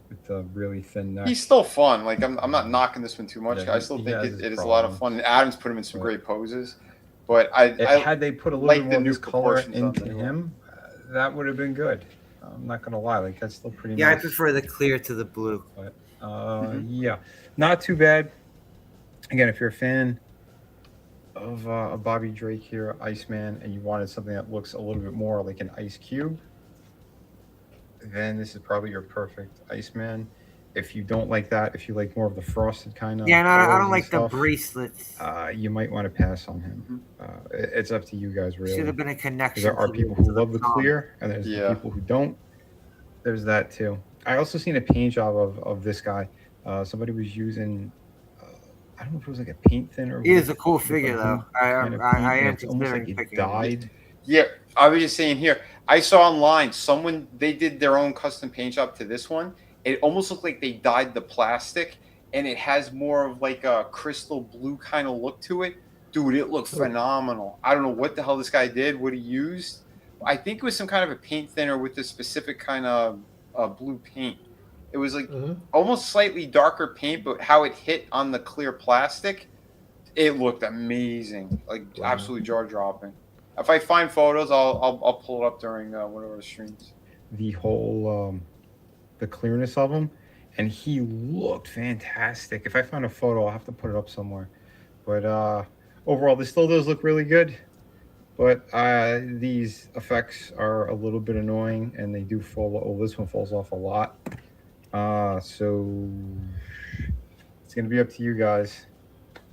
with the really thin neck. He's still fun. Like I'm not knocking this one too much. I still think it is a lot of fun. And Adams put him in some great poses, but had they put a little bit more of this color into him, that would have been good. I'm not gonna lie, like that's still pretty. Yeah, nice. I prefer the clear to the blue. But yeah, not too bad. Again, if you're a fan of Bobby Drake here, Iceman, and you wanted something that looks a little bit more like an Ice Cube, then this is probably your perfect Iceman. If you don't like that, if you like more of the frosted kind of, Yeah, no, I don't like the bracelets. You might want to pass on him. It's up to you guys, really. Should have been a connection. There are people who love the clear, and there's people who don't. There's that too. I also seen a paint job of this guy. Somebody was using. I don't know if it was like a paint thinner. He is a cool figure, though. I am considering picking died. him. Yeah, I was just saying here. I saw online they did their own custom paint job to this one. It almost looked like they dyed the plastic, and it has more of like a crystal blue kind of look to it. Dude, it looked phenomenal. I don't know what the hell this guy did, what he used. I think it was some kind of a paint thinner with this specific kind of blue paint. It was like almost slightly darker paint, but how it hit on the clear plastic, it looked amazing. Like absolutely jaw-dropping. If I find photos, I'll pull it up during one of our streams. The whole the clearness of him, and he looked fantastic. If I find a photo, I'll have to put it up somewhere. But overall, this still does look really good. But these effects are a little bit annoying, and they do fall. Oh, this one falls off a lot. So it's gonna be up to you guys.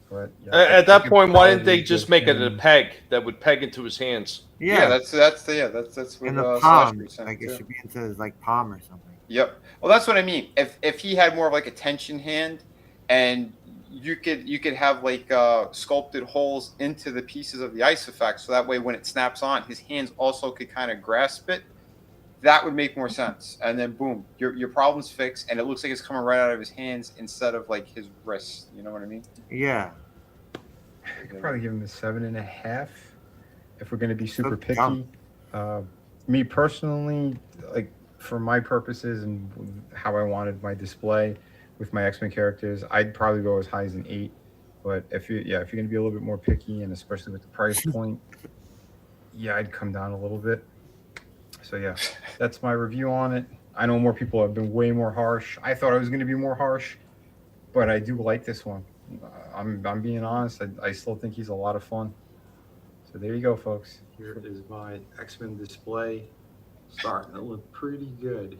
But at that point, why didn't they just make it a peg that would peg into his hands? Yeah, that's what in the palm. Like it should be into his palm or something. Yep. Well, that's what I mean. If he had more of like a tension hand, and you could have like sculpted holes into the pieces of the ice effect, so that way when it snaps on, his hands also could kind of grasp it. That would make more sense. And then boom, your problem's fixed, and it looks like it's coming right out of his hands instead of like his wrists. You know what I mean? Yeah. I could probably give him a 7.5 if we're going to be super picky. Me personally, like for my purposes and how I wanted my display with my X-Men characters, I'd probably go as high as an 8. But if you're going to be a little bit more picky, and especially with the price point, I'd come down a little bit. So yeah, that's my review on it. I know more people have been way more harsh. I thought I was going to be more harsh, but I do like this one. I'm being honest. I still think he's a lot of fun. So there you go, folks. Here is my X-Men display. Starting to look pretty good.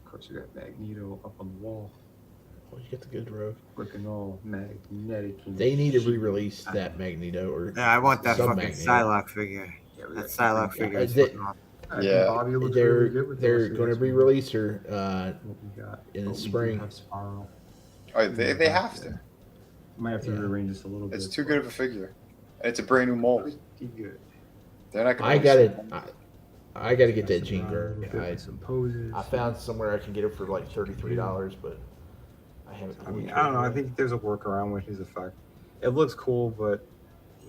Of course, we got Magneto up on the wall. Oh, you get the good rogue. Looking all magnetic. They need to re-release that Magneto or I want that fucking Magneto. Psylocke figure. That Psylocke figure is they're really going to re-release her in the spring. Oh, they have to. Might have to rearrange this a little bit. It's too good of a figure. And it's a brand new mold. Good. They're not I got to get that Jean Grey. I found somewhere I can get it for like $33, but I haven't. I don't know. I think there's a workaround with his effect. It looks cool, but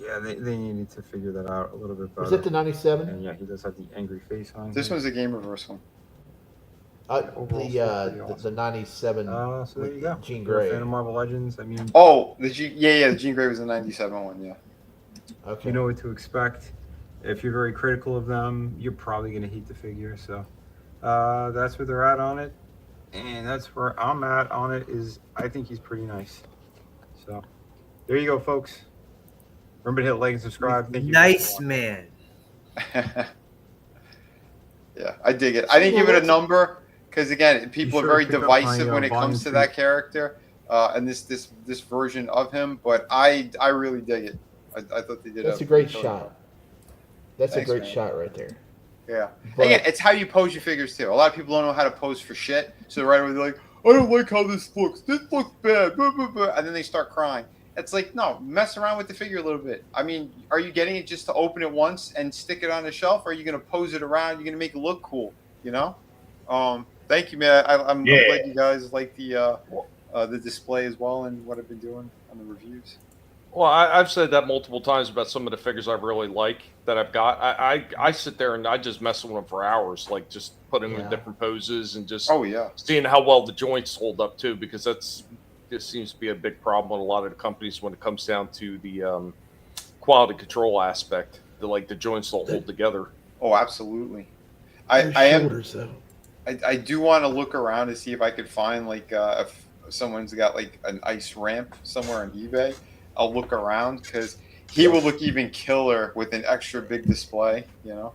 yeah, they needed to figure that out a little bit better. Is it the 97? And yeah, he does have the angry face on. This one's a Game Reverse one. The 97. So there you go. Jean Grey. Fan of Marvel Legends. I mean. Oh, the Jean Grey was the 97 one. Yeah. Okay. You know what to expect. If you're very critical of them, you're probably going to hate the figure. So that's where they're at on it, and that's where I'm at on it. I think he's pretty nice. So there you go, folks. Remember to hit like and subscribe. Thank you. Nice man. Yeah, I dig it. I didn't give it a number because again, people are very divisive when it comes to that character and this version of him. But I really dig it. I thought they did. That's a great shot. That's a great shot right there. Yeah. But, again, it's how you pose your figures too. A lot of people don't know how to pose for shit, so right away they're like, "I don't like how this looks. This looks bad," blah, blah, blah. And then they start crying. It's like, no, mess around with the figure a little bit. I mean, are you getting it just to open it once and stick it on the shelf? Or are you going to pose it around? You're going to make it look cool, you know? Thank you, man. I'm glad you guys like the display as well and what I've been doing on the reviews. Well, I've said that multiple times about some of the figures I really like that I've got. I sit there and I just mess with them for hours, like just putting them in different poses and just seeing how well the joints hold up too, because this seems to be a big problem with a lot of the companies when it comes down to the quality control aspect. The joints don't hold together. Oh, absolutely. I do want to look around to see if I could find if someone's got like an ice ramp somewhere on eBay. I'll look around because he will look even killer with an extra big display, you know.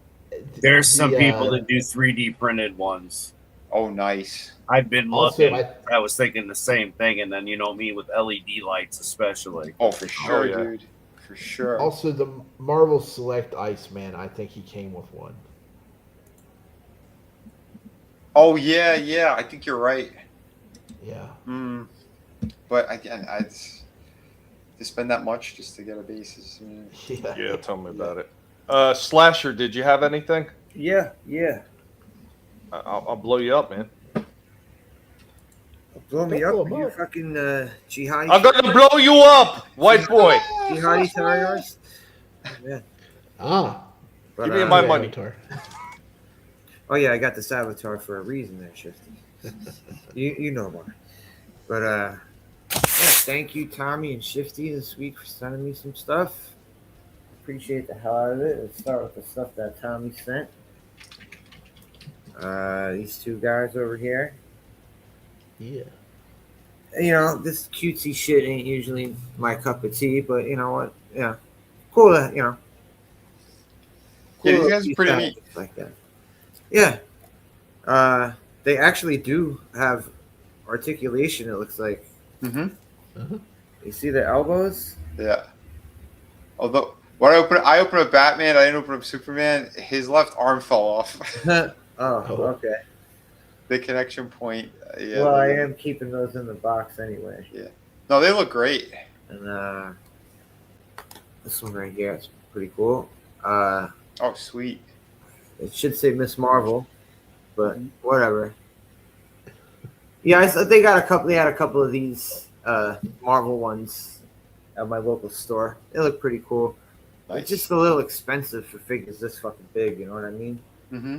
There's some people that do 3D printed ones. Oh, nice. I've been looking. I was thinking the same thing, and then me with LED lights especially. Oh, for sure, dude. For sure. Also, the Marvel Select Iceman, I think he came with one. Oh, yeah. I think you're right. Yeah. But again, to spend that much just to get a basis. Yeah, tell me about it. Slasher, did you have anything? Yeah. I'll blow you up, man. Blow me up? Are you fucking jihadi? I'm gonna blow you up, white boy. Jihadi terrorist? Yeah. Give me my money. Oh yeah, I got this avatar for a reason there, Shifty. you know why. But thank you, Tommy and Shifty, this week for sending me some stuff. Appreciate the hell out of it. Let's start with the stuff that Tommy sent. These two guys over here. Yeah. This cutesy shit ain't usually my cup of tea, but you know what? Yeah. Cool, cool. Yeah, these guys are pretty neat. Like that. Yeah. They actually do have articulation, it looks like. Mm-hmm. You see the elbows? Yeah. Although when I opened up Batman, I didn't open up Superman. His left arm fell off. Okay. The connection point. Yeah. Well, I am keeping those in the box anyway. Yeah. No, they look great. And this one right here is pretty cool. Oh, sweet. It should say Miss Marvel, but whatever. Yeah, they had a couple of these Marvel ones at my local store. They look pretty cool. Nice. It's just a little expensive for figures this fucking big. You know what I mean? Mm-hmm.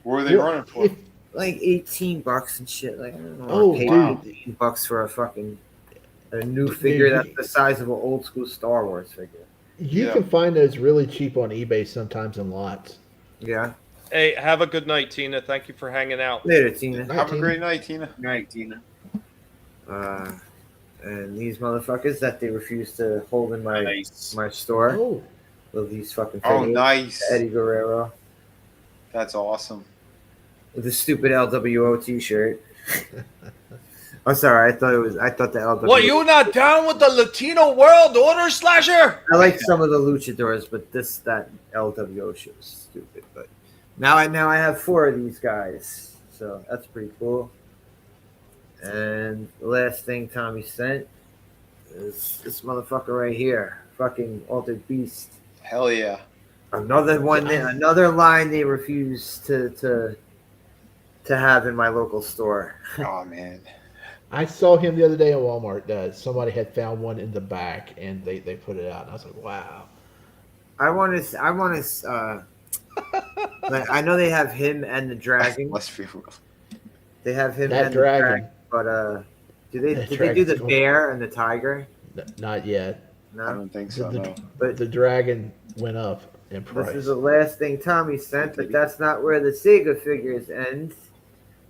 What are they running for? Like $18 and shit. Like I don't know. Oh, dude, $18 for a new figure that's the size of an old school Star Wars figure. You can find those really cheap on eBay sometimes in lots. Yeah. Hey, have a good night, Tina. Thank you for hanging out. Later, Tina. Have a great night, Tina. Night, Tina. And these motherfuckers that they refuse to hold in my store. Oh. With these fucking figures. Oh, nice. Eddie Guerrero. That's awesome. With the stupid LWO t-shirt. I'm sorry, I thought the LWO. What, you not down with the Latino World Order, Slasher? I like some of the luchadors, but that LWO shit was stupid. But now I have 4 of these guys, so that's pretty cool. And the last thing Tommy sent is this motherfucker right here, fucking Altered Beast. Hell yeah! Another line they refuse to have in my local store. Oh man. I saw him the other day at Walmart. Somebody had found one in the back, and they put it out. And I was like, "Wow!" I want to. Like I know they have him and the dragon. Let's be real. They have him That and dragon. the dragon, but did they do the bear and the tiger? Not yet. No, I don't think so. No. But the dragon went up in price. This is the last thing Tommy sent, but that's not where the Sega figures end.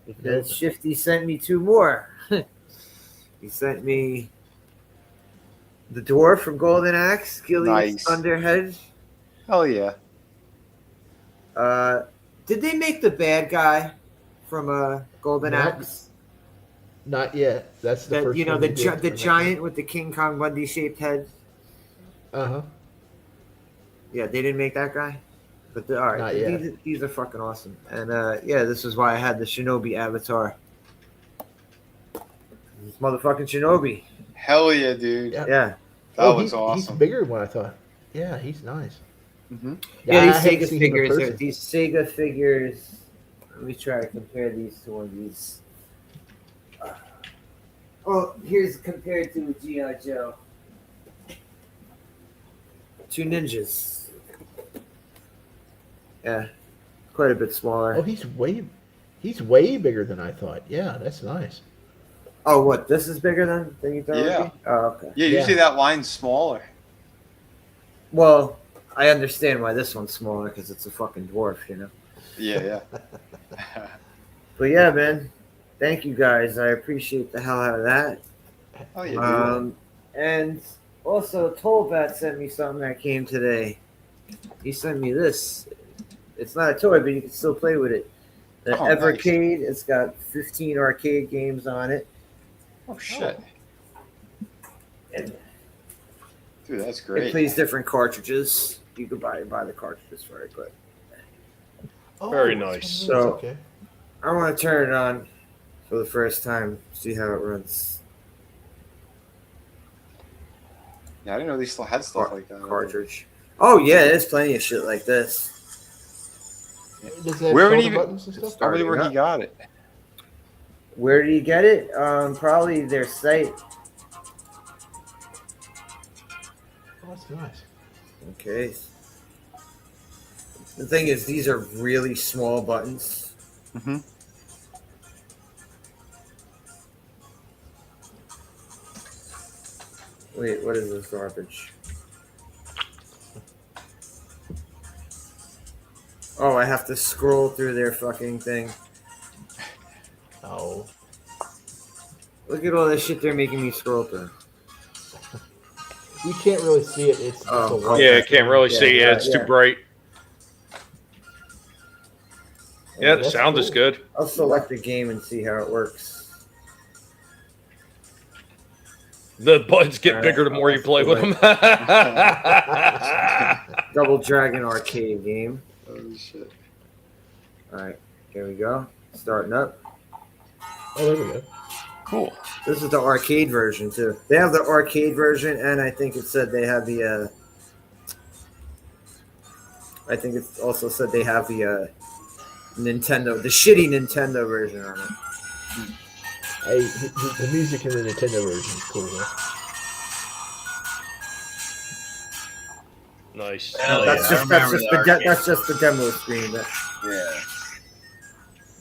Because Shifty sent me 2 more. He sent me the dwarf from Golden Axe, Gilly's Nice. Thunderhead. Hell yeah. Did they make the bad guy from Golden Axe? Not yet. That's the first. You know, one the they did. the giant with the King Kong Bundy shaped head. Yeah, they didn't make that guy. But all right, Not yet. these are fucking awesome. And yeah, this is why I had the Shinobi avatar. This motherfucking Shinobi. Hell yeah, dude. Yeah. That was awesome. He's bigger than what I thought. Yeah, he's nice. Mm-hmm. Yeah, I haven't seen him in person. these Sega figures. Let me try to compare these to one of these. Here's compared to G.I. Joe. Two ninjas. Yeah, quite a bit smaller. Oh, he's way bigger than I thought. Yeah, that's nice. Oh, what? This is bigger than you thought? Yeah. It would be? Oh, okay. Yeah, usually that line's smaller. Well, I understand why this one's smaller because it's a fucking dwarf, you know. Yeah. But yeah, man, thank you guys. I appreciate the hell out of that. Oh yeah. And also, Tollbat sent me something that came today. He sent me this. It's not a toy, but you can still play with it. The Evercade. Nice. It's got 15 arcade games on it. Oh shit. And dude, that's great. It plays different cartridges. You could buy the cartridges for it, but very nice. So I want to turn it on for the first time, see how it runs. Yeah, I didn't know they still had stuff like that. Cartridge. Oh yeah, there's plenty of shit like this. Where would even? Probably where he got it. Where did he get it? Probably their site. Oh, that's nice. Okay. The thing is, these are really small buttons. Mm-hmm. Wait, what is this garbage? Oh, I have to scroll through their fucking thing. Oh. Look at all this shit they're making me scroll through. You can't really see it. It's yeah, you can't really see it. It's too bright. Yeah, the sound is good. I'll select the game and see how it works. The buttons get bigger the more you play with them. Double Dragon arcade game. Oh shit! All right, here we go. Starting up. Oh, there we go. Cool. This is the arcade version too. They have the arcade version, and I think it said they have the. I think it also said they have the Nintendo, the shitty Nintendo version on it. Hey, the music in the Nintendo version is cool, though. Nice. That's just the demo screen.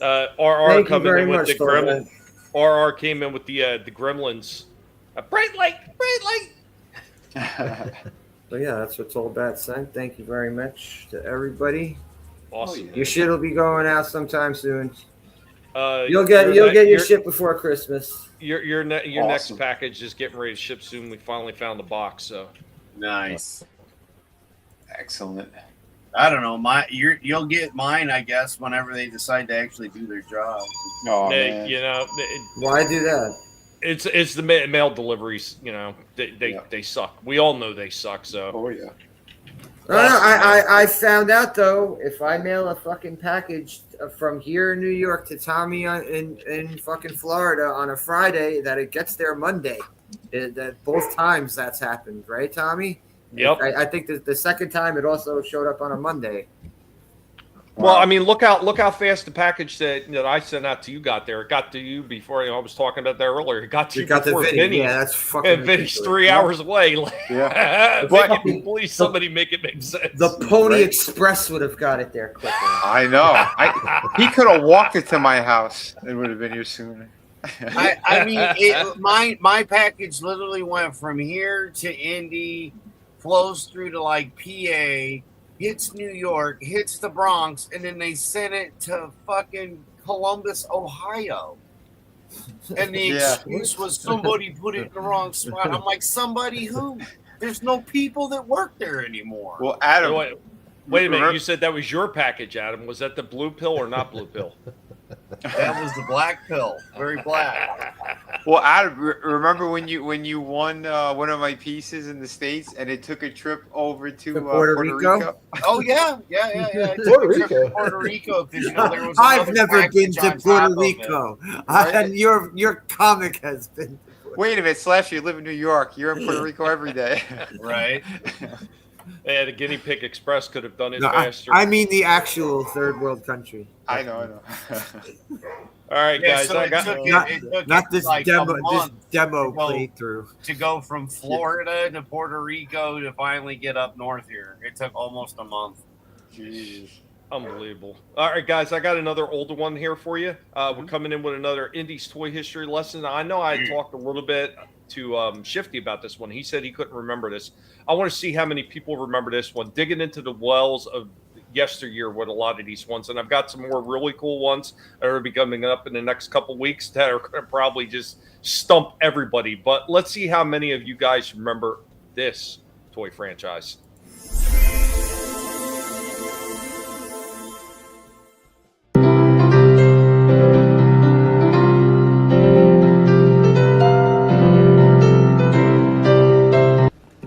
Yeah. RR coming in with the Gremlins. RR came in with the Gremlins. A bright light. So yeah, that's what Tollbat sent. Thank you very much to everybody. Awesome. Your shit will be going out sometime soon. You'll get your shit before Christmas. Your next package is getting ready to ship soon. We finally found the box, so nice. Excellent. I don't know. You'll get mine, I guess, whenever they decide to actually do their job. Oh man. You know, why do that? It's the mail deliveries. You know, they suck. We all know they suck. So. Oh yeah. No, I found out though, if I mail a fucking package from here in New York to Tommy in fucking Florida on a Friday, that it gets there Monday. That both times that's happened, right, Tommy? Yep. I think the second time it also showed up on a Monday. Well, I mean, look how fast the package that I sent out to you got there. It got to you before. I was talking about that earlier. It got to you before Vinnie. Yeah, that's fucking. And Vinnie's 3 hours away. Yeah. Please, somebody make it make sense. The Pony Express would have got it there quicker. I know. He could have walked it to my house. It would have been here sooner. I mean, my package literally went from here to Indy, flows through to like PA. Hits New York, hits the Bronx, and then they sent it to fucking Columbus, Ohio. And the excuse was somebody put it in the wrong spot. I'm like, somebody who? There's no people that work there anymore. Well, Adam. Wait a minute. You said that was your package, Adam. Was that the blue pill or not blue pill? That was the black pill. Very black. Well, Adam, remember when you won one of my pieces in the States and it took a trip over to Puerto Rico? Oh yeah. Puerto Rico. Puerto Rico, because there was I've never been to Puerto Rico. And your comic has been to Wait a minute, Slash, you live in New York. You're in Puerto Rico every day. Right. Yeah, the Guinea Pig Express could have done it No, faster. I mean the actual third world country. I know. All right, Yeah, guys. so I it got took Not this like demo. a This month demo to go- playthrough. to go from Florida to Puerto Rico to finally get up north here. It took almost a month. Jeez. unbelievable. All right, guys, I got another older one here for you. We're coming in with another Indy's toy history lesson. I know I talked a little bit to Shifty about this one. He said he couldn't remember this. I want to see how many people remember this one. Digging into the wells of yesteryear with a lot of these ones, and I've got some more really cool ones that are coming up in the next couple weeks that are going to probably just stump everybody. But let's see how many of you guys remember this toy franchise.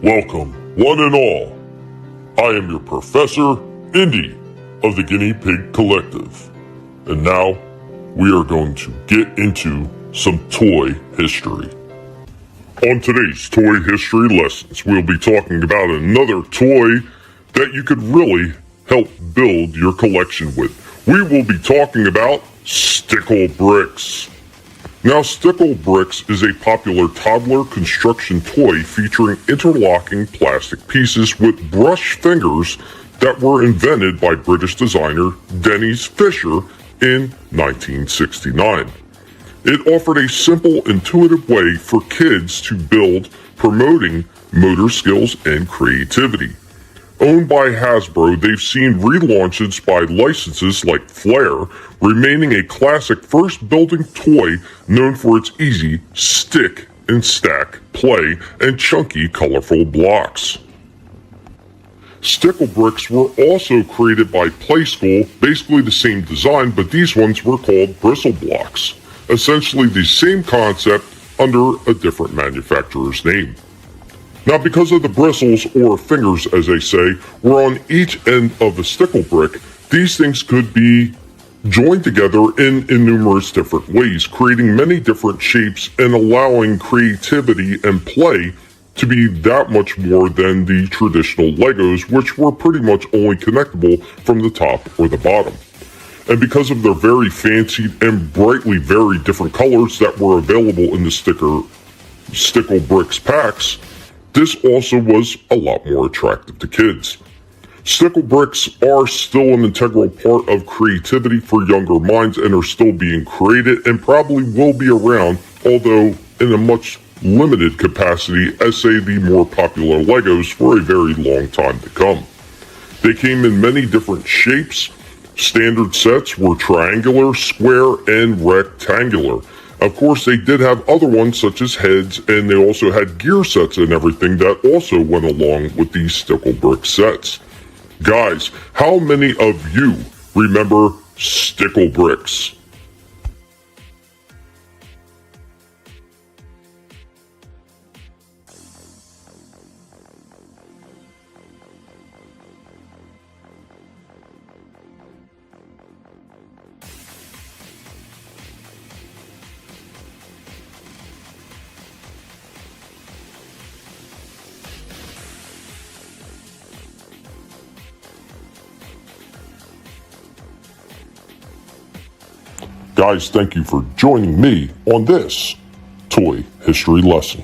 Welcome, one and all. I am your Professor Indy of the Guinea Pig Collective. And now, we are going to get into some toy history. On today's toy history lessons, we'll be talking about another toy that you could really help build your collection with. We will be talking about Stickle Bricks. Now, Stickle Bricks is a popular toddler construction toy featuring interlocking plastic pieces with brush fingers that were invented by British designer Dennis Fisher in 1969. It offered a simple, intuitive way for kids to build, promoting motor skills and creativity. Owned by Hasbro, they've seen relaunches by licenses like Flair, remaining a classic first building toy known for its easy stick and stack play and chunky, colorful blocks. Stickle Bricks were also created by Playschool, basically the same design, but these ones were called Bristle Blocks. Essentially the same concept under a different manufacturer's name. Now, because of the bristles, or fingers as they say, were on each end of the stickle brick, these things could be joined together in numerous different ways, creating many different shapes and allowing creativity and play to be that much more than the traditional Legos, which were pretty much only connectable from the top or the bottom. And because of their very fancied and brightly very different colors that were available in the Stickle Bricks packs, this also was a lot more attractive to kids. Stickle Bricks are still an integral part of creativity for younger minds and are still being created and probably will be around, although in a much limited capacity as, say, the more popular Legos for a very long time to come. They came in many different shapes. Standard sets were triangular, square, and rectangular. Of course, they did have other ones such as heads, and they also had gear sets and everything that also went along with these Stickle Brick sets. Guys, how many of you remember Stickle Bricks? Guys, thank you for joining me on this toy history lesson.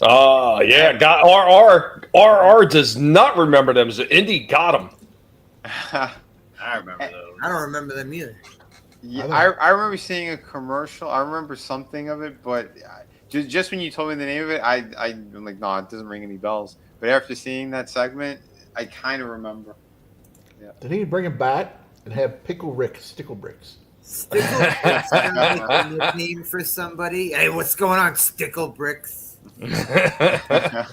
Oh yeah, got RR does not remember them. So Indy got them. I remember those. I don't remember them either. Yeah, I remember seeing a commercial. I remember something of it, but just when you told me the name of it, I'm like, no, it doesn't ring any bells. But after seeing that segment, I kind of remember. Yeah. They need to bring it back and have Pickle Rick Stickle Bricks. Stickle Bricks. A nickname for somebody. Hey, what's going on, Stickle Bricks? I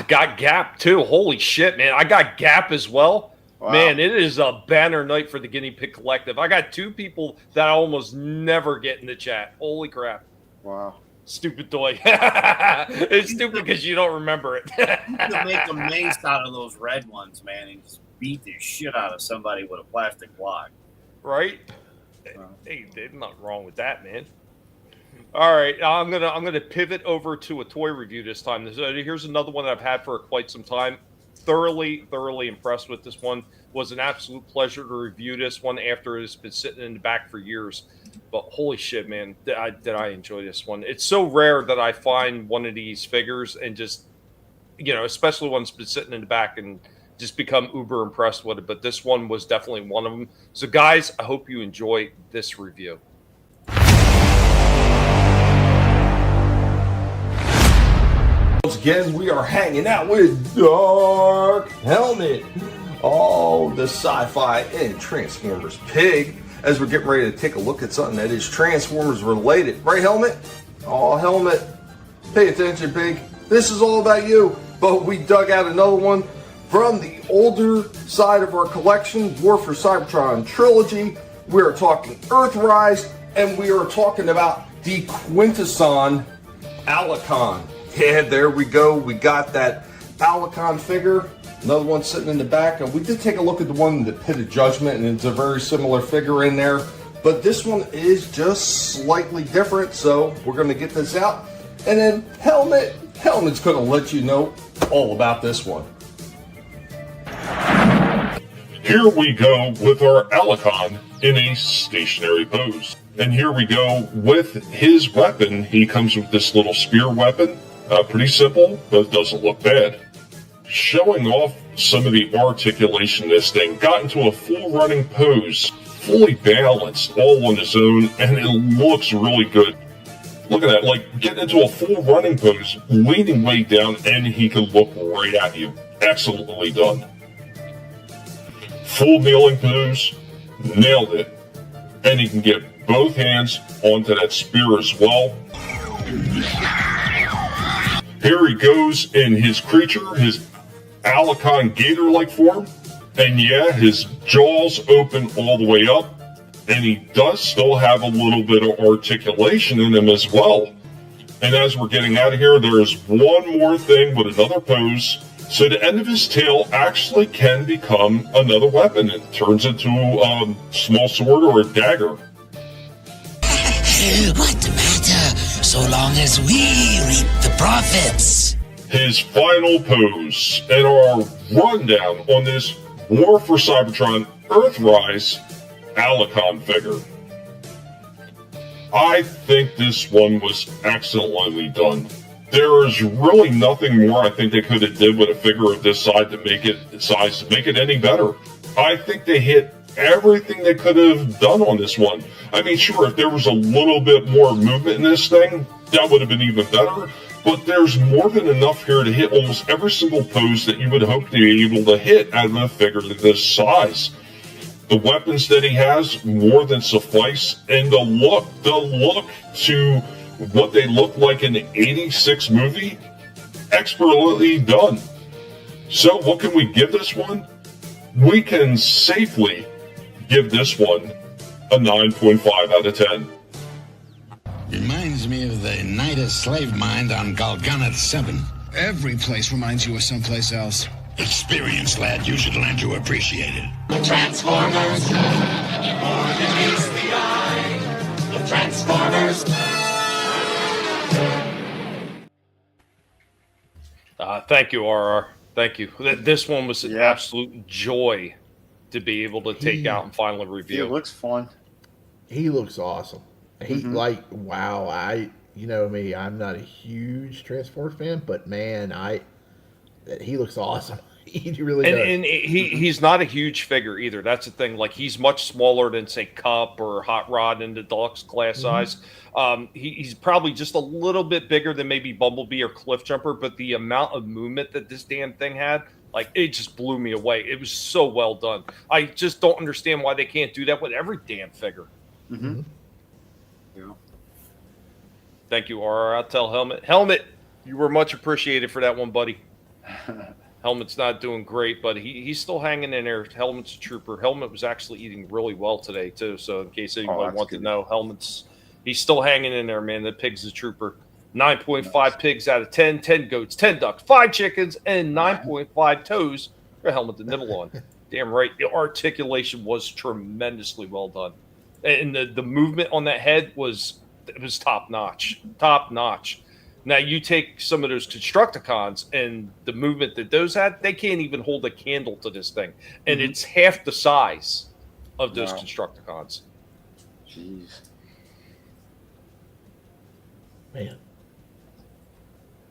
got Gap too. Holy shit, man! I got Gap as well. Wow. Man, it is a banner night for the Guinea Pig Collective. I got two people that I almost never get in the chat. Holy crap! Wow. Stupid toy. It's stupid because you don't remember it. You could make a mace out of those red ones, man, and just beat the shit out of somebody with a plastic block. Right? Hey, there's nothing wrong with that, man. All right, I'm gonna pivot over to a toy review this time. Here's another one that I've had for quite some time. Thoroughly impressed with this one. Was an absolute pleasure to review this one after it's been sitting in the back for years. But holy shit, man, did I enjoy this one? It's so rare that I find one of these figures and just, especially one that's been sitting in the back and just become uber impressed with it. But this one was definitely one of them. So guys, I hope you enjoy this review. Once again, we are hanging out with Dark Helmet. Oh, the sci-fi and Transformers pig. As we're getting ready to take a look at something that is Transformers related. Right, Helmet? Oh, Helmet. Pay attention, pig. This is all about you. But we dug out another one from the older side of our collection, War for Cybertron trilogy. We are talking Earthrise, and we are talking about the Quintesson Alicon. Yeah, there we go. We got that Alicon figure. Another one sitting in the back. And we did take a look at the one in the Pit of Judgment, and it's a very similar figure in there. But this one is just slightly different, so we're going to get this out. And then Helmet's going to let you know all about this one. Here we go with our Alicon in a stationary pose. And here we go with his weapon. He comes with this little spear weapon. Pretty simple, but it doesn't look bad. Showing off some of the articulation of this thing. Got into a full running pose, fully balanced, all on his own, and it looks really good. Look at that, like getting into a full running pose, leaning way down, and he can look right at you. Excellently done. Full kneeling pose, nailed it. And he can get both hands onto that spear as well. Here he goes in his creature, his Alicon gator-like form. And yeah, his jaws open all the way up. And he does still have a little bit of articulation in him as well. And as we're getting out of here, there's one more thing with another pose. So the end of his tail actually can become another weapon. It turns into a small sword or a dagger. What the matter, so long as we reap the profits? His final pose and our rundown on this War for Cybertron Earthrise Alicon figure. I think this one was excellently done. There is really nothing more I think they could have did with a figure of this size to make it any better. I think they hit everything they could have done on this one. I mean, sure, if there was a little bit more movement in this thing, that would have been even better. But there's more than enough here to hit almost every single pose that you would hope to be able to hit out of a figure this size. The weapons that he has more than suffice, and the look to what they look like in the 86 movie, expertly done. So what can we give this one? We can safely give this one a 9.5 out of 10. Reminds me of the night of slave mind on Galgunnath 7. Every place reminds you of someplace else. Experience, lad. You should learn to appreciate it. The Transformers, more than meets the eye. The Transformers. Thank you, RR. Thank you. This one was an absolute joy to be able to take out and finally review. It looks fun. He looks awesome. He wow. You know me, I'm not a huge Transformers fan, but man, he looks awesome. He really does. And he's not a huge figure either. That's the thing. Like, he's much smaller than, say, Cup or Hot Rod in the deluxe class size. He's probably just a little bit bigger than maybe Bumblebee or Cliff Jumper, but the amount of movement that this damn thing had, like, it just blew me away. It was so well done. I just don't understand why they can't do that with every damn figure. Mm-hmm. Yeah. Thank you, RR. I'll tell Helmet. Helmet, you were much appreciated for that one, buddy. Helmet's not doing great, but he's still hanging in there. Helmet's a trooper. Helmet was actually eating really well today, too. So in case anyone wants to know, he's still hanging in there, man. The pig's a trooper. 9.5 pigs out of 10, 10 goats, 10 ducks, 5 chickens, and 9.5 toes for Helmet to nibble on. damn right. The articulation was tremendously well done. And the movement on that head was top notch. Top notch. Now you take some of those Constructicons and the movement that those had, they can't even hold a candle to this thing. And it's half the size of those Constructicons. Jeez. Man.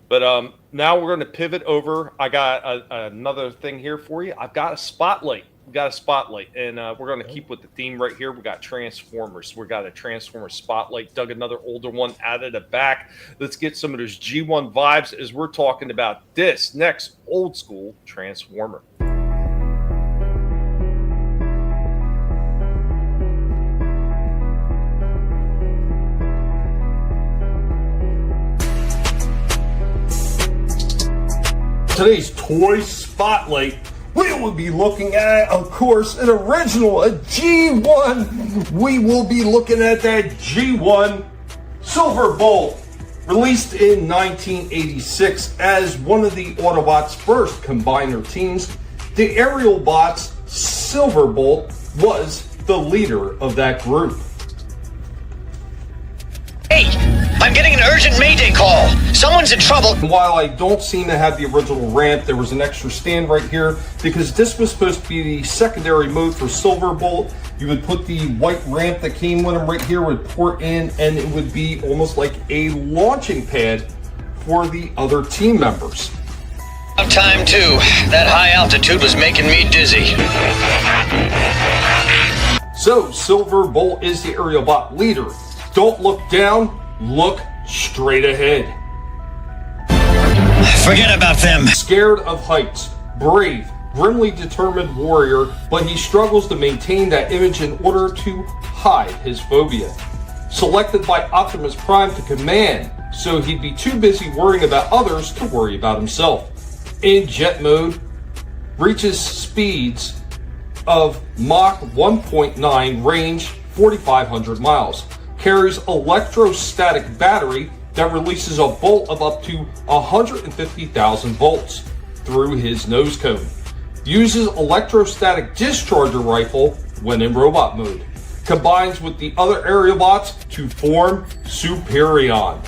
But now we're going to pivot over. I got another thing here for you. I've got a spotlight. We got a spotlight, and we're going to keep with the theme right here. We got Transformers. We got a Transformer spotlight. Dug another older one out of the back. Let's get some of those G1 vibes as we're talking about this next old school Transformer. Today's toy spotlight, we will be looking at, of course, an original, a G1. We will be looking at that G1 Silverbolt, released in 1986 as one of the Autobots' first combiner teams. The Aerial Bots Silverbolt was the leader of that group. Hey, I'm getting an urgent mayday call. Someone's in trouble. While I don't seem to have the original ramp, there was an extra stand right here because this was supposed to be the secondary mode for Silverbolt. You would put the white ramp that came with him right here, would port in, and it would be almost like a launching pad for the other team members. Time too. That high altitude was making me dizzy. So Silverbolt is the Aerial Bot leader. Don't look down, look straight ahead. Forget about them. Scared of heights, brave, grimly determined warrior, but he struggles to maintain that image in order to hide his phobia. Selected by Optimus Prime to command, so he'd be too busy worrying about others to worry about himself. In jet mode, reaches speeds of Mach 1.9, range 4,500 miles. Carries electrostatic battery that releases a bolt of up to 150,000 volts through his nose cone. Uses electrostatic discharger rifle when in robot mode. Combines with the other aerial bots to form Superion.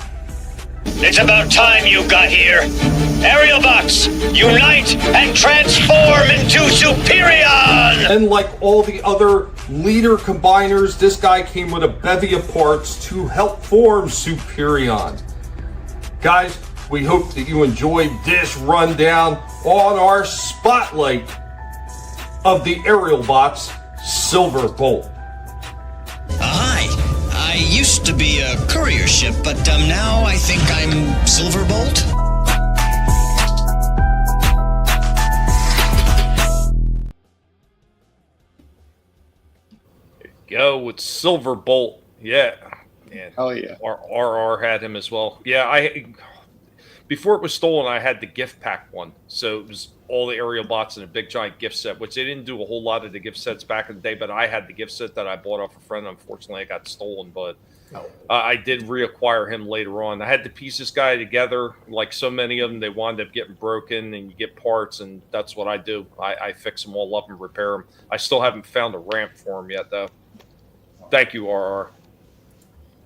It's about time you got here. Aerial bots, unite and transform into Superion! And like all the other leader combiners, this guy came with a bevy of parts to help form Superion. Guys, we hope that you enjoyed this rundown on our spotlight of the Aerial Bots Silverbolt. Hi, I used to be a courier ship, but now I think I'm Silverbolt. Go with Silverbolt. Yeah. Man. Hell yeah. RR had him as well. Yeah, before it was stolen, I had the gift pack one. So it was all the aerial bots in a big giant gift set, which they didn't do a whole lot of the gift sets back in the day, but I had the gift set that I bought off a friend. Unfortunately, it got stolen, but I did reacquire him later on. I had to piece this guy together. Like so many of them, they wound up getting broken, and you get parts, and that's what I do. I fix them all up and repair them. I still haven't found a ramp for him yet, though. Thank you, RR.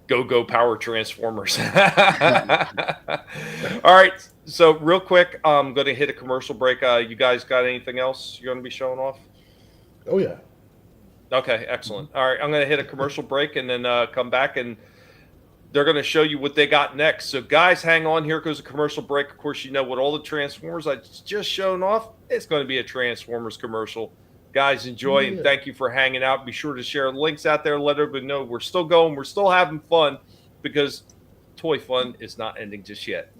Go Power Transformers. All right, so real quick, I'm going to hit a commercial break. You guys got anything else you're going to be showing off? Oh, yeah. Okay, excellent. All right, I'm going to hit a commercial break and then come back, and they're going to show you what they got next. So, guys, hang on. Here goes a commercial break. Of course, you know what all the Transformers I just shown off, it's going to be a Transformers commercial. Guys, enjoy, and thank you for hanging out. Be sure to share links out there. Let everybody know we're still going. We're still having fun because toy fun is not ending just yet.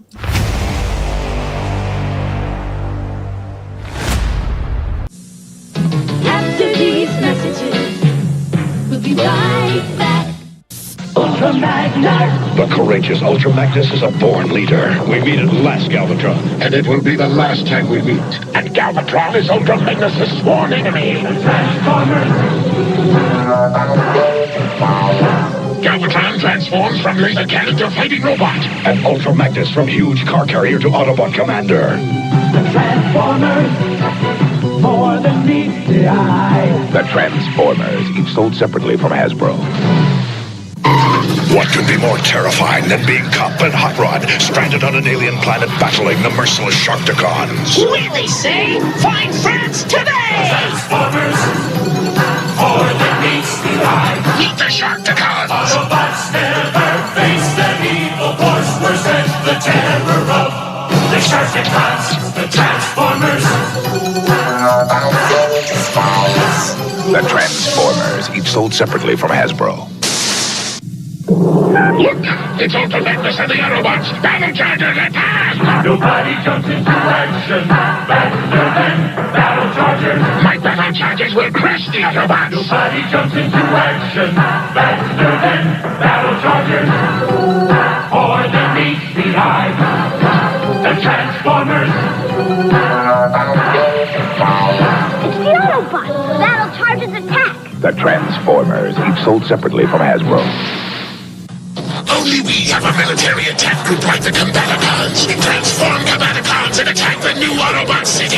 After these messages, we'll be right back. Ultra Magnus! The courageous Ultra Magnus is a born leader. We meet at last, Galvatron. And it will be the last time we meet. And Galvatron is Ultra Magnus' sworn enemy. Transformers! Galvatron transforms from laser cannon to fighting robot. And Ultra Magnus from huge car carrier to Autobot commander. The Transformers, more than meets the eye. The Transformers, each sold separately from Hasbro. What could be more terrifying than being Cop and Hot Rod stranded on an alien planet battling the merciless Sharktacons? Really say, find friends today! Transformers, for the meets the eye. Meet the Sharktacons! Autobots never face that evil force. Worse than the terror of the Sharktacons, the Transformers. The Transformers, each sold separately from Hasbro. Look! It's Ultra Magnus and the Autobots! Battle Chargers attack! Nobody jumps into action faster than Battle Chargers. My Battle Chargers will crush the Autobots! Nobody jumps into action faster than Battle Chargers. For the meets the eye. The Transformers. It's the Autobots! Battle Chargers attack! The Transformers, each sold separately from Hasbro. Only we have a military attack group like the Combaticons! Transform Combaticons and attack the new Autobot city!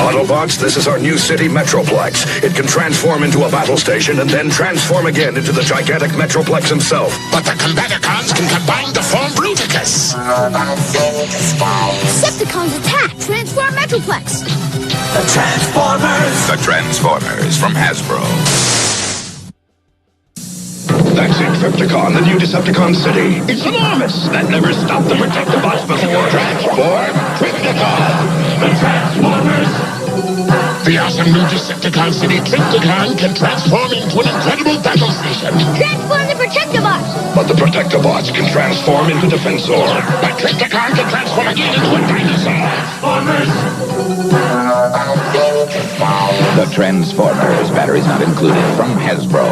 Autobots, this is our new city Metroplex. It can transform into a battle station and then transform again into the gigantic Metroplex himself. But the Combaticons can combine to form Bruticus! Decepticons attack! Transform Metroplex! The Transformers! The Transformers from Hasbro. That's Insecticon, the new Decepticon city. It's enormous! That never stopped the Protectobots before. Transform Tripticon! The Transformers! The awesome new Decepticon city, Tripticon, can transform into an incredible battle station. Transform the Protectobots! But the Protectobots can transform into Defensor. But Tripticon can transform again into a dinosaur. Transformers! The Transformers, batteries not included, from Hasbro.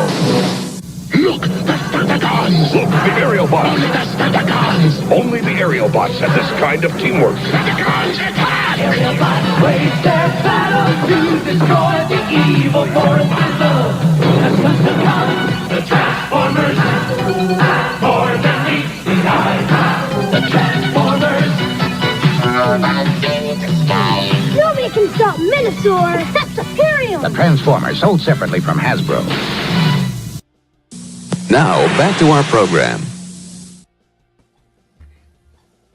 Look, the Spartacons! Look, the aerial bots! Only the Spartacons! Only the aerial bots have this kind of teamwork. Spartacons attack! Aerial bots wage their battle to destroy the evil forces of Decepticons, the Transformers, for the meets the eye. The Transformers. Nobody can stop Minosaur! That's Superior! The Transformers, sold separately from Hasbro. Now, back to our program.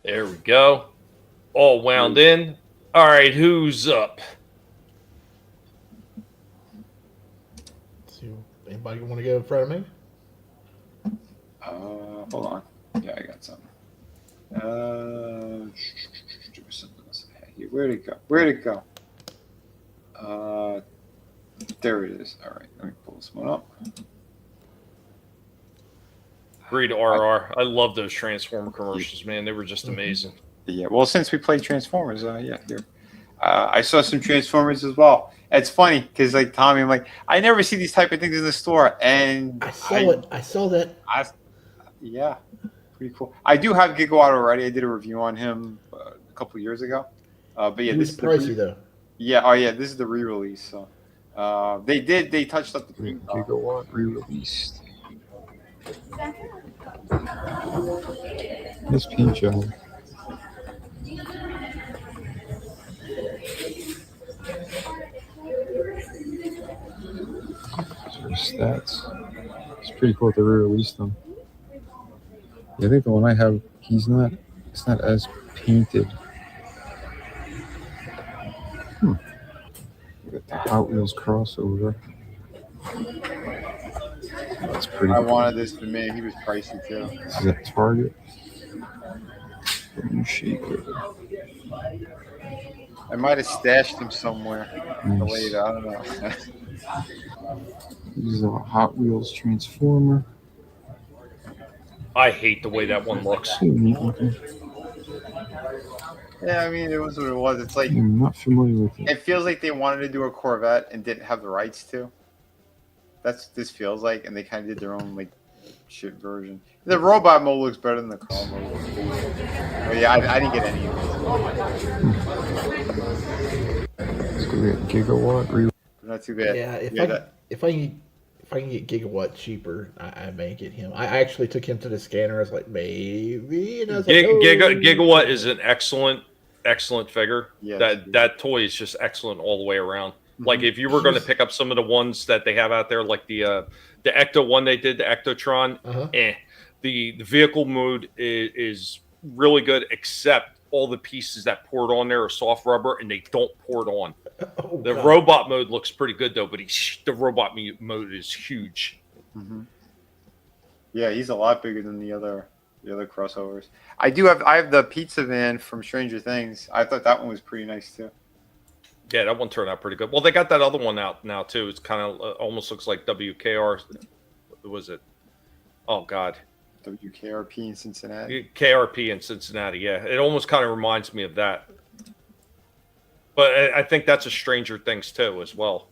There we go. All wound in. All right, who's up? Anybody want to go in front of me? Hold on. Yeah, I got something. Where'd it go? Where'd it go? There it is. All right, let me pull this one up. Agreed, RR. I love those Transformer commercials, man. They were just amazing. Yeah, well, since we played Transformers, yeah, here. I saw some Transformers as well. It's funny because, like Tommy, I'm like, I never see these type of things in the store, and I saw that. Yeah, pretty cool. I do have Gigawatt already. I did a review on him a couple years ago. But yeah, this is pricey though. Yeah, oh yeah, this is the re-release. So they touched up the Gigawatt re-released. This paint job. Stats. It's pretty cool that they re-released them. Yeah, I think the one I have, it's not as painted. Got the Hot Wheels crossover. That's pretty I cool. wanted this, but man, he was pricey too. This is at Target. New shaker. I might have stashed him somewhere. Nice. Later, I don't know. This is a Hot Wheels Transformer. I hate the way that one looks. Pretty neat looking. Yeah, I mean, it was what it was. It's like I'm not familiar with it. it feels like they wanted to do a Corvette and didn't have the rights to. That's what this feels like, and they kind of did their own like shit version. The robot mode looks better than the car mode. But yeah, I didn't get any of Let's go get Gigawatt. Not too bad. Yeah, if I can get Gigawatt cheaper, I may get him. I actually took him to the scanner. I was like, maybe. And I was like, Gigawatt is an excellent excellent figure. Yeah, that toy is just excellent all the way around. Like if you were going to pick up some of the ones that they have out there, like the Ecto one they did, the Ectotron, the vehicle mode is really good, except all the pieces that poured on there are soft rubber and they don't pour it on. The robot mode looks pretty good though, but the robot mode is huge. Yeah, he's a lot bigger than the other crossovers. I have the pizza van from Stranger Things. I thought that one was pretty nice too. Yeah, that one turned out pretty good. Well, they got that other one out now too. It's kind of almost looks like WKR. What was it? Oh God, WKRP in Cincinnati. KRP in Cincinnati. Yeah, it almost kind of reminds me of that. But I think that's a Stranger Things too, as well.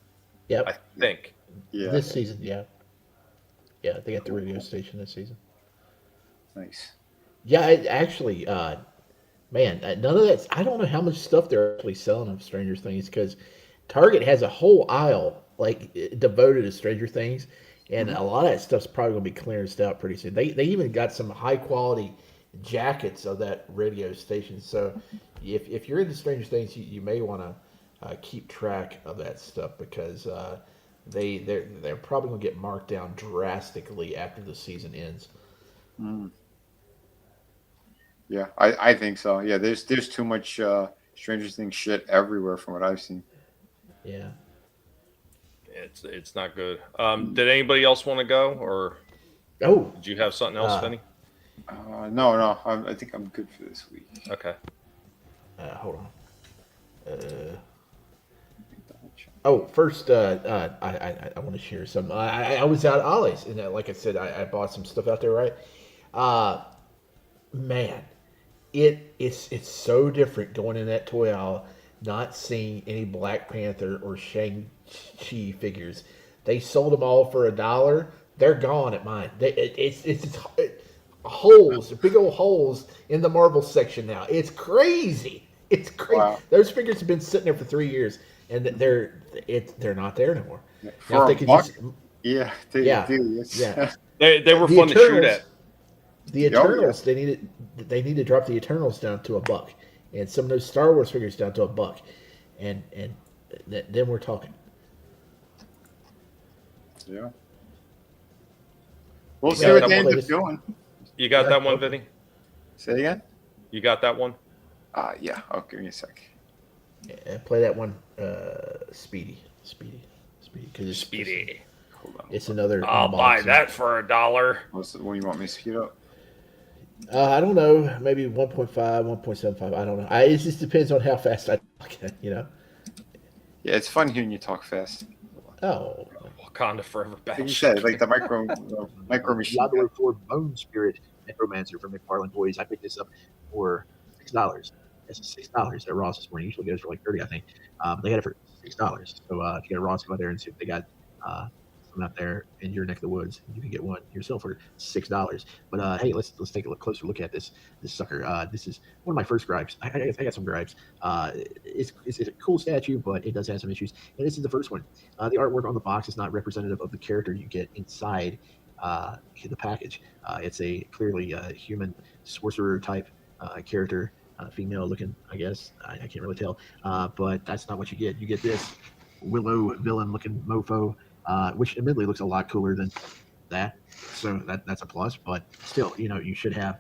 Yep. I think. Yeah. This season, yeah. Yeah, they got the radio station this season. Nice. Yeah, actually, man, none of that. I don't know how much stuff they're actually selling of Stranger Things because Target has a whole aisle like devoted to Stranger Things, and a lot of that stuff's probably going to be clearanced out pretty soon. They even got some high quality jackets of that radio station. So if you're into Stranger Things, you may want to keep track of that stuff because they're probably going to get marked down drastically after the season ends. Yeah, I think so. Yeah, there's too much Stranger Things shit everywhere from what I've seen. Yeah. It's not good. Did anybody else want to go, or did you have something else, Vinnie? No. I think I'm good for this week. Okay. Hold on. First, I want to share some. I was out at Ollie's, and like I said, I bought some stuff out there, right? Man, it's so different going in that toy aisle, not seeing any Black Panther or Shang-Chi figures. They sold them all for $1. They're gone at mine. It's holes, big old holes in the Marvel section now. It's crazy. It's crazy. Wow. Those figures have been sitting there for 3 years, and they're not there anymore. Now, if they could do. Yeah. They were fun to shoot at. The Eternals, they need to drop the Eternals down to $1, and some of those Star Wars figures down to $1, and then we're talking. Yeah. We'll see what they end up doing. You got that one, Vinny? Say again? You got that one? Yeah. Oh, give me a sec. Yeah, play that one, Speedy, because it's Speedy. Hold on. It's another. I'll buy that for $1. What's the one you want me to speed up? I don't know. Maybe 1.5, 1.75. I don't know. It just depends on how fast I talk. Yeah, it's fun hearing you talk fast. Oh. Wakanda forever. Like you said, like the micro machine. Diablo 4 Bone Spirit Necromancer from McFarlane Toys. I picked this up for $6. This is $6 at Ross this morning. Usually goes for like $30, I think. They had it for $6. So if you go to Ross, go out there and see if they got something out there in your neck of the woods. You can get one yourself for $6. But hey, let's take a closer look at this sucker. This is one of my first gripes. I got some gripes. It's a cool statue, but it does have some issues. And this is the first one. The artwork on the box is not representative of the character you get inside the package. It's a clearly human sorcerer type character. Female looking, I guess. I can't really tell. But that's not what you get. You get this Willow villain looking mofo, which admittedly looks a lot cooler than that. So that's a plus. But still, you should have,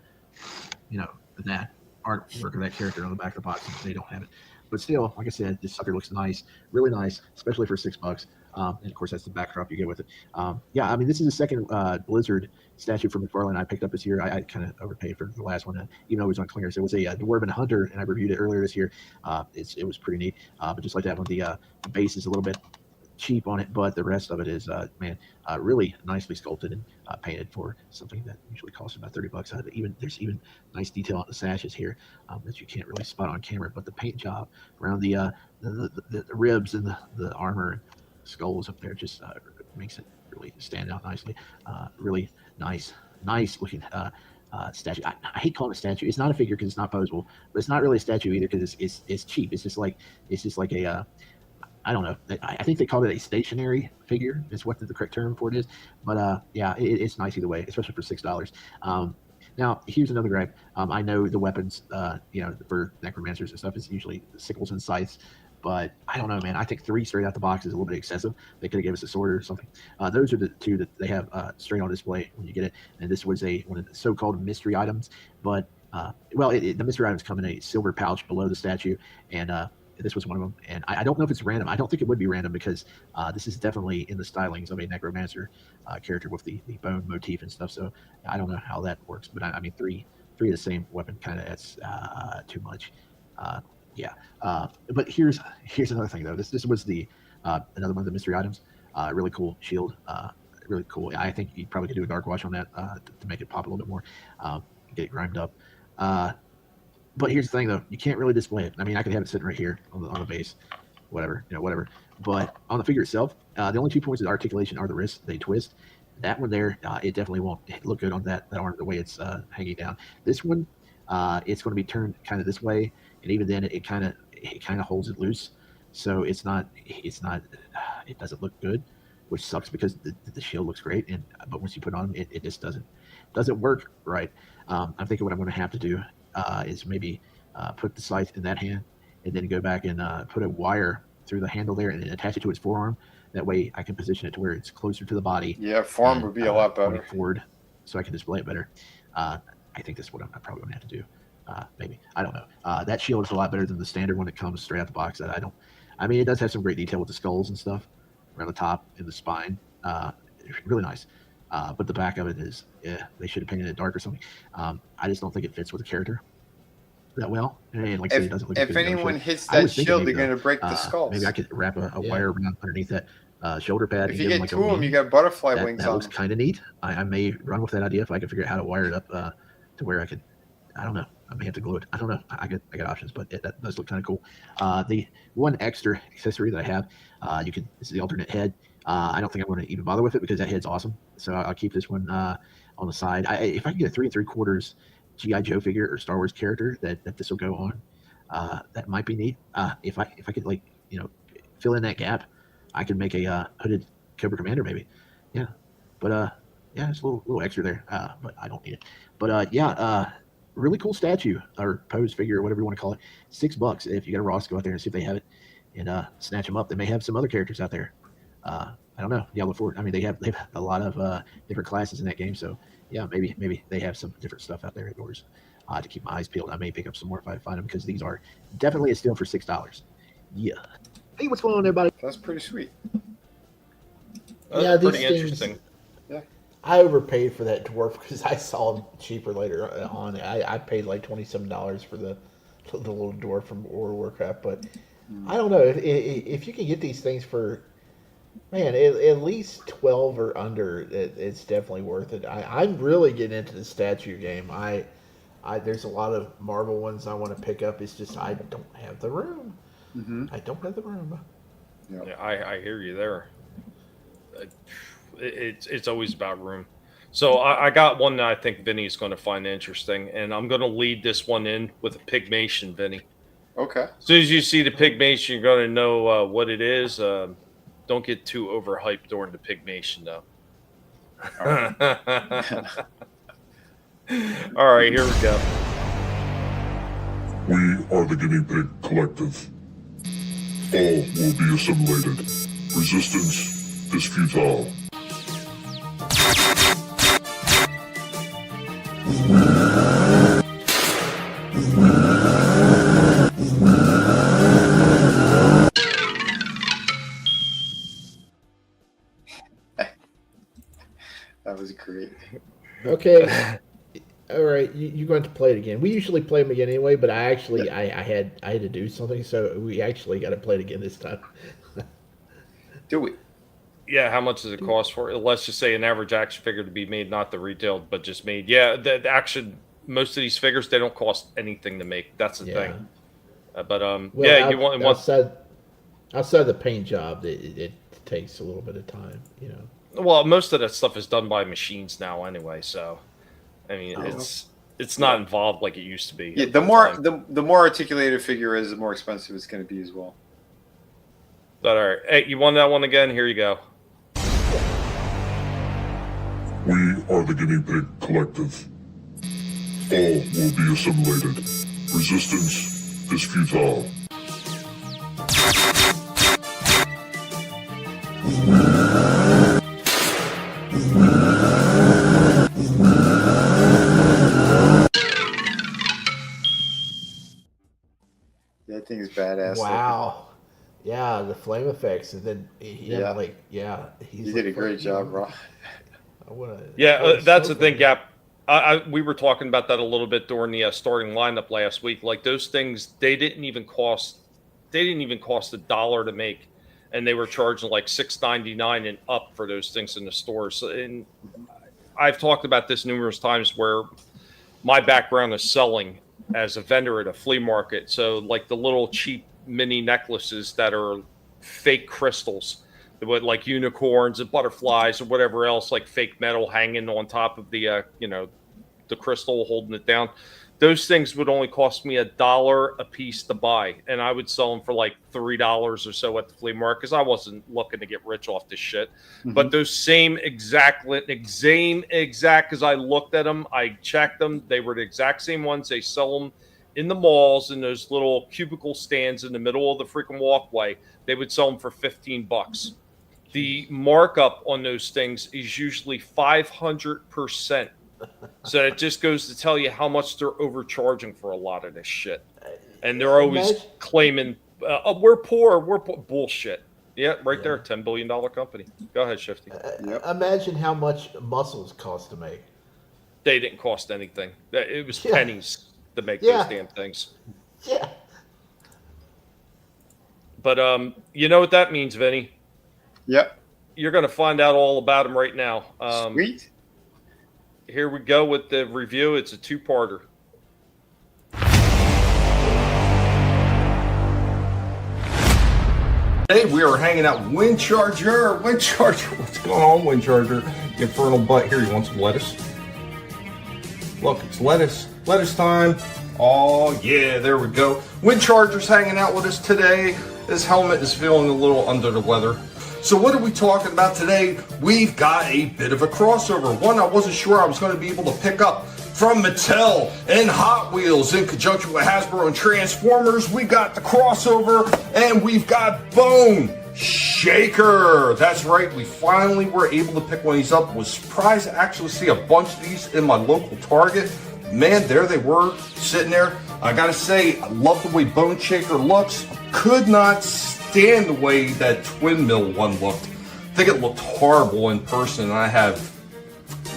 that artwork of that character on the back of the box. And they don't have it. But still, like I said, this sucker looks nice, really nice, especially for $6. And of course, that's the backdrop you get with it. This is the second Blizzard statue from McFarlane I picked up this year. I kind of overpaid for the last one, even though it was on clearance. It was a Dwarven Hunter, and I reviewed it earlier this year. It was pretty neat. But just like that one, the base is a little bit cheap on it, but the rest of it is, really nicely sculpted and painted for something that usually costs about $30. There's even nice detail on the sashes here that you can't really spot on camera. But the paint job around the ribs and the armor and skulls up there just makes it really stand out nicely. Really nice looking statue. I hate calling it a statue. It's not a figure because it's not posable, but it's not really a statue either because it's cheap. It's just like a I don't know. I think they called it a stationary figure is what the correct term for it is. But it's nice either way, especially for $6. Now, here's another gripe. I know the weapons, for necromancers and stuff is usually sickles and scythes, but I don't know, man. I think 3 straight out the box is a little bit excessive. They could have given us a sword or something. Those are the 2 that they have straight on display when you get it. And this was one of the so-called mystery items, but the mystery items come in a silver pouch below the statue, and this was one of them. And I don't know if it's random. I don't think it would be random because this is definitely in the stylings of a necromancer character with the bone motif and stuff. So I don't know how that works, but I mean, 3 of the same weapon kind of that's too much. But here's another thing though. This was the another one of the mystery items. Really cool shield. Really cool. I think you probably could do a dark wash on that to make it pop a little bit more. Get it grimed up. But here's the thing though, you can't really display it. I mean, I could have it sitting right here on the base, whatever. But on the figure itself, the only 2 points of articulation are the wrists. They twist. That one there, it definitely won't look good on that arm the way it's hanging down. This one, it's going to be turned kind of this way, and even then, it kind of holds it loose. So it doesn't look good, which sucks because the shield looks great, but once you put it on, it just doesn't work right. I'm thinking what I'm going to have to do is maybe put the scythe in that hand, and then go back and put a wire through the handle there and then attach it to its forearm. That way I can position it to where it's closer to the body. Yeah, forearm would be a lot better. Forward, so I can display it better. I think that's what I'm probably going to have to do. Maybe. I don't know. That shield is a lot better than the standard one that comes straight out the box. It does have some great detail with the skulls and stuff around the top and the spine. Really nice. But the back of it is, they should have painted it dark or something. I just don't think it fits with the character that well. And like I said, it doesn't look if anyone hits that shield, they're going to break the skulls. Maybe I could wrap a wire around underneath that shoulder pad. If you get 2 of them, you got butterfly wings on. That looks kind of neat. I may run with that idea if I can figure out how to wire it up to where I could. I don't know. I may have to glue it. I don't know. I got options, but that does look kind of cool. The one extra accessory that I have, this is the alternate head. I don't think I'm going to even bother with it because that head's awesome. So I'll keep this one on the side. If I can get a 3 3/4 G.I. Joe figure or Star Wars character that this will go on, that might be neat. If I could fill in that gap, I could make a hooded Cobra Commander maybe. Yeah, but it's a little extra there. But I don't need it. But really cool statue or pose figure or whatever you want to call it. $6 if you got a Ross, go out there and see if they have it and snatch them up. They may have some other characters out there. I don't know. Yeah, look forward. I mean, they have a lot of different classes in that game. So yeah, maybe they have some different stuff out there at yours to keep my eyes peeled. I may pick up some more if I find them because these are definitely a steal for $6. Yeah. Hey, what's going on, everybody? That's pretty sweet. Yeah, pretty interesting. Yeah. I overpaid for that dwarf because I saw him cheaper later on. I paid like $27 for the little dwarf from World of Warcraft, but I don't know if you can get these things for. Man, at least 12 or under, it's definitely worth it. I'm really getting into the statue game. There's a lot of Marvel ones I want to pick up. It's just I don't have the room. Mm-hmm. I don't have the room. Yeah, I hear you there. It's always about room. So I got one that I think Vinny's going to find interesting, and I'm going to lead this one in with a pygmation, Vinny. Okay. As soon as you see the pygmation, you're going to know what it is. Don't get too overhyped during the pygmation, though. All right. All right, here we go. We are the Guinea Pig Collective. All will be assimilated. Resistance is futile. That was great. Okay. All right, you're going to play it again. We usually play them again anyway, but I had to do something, so we actually got to play it again this time. Do we? Yeah, how much does it cost for it? Let's just say an average action figure to be made, not the retailed, but just made. Yeah, the action, most of these figures, they don't cost anything to make. That's the thing. You want outside the paint job, it takes a little bit of time, you know. Well, most of that stuff is done by machines now anyway, so I mean it's not involved like it used to be. Yeah, the more articulated figure is, the more expensive it's going to be as well. All right. Hey, you want that one again? Here you go. We are the Guinea Pig Collective. All will be assimilated. Resistance is futile. That thing is badass. Wow. Yeah, the flame effects, and then he did a great job, bro. That's the thing, Gap. We were talking about that a little bit during the starting lineup last week. Like those things, they didn't even cost $1 to make, and they were charging like $6.99 and up for those things in the stores. And I've talked about this numerous times where my background is selling as a vendor at a flea market. So like the little cheap mini necklaces that are fake crystals, with like unicorns and butterflies or whatever else, like fake metal hanging on top of the the crystal holding it down. Those things would only cost me $1 a piece to buy, and I would sell them for like $3 or so at the flea market because I wasn't looking to get rich off this shit. Mm-hmm. But those same exact, because I looked at them, I checked them, they were the exact same ones. They sell them in the malls in those little cubicle stands in the middle of the freaking walkway. They would sell them for $15. The markup on those things is usually 500%. So it just goes to tell you how much they're overcharging for a lot of this shit. And they're always claiming, we're poor. Bullshit. Yeah, right there, $10 billion company. Go ahead, Shifty. Imagine how much muscles cost to make. They didn't cost anything. It was pennies to make those damn things. Yeah. But you know what that means, Vinny? Yep. You're going to find out all about them right now. Sweet. Here we go with the review. It's a two-parter. Hey, we are hanging out Wind Charger. What's going on, Wind Charger? You infernal butt. Here, you want some lettuce? Look, it's lettuce time. Oh yeah, there we go. Wind Charger's hanging out with us today. His helmet is feeling a little under the weather. So what are we talking about today? We've got a bit of a crossover. One I wasn't sure I was going to be able to pick up from Mattel and Hot Wheels in conjunction with Hasbro and Transformers. We got the crossover, and we've got Bone Shaker. That's right, we finally were able to pick one of these up. Was surprised to actually see a bunch of these in my local Target. Man, there they were sitting there. I gotta say, I love the way Bone Shaker looks. Could not stand the way that Twin Mill one looked. I think it looked horrible in person, and I have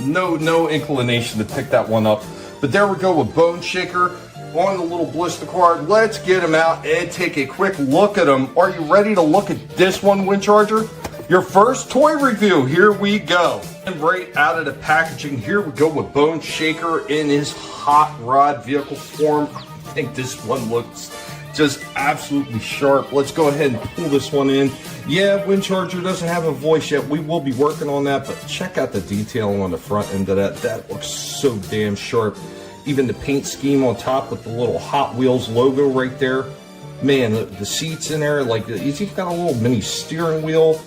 no inclination to pick that one up. But there we go with Bone Shaker on the little blister card. Let's get him out and take a quick look at him. Are you ready to look at this one, Wind Charger? Your first toy review. Here we go. And right out of the packaging, here we go with Bone Shaker in his hot rod vehicle form. I think this one looks just absolutely sharp. Let's go ahead and pull this one in. Yeah, Wind Charger doesn't have a voice yet. We will be working on that, but check out the detailing on the front end of that. That looks so damn sharp. Even the paint scheme on top with the little Hot Wheels logo right there. Man, the seats in there, like he's got a little mini steering wheel.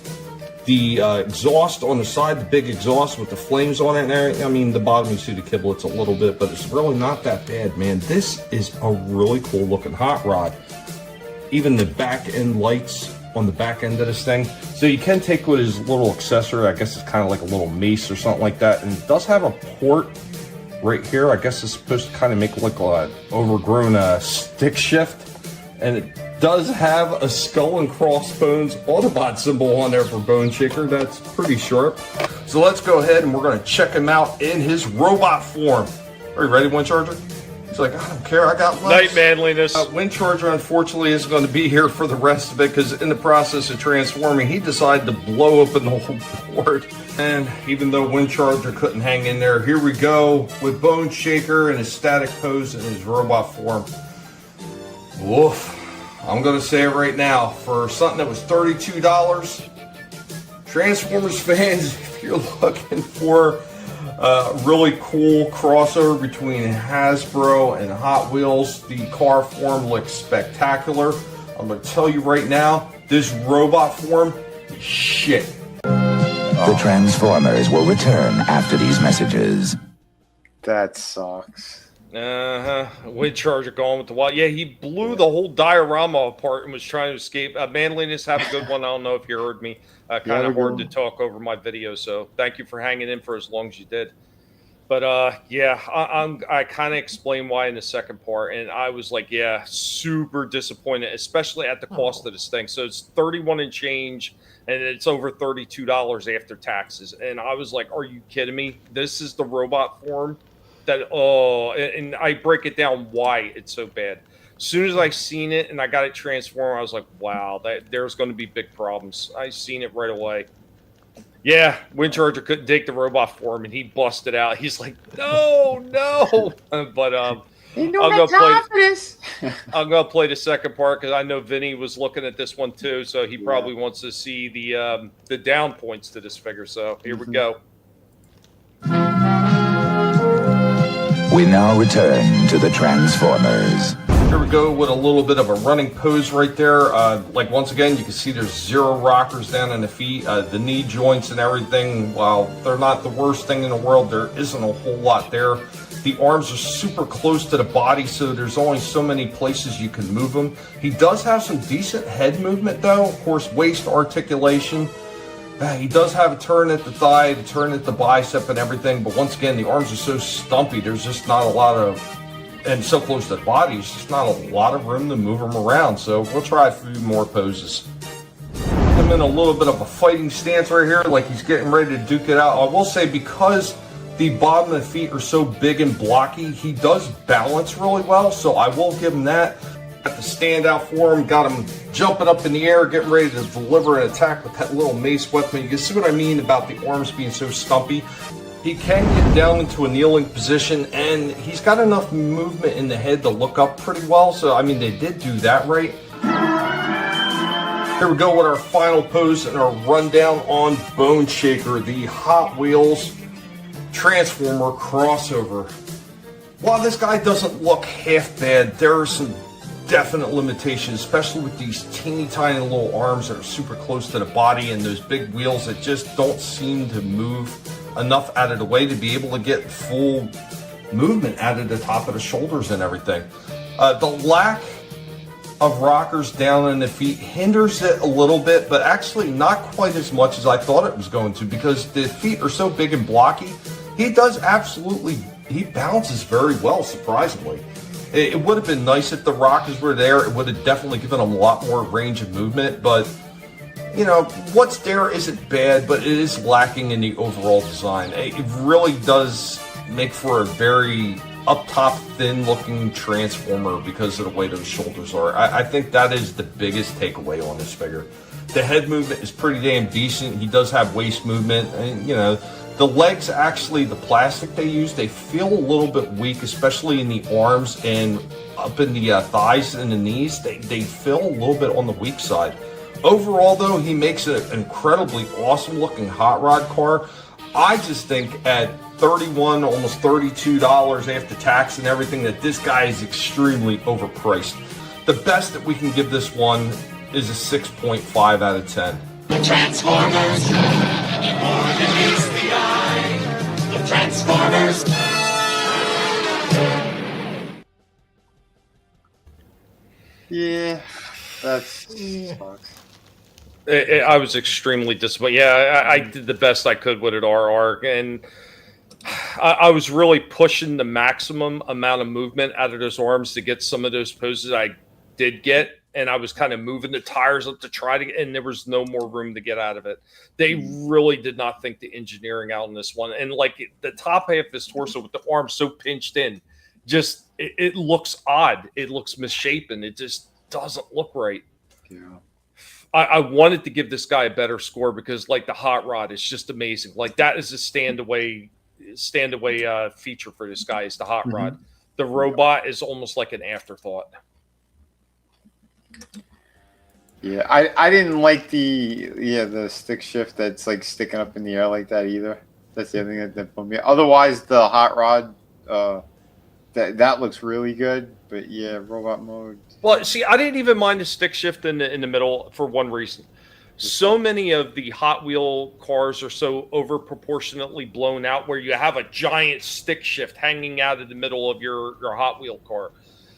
The exhaust on the side, the big exhaust with the flames on it there. I mean, the bottom you see the kiblets a little bit, but it's really not that bad, man. This is a really cool looking hot rod. Even the back end lights on the back end of this thing. So you can take with his little accessory. I guess it's kind of like a little mace or something like that. And it does have a port right here. I guess it's supposed to kind of make it look like an overgrown stick shift. And it does have a skull and crossbones Autobot symbol on there for Bone Shaker. That's pretty sharp. So let's go ahead and we're going to check him out in his robot form. Are you ready, Wind Charger? He's like, I don't care, I got night manliness. Wind Charger, unfortunately, isn't going to be here for the rest of it because in the process of transforming, he decided to blow open the whole board. And even though Wind Charger couldn't hang in there, here we go with Bone Shaker in his static pose in his robot form. Woof. I'm going to say it right now, for something that was $32, Transformers fans, if you're looking for a really cool crossover between Hasbro and Hot Wheels, the car form looks spectacular. I'm going to tell you right now, this robot form is shit. The Transformers will return after these messages. That sucks. Wind charger going with the wall. Yeah, he blew the whole diorama apart and was trying to escape. Manliness, have a good one. I don't know if you heard me. Kind of hard to talk over my video, so thank you for hanging in for as long as you did. But yeah, I kind of explained why in the second part, and I was like, yeah, super disappointed, especially at the cost of this thing. So it's 31 and change, and it's over $32 after taxes. And I was like, are you kidding me? This is the robot form that and I break it down why it's so bad. As soon as I seen it and I got it transformed, I was like, wow, there's going to be big problems. I seen it right away. Yeah, Windcharger couldn't take the robot form, and he busted out. He's like, no. But I'm gonna play the second part because I know Vinnie was looking at this one too, so he probably wants to see the down points to this figure. So here we go. We now return to the Transformers. Here we go with a little bit of a running pose right there. Like once again, you can see there's 0 rockers down in the feet. The knee joints and everything, while they're not the worst thing in the world, there isn't a whole lot there. The arms are super close to the body, so there's only so many places you can move them. He does have some decent head movement though. Of course, waist articulation. He does have a turn at the thigh, a turn at the bicep and everything, but once again, the arms are so stumpy, there's just not a lot of, and so close to the body, it's just not a lot of room to move them around. So we'll try a few more poses. I'm in a little bit of a fighting stance right here, like he's getting ready to duke it out. I will say, because the bottom of the feet are so big and blocky, he does balance really well, so I will give him that. Got the stand out for him, got him jumping up in the air, getting ready to deliver an attack with that little mace weapon. You can see what I mean about the arms being so stumpy. He can get down into a kneeling position, and he's got enough movement in the head to look up pretty well. So, I mean, they did do that right. Here we go with our final pose and our rundown on Bone Shaker, the Hot Wheels Transformer crossover. While this guy doesn't look half bad, there are some definite limitations, especially with these teeny tiny little arms that are super close to the body and those big wheels that just don't seem to move enough out of the way to be able to get full movement out of the top of the shoulders and everything. The lack of rockers down in the feet hinders it a little bit, but actually not quite as much as I thought it was going to, because the feet are so big and blocky. He balances very well, surprisingly. It would have been nice if the rockers were there. It would have definitely given him a lot more range of movement, but you know, what's there isn't bad, but it is lacking in the overall design. It really does make for a very up top, thin looking Transformer because of the way those shoulders are. I think that is the biggest takeaway on this figure. The head movement is pretty damn decent. He does have waist movement, and you know, the legs, actually, the plastic they use, they feel a little bit weak, especially in the arms and up in the thighs and the knees. They feel a little bit on the weak side. Overall, though, he makes an incredibly awesome looking hot rod car. I just think at $31, almost $32 after tax and everything, that this guy is extremely overpriced. The best that we can give this one is a 6.5 out of 10. The Transformers, more than meets the eye. The Transformers. Yeah, that sucks. I was extremely disappointed. Yeah, I did the best I could with it, RR, and I was really pushing the maximum amount of movement out of those arms to get some of those poses I did get, and I was kind of moving the tires up to try to get, and there was no more room to get out of it. They really did not think the engineering out in this one, and like the top half of his torso with the arms so pinched in, just it looks odd. It looks misshapen. It just doesn't look right. Yeah. I wanted to give this guy a better score because, like, the hot rod is just amazing. Like, that is a stand away feature for this guy is the hot rod. The robot is almost like an afterthought. Yeah, I didn't like the stick shift that's like sticking up in the air like that either. That's the other thing that put me. Otherwise, the hot rod, that looks really good. But yeah, robot mode. Well, see, I didn't even mind the stick shift in the middle for one reason. So many of the Hot Wheel cars are so over proportionately blown out where you have a giant stick shift hanging out of the middle of your Hot Wheel car.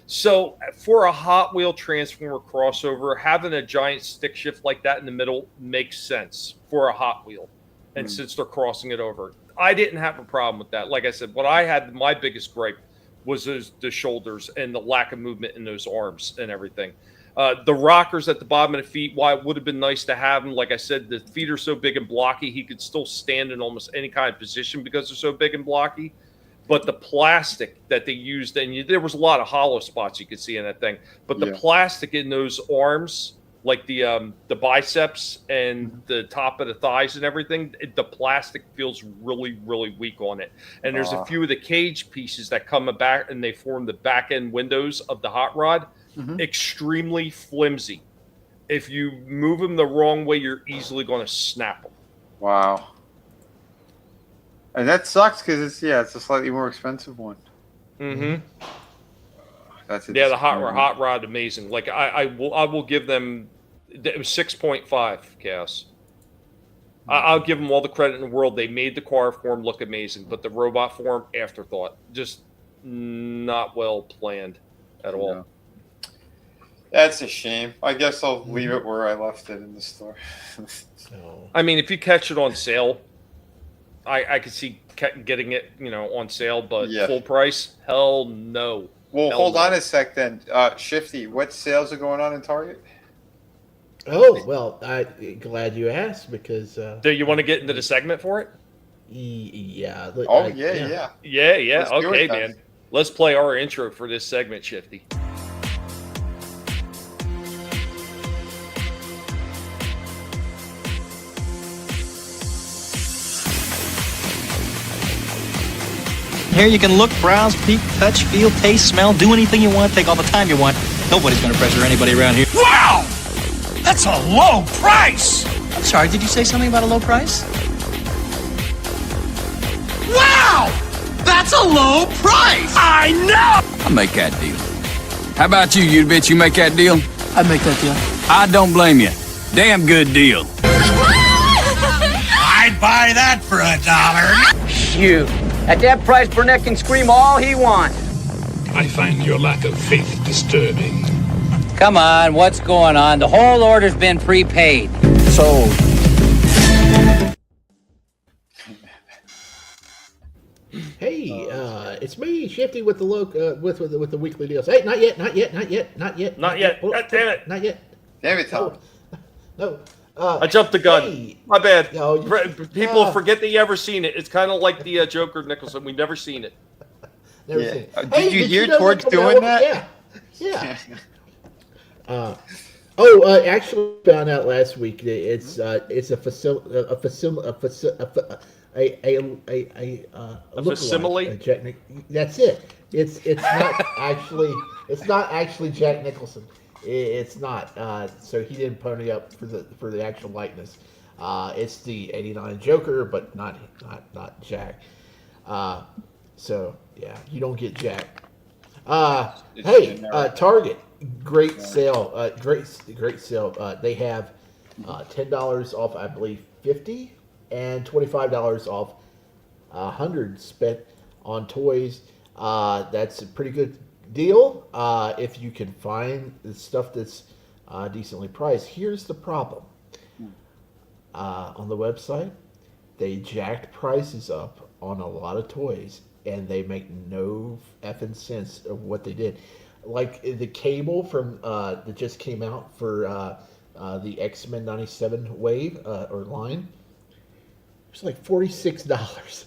So for a Hot Wheel Transformer crossover, having a giant stick shift like that in the middle makes sense for a Hot Wheel. And since they're crossing it over, I didn't have a problem with that. Like I said, what I had, my biggest gripe was the shoulders and the lack of movement in those arms and everything. The rockers at the bottom of the feet, why it would have been nice to have them. Like I said, the feet are so big and blocky, he could still stand in almost any kind of position because they're so big and blocky. But the plastic that they used, and there was a lot of hollow spots you could see in that thing. But the plastic in those arms, like the biceps and the top of the thighs and everything, the plastic feels really, really weak on it. And there's a few of the cage pieces that come back and they form the back end windows of the hot rod, extremely flimsy. If you move them the wrong way, you're easily going to snap them. Wow. And that sucks because it's a slightly more expensive one. Mm-hmm. That's the hot rod, amazing. Like I will give them. It was 6.5, Chaos. I'll give them all the credit in the world. They made the car form look amazing, but the robot form, afterthought, just not well planned at all. That's a shame. I guess I'll leave it where I left it in the store. I mean, if you catch it on sale, I could see getting it, on sale, but full price, hell no. Well, hold on a sec then. Shifty, what sales are going on in Target? Oh, well, I'm glad you asked because... Do you want to get into the segment for it? Yeah. Yeah. Okay, man. Let's play our intro for this segment, Shifty. Here you can look, browse, peek, touch, feel, taste, smell, do anything you want, take all the time you want. Nobody's going to pressure anybody around here. Wow! That's a low price! I'm sorry, did you say something about a low price? Wow! That's a low price! I know! I'll make that deal. How about you, you bitch? You make that deal? I'd make that deal. I don't blame you. Damn good deal. I'd buy that for $1. Shoot. At that price, Burnett can scream all he wants. I find your lack of faith disturbing. Come on, what's going on? The whole order's been prepaid. Sold. Hey, it's me, Shifty, with the with the weekly deals. Hey, not yet. Not yet. God damn it. Not yet. Damn it, Tom. No. I jumped the gun. Hey. My bad. No, People forget that you ever seen it. It's kind of like the Joker Nicholson. We've never seen it. Never seen it. Did you hear Torch doing that? Yeah. Actually found out last week that it's a facsimile. That's it. It's not actually Jack Nicholson. It's not. So he didn't pony up for the actual likeness. It's the '89 Joker, but not Jack. So yeah, you don't get Jack. Hey, Target, great sale. Great sale. They have $10 off, I believe, 50 and $25 off 100 spent on toys. That's a pretty good deal if you can find the stuff that's decently priced. Here's the problem. On the website, they jacked prices up on a lot of toys, and they make no effing sense of what they did. Like the cable from that just came out for the X-Men 97 wave or line, it was like $46.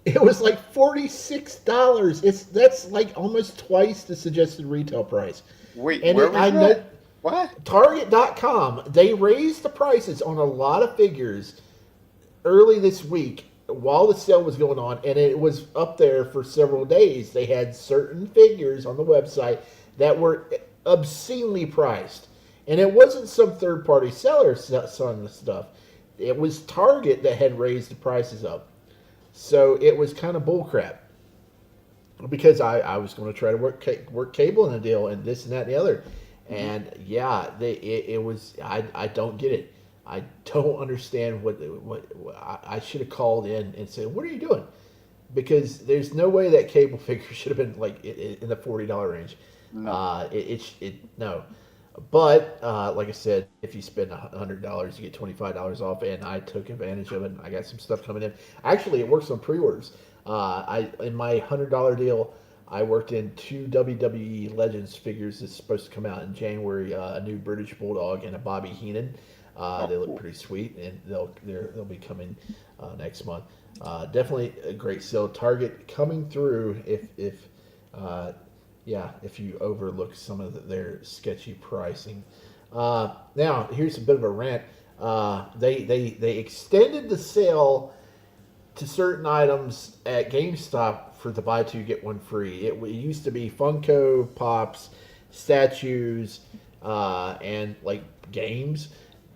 It was like $46. That's like almost twice the suggested retail price. Wait, and where was that? What? Target.com, they raised the prices on a lot of figures early this week while the sale was going on, and it was up there for several days. They had certain figures on the website that were obscenely priced. And it wasn't some third-party seller selling the stuff. It was Target that had raised the prices up. So it was kind of bullcrap. Because I was going to try to work cable in a deal and this and that and the other. And yeah, it was. I don't get it. I don't understand what I should have called in and said, what are you doing? Because there's no way that cable figure should have been like in the $40 range. No. No. But like I said, if you spend $100, you get $25 off, and I took advantage of it. I got some stuff coming in. Actually, it works on pre-orders. In my $100 deal, I worked in 2 WWE Legends figures that's supposed to come out in January. A new British Bulldog and a Bobby Heenan. They look pretty sweet, and they'll be coming next month. Definitely a great sale. Target coming through if you overlook some of their sketchy pricing. Now, here's a bit of a rant. They extended the sale to certain items at GameStop for the buy two get one free. It used to be Funko Pops, statues, and like games.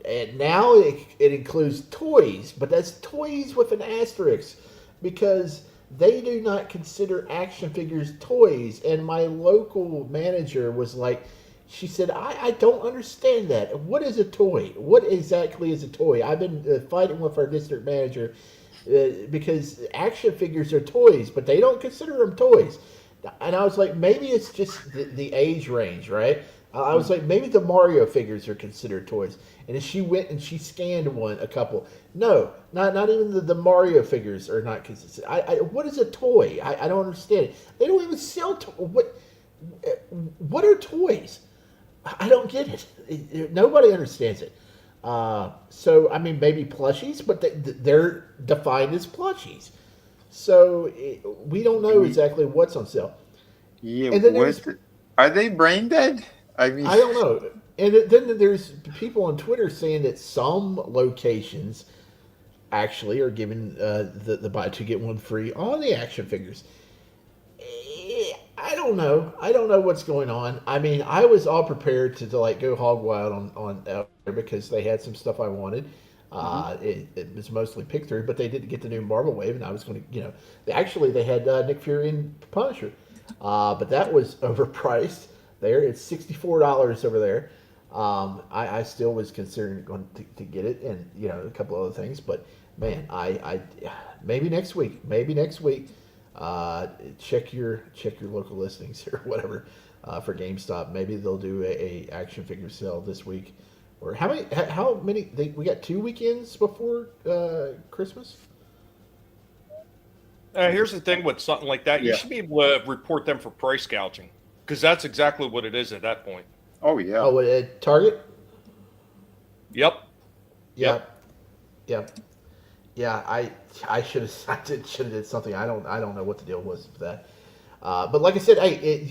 And now it includes toys, but that's toys with an asterisk because they do not consider action figures toys. And my local manager was like, she said, I don't understand that. What is a toy? What exactly is a toy? I've been fighting with our district manager because action figures are toys, but they don't consider them toys. And I was like, maybe it's just the age range, right? I was like, maybe the Mario figures are considered toys. And then she went and she scanned a couple. No, not even the Mario figures are not considered. What is a toy? I don't understand it. They don't even sell what are toys? I don't get it. Nobody understands it. So, I mean, maybe plushies, but they're defined as plushies. So, we don't know exactly what's on sale. Yeah, and then are they brain dead? I mean, I don't know. And then there's people on Twitter saying that some locations actually are giving the buy two get one free on the action figures. I don't know. I don't know what's going on. I mean, I was all prepared to like go hog wild on there because they had some stuff I wanted. It was mostly pick through, but they didn't get the new Marvel Wave, and I was going to, actually they had Nick Fury and Punisher, but that was overpriced. There, it's $64 over there. I still was considering going to get it, and a couple other things, but man, I maybe next week. Check your local listings or whatever for GameStop. Maybe they'll do a action figure sale this week. Or how many? We got 2 weekends before Christmas. Here's the thing with something like that, you should be able to report them for price gouging because that's exactly what it is at that point. Oh yeah. Oh, at Target. Yep. Yeah, I should have did something. I don't know what the deal was with that. But like I said,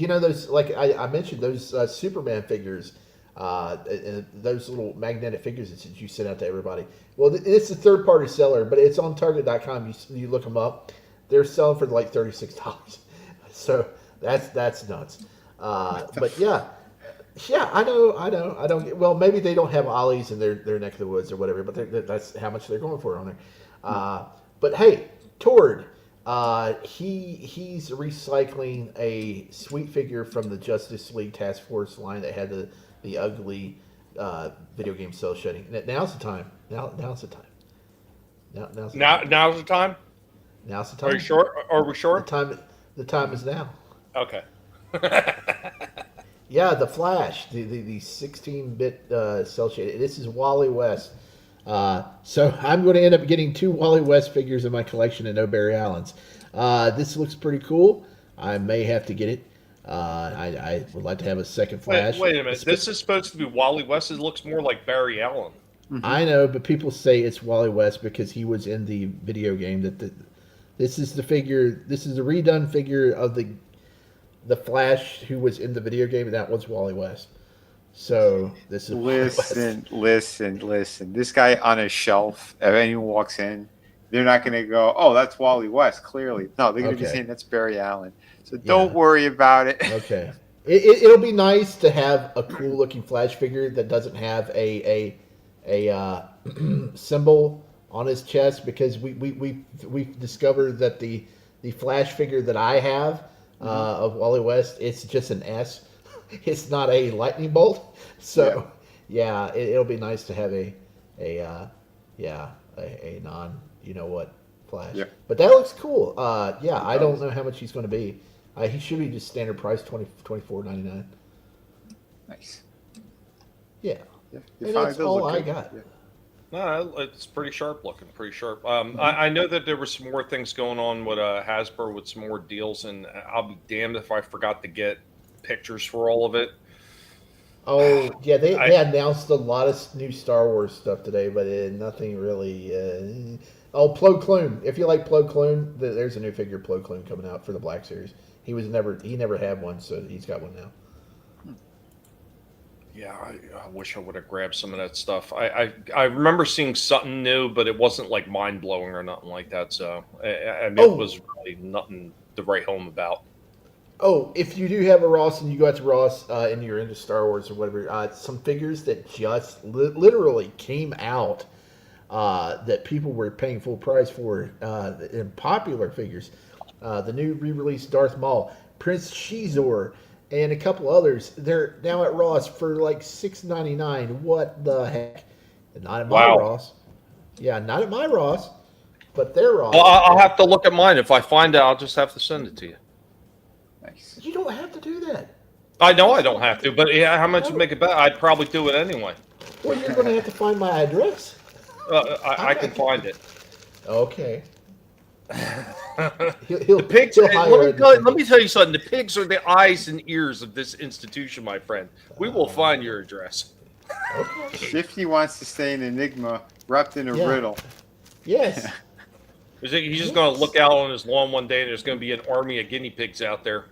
those like I mentioned those Superman figures, those little magnetic figures that you sent out to everybody. Well, it's a third party seller, but it's on Target.com. You look them up; they're selling for like $36. So that's nuts. But yeah, I know. I don't. Well, maybe they don't have ollies in their neck of the woods or whatever, but that's how much they're going for on there. But hey, Tord, he's recycling a sweet figure from the Justice League Task Force line that had the ugly video game cell shading. Now's the time. Now's the time. Now's the time. Now's the time. Now's the time. Are you sure? Are we sure? The time is now. Okay. Yeah, the Flash, the 16-bit cell shaded. This is Wally West. So I'm going to end up getting 2 Wally West figures in my collection and no Barry Allens. This looks pretty cool. I may have to get it. I would like to have a second Flash. Wait a minute. This is supposed to be Wally West. It looks more like Barry Allen. I know, but people say it's Wally West because he was in the video game. This is the figure. This is the redone figure of the Flash who was in the video game, and that was Wally West. So this is listen. This guy on a shelf, if anyone walks in, they're not going to go, "Oh, that's Wally West." Clearly, no, they're going to be saying that's Barry Allen. So don't worry about it. Okay, it'll be nice to have a cool looking Flash figure that doesn't have a symbol on his chest, because we discovered that the Flash figure that I have of Wally West, it's just an S. It's not a lightning bolt. So yeah, it'll be nice to have a a non flash. Yeah. But that looks cool. Yeah, I don't know how much he's going to be. He should be just standard price $24.99. Nice. Yeah. Yeah, And that's all I got. Yeah. No, it's pretty sharp looking, pretty sharp. I know that there were some more things going on with Hasbro with some more deals, and I'll be damned if I forgot to get pictures for all of it. Oh, yeah, they announced a lot of new Star Wars stuff today, but nothing really. Plo Koon. If you like Plo Koon, there's a new figure Plo Koon coming out for the Black Series. He never had one, so he's got one now. Yeah, I wish I would have grabbed some of that stuff. I remember seeing something new, but it wasn't like mind blowing or nothing like that. So I mean, it was really nothing to write home about. Oh, if you do have a Ross and you go out to Ross and you're into Star Wars or whatever, some figures that just literally came out that people were paying full price for in popular figures. The new re-released Darth Maul, Prince Shizor, and a couple others. They're now at Ross for like $6.99. What the heck? Not at my Ross. Yeah, not at my Ross, but they're Ross. Well, I'll have to look at mine. If I find out, I'll just have to send it to you. Nice. You don't have to do that. I know I don't have to, but yeah, how much would make it better? I'd probably do it anyway. Well, you're going to have to find my address. I can find it. Okay. The pigs. Let me tell you something. The pigs are the eyes and ears of this institution, my friend. We will find your address. Okay. Shifty wants to stay in Enigma, wrapped in a riddle. Yes. He's just going to look out on his lawn one day, and there's going to be an army of guinea pigs out there.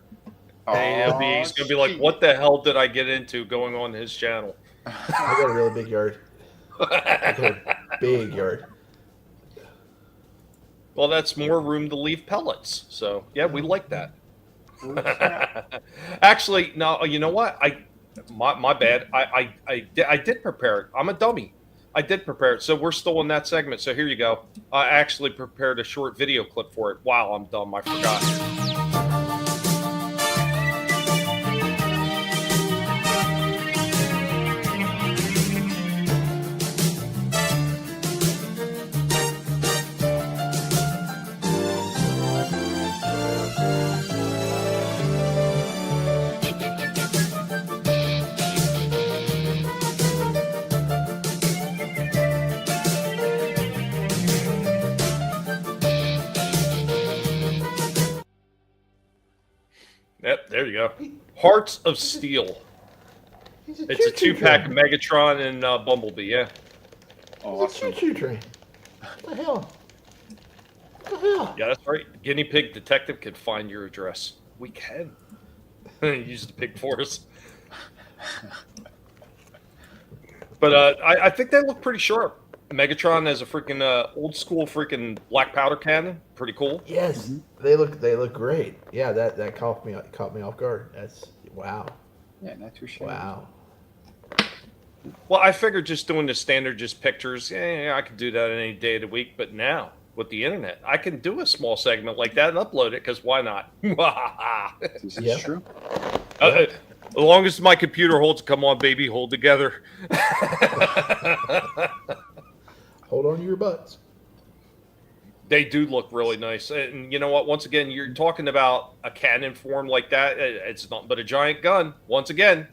And he's going to be like, "What the hell did I get into going on his channel?" I got a really big yard. I got a big yard. Well, that's more room to leave pellets. So, yeah, we like that. Actually, no, you know what? My bad. I did prepare it. I'm a dummy. I did prepare it. So we're still in that segment. So here you go. I actually prepared a short video clip for it. Wow, I'm dumb. I forgot. Yep, there you go. Hearts of Steel. It's a 2-pack of Megatron and Bumblebee, yeah. Awesome. It's a choo-choo train. What the hell? What the hell? Yeah, that's right. Guinea Pig Detective can find your address. We can. Use the pig for us. But I think they look pretty sharp. Megatron has a freaking old school freaking black powder cannon. Pretty cool. Yes, they look great. Yeah, that caught me off guard. That's wow. Yeah, not too shabby. Wow. Well, I figured just doing the standard just pictures, I could do that any day of the week. But now with the internet, I can do a small segment like that and upload it because why not? This is true. As long as my computer holds, come on, baby, hold together. Hold on to your butts. They do look really nice. And you know what? Once again, you're talking about a cannon form like that. It's not but a giant gun. Once again,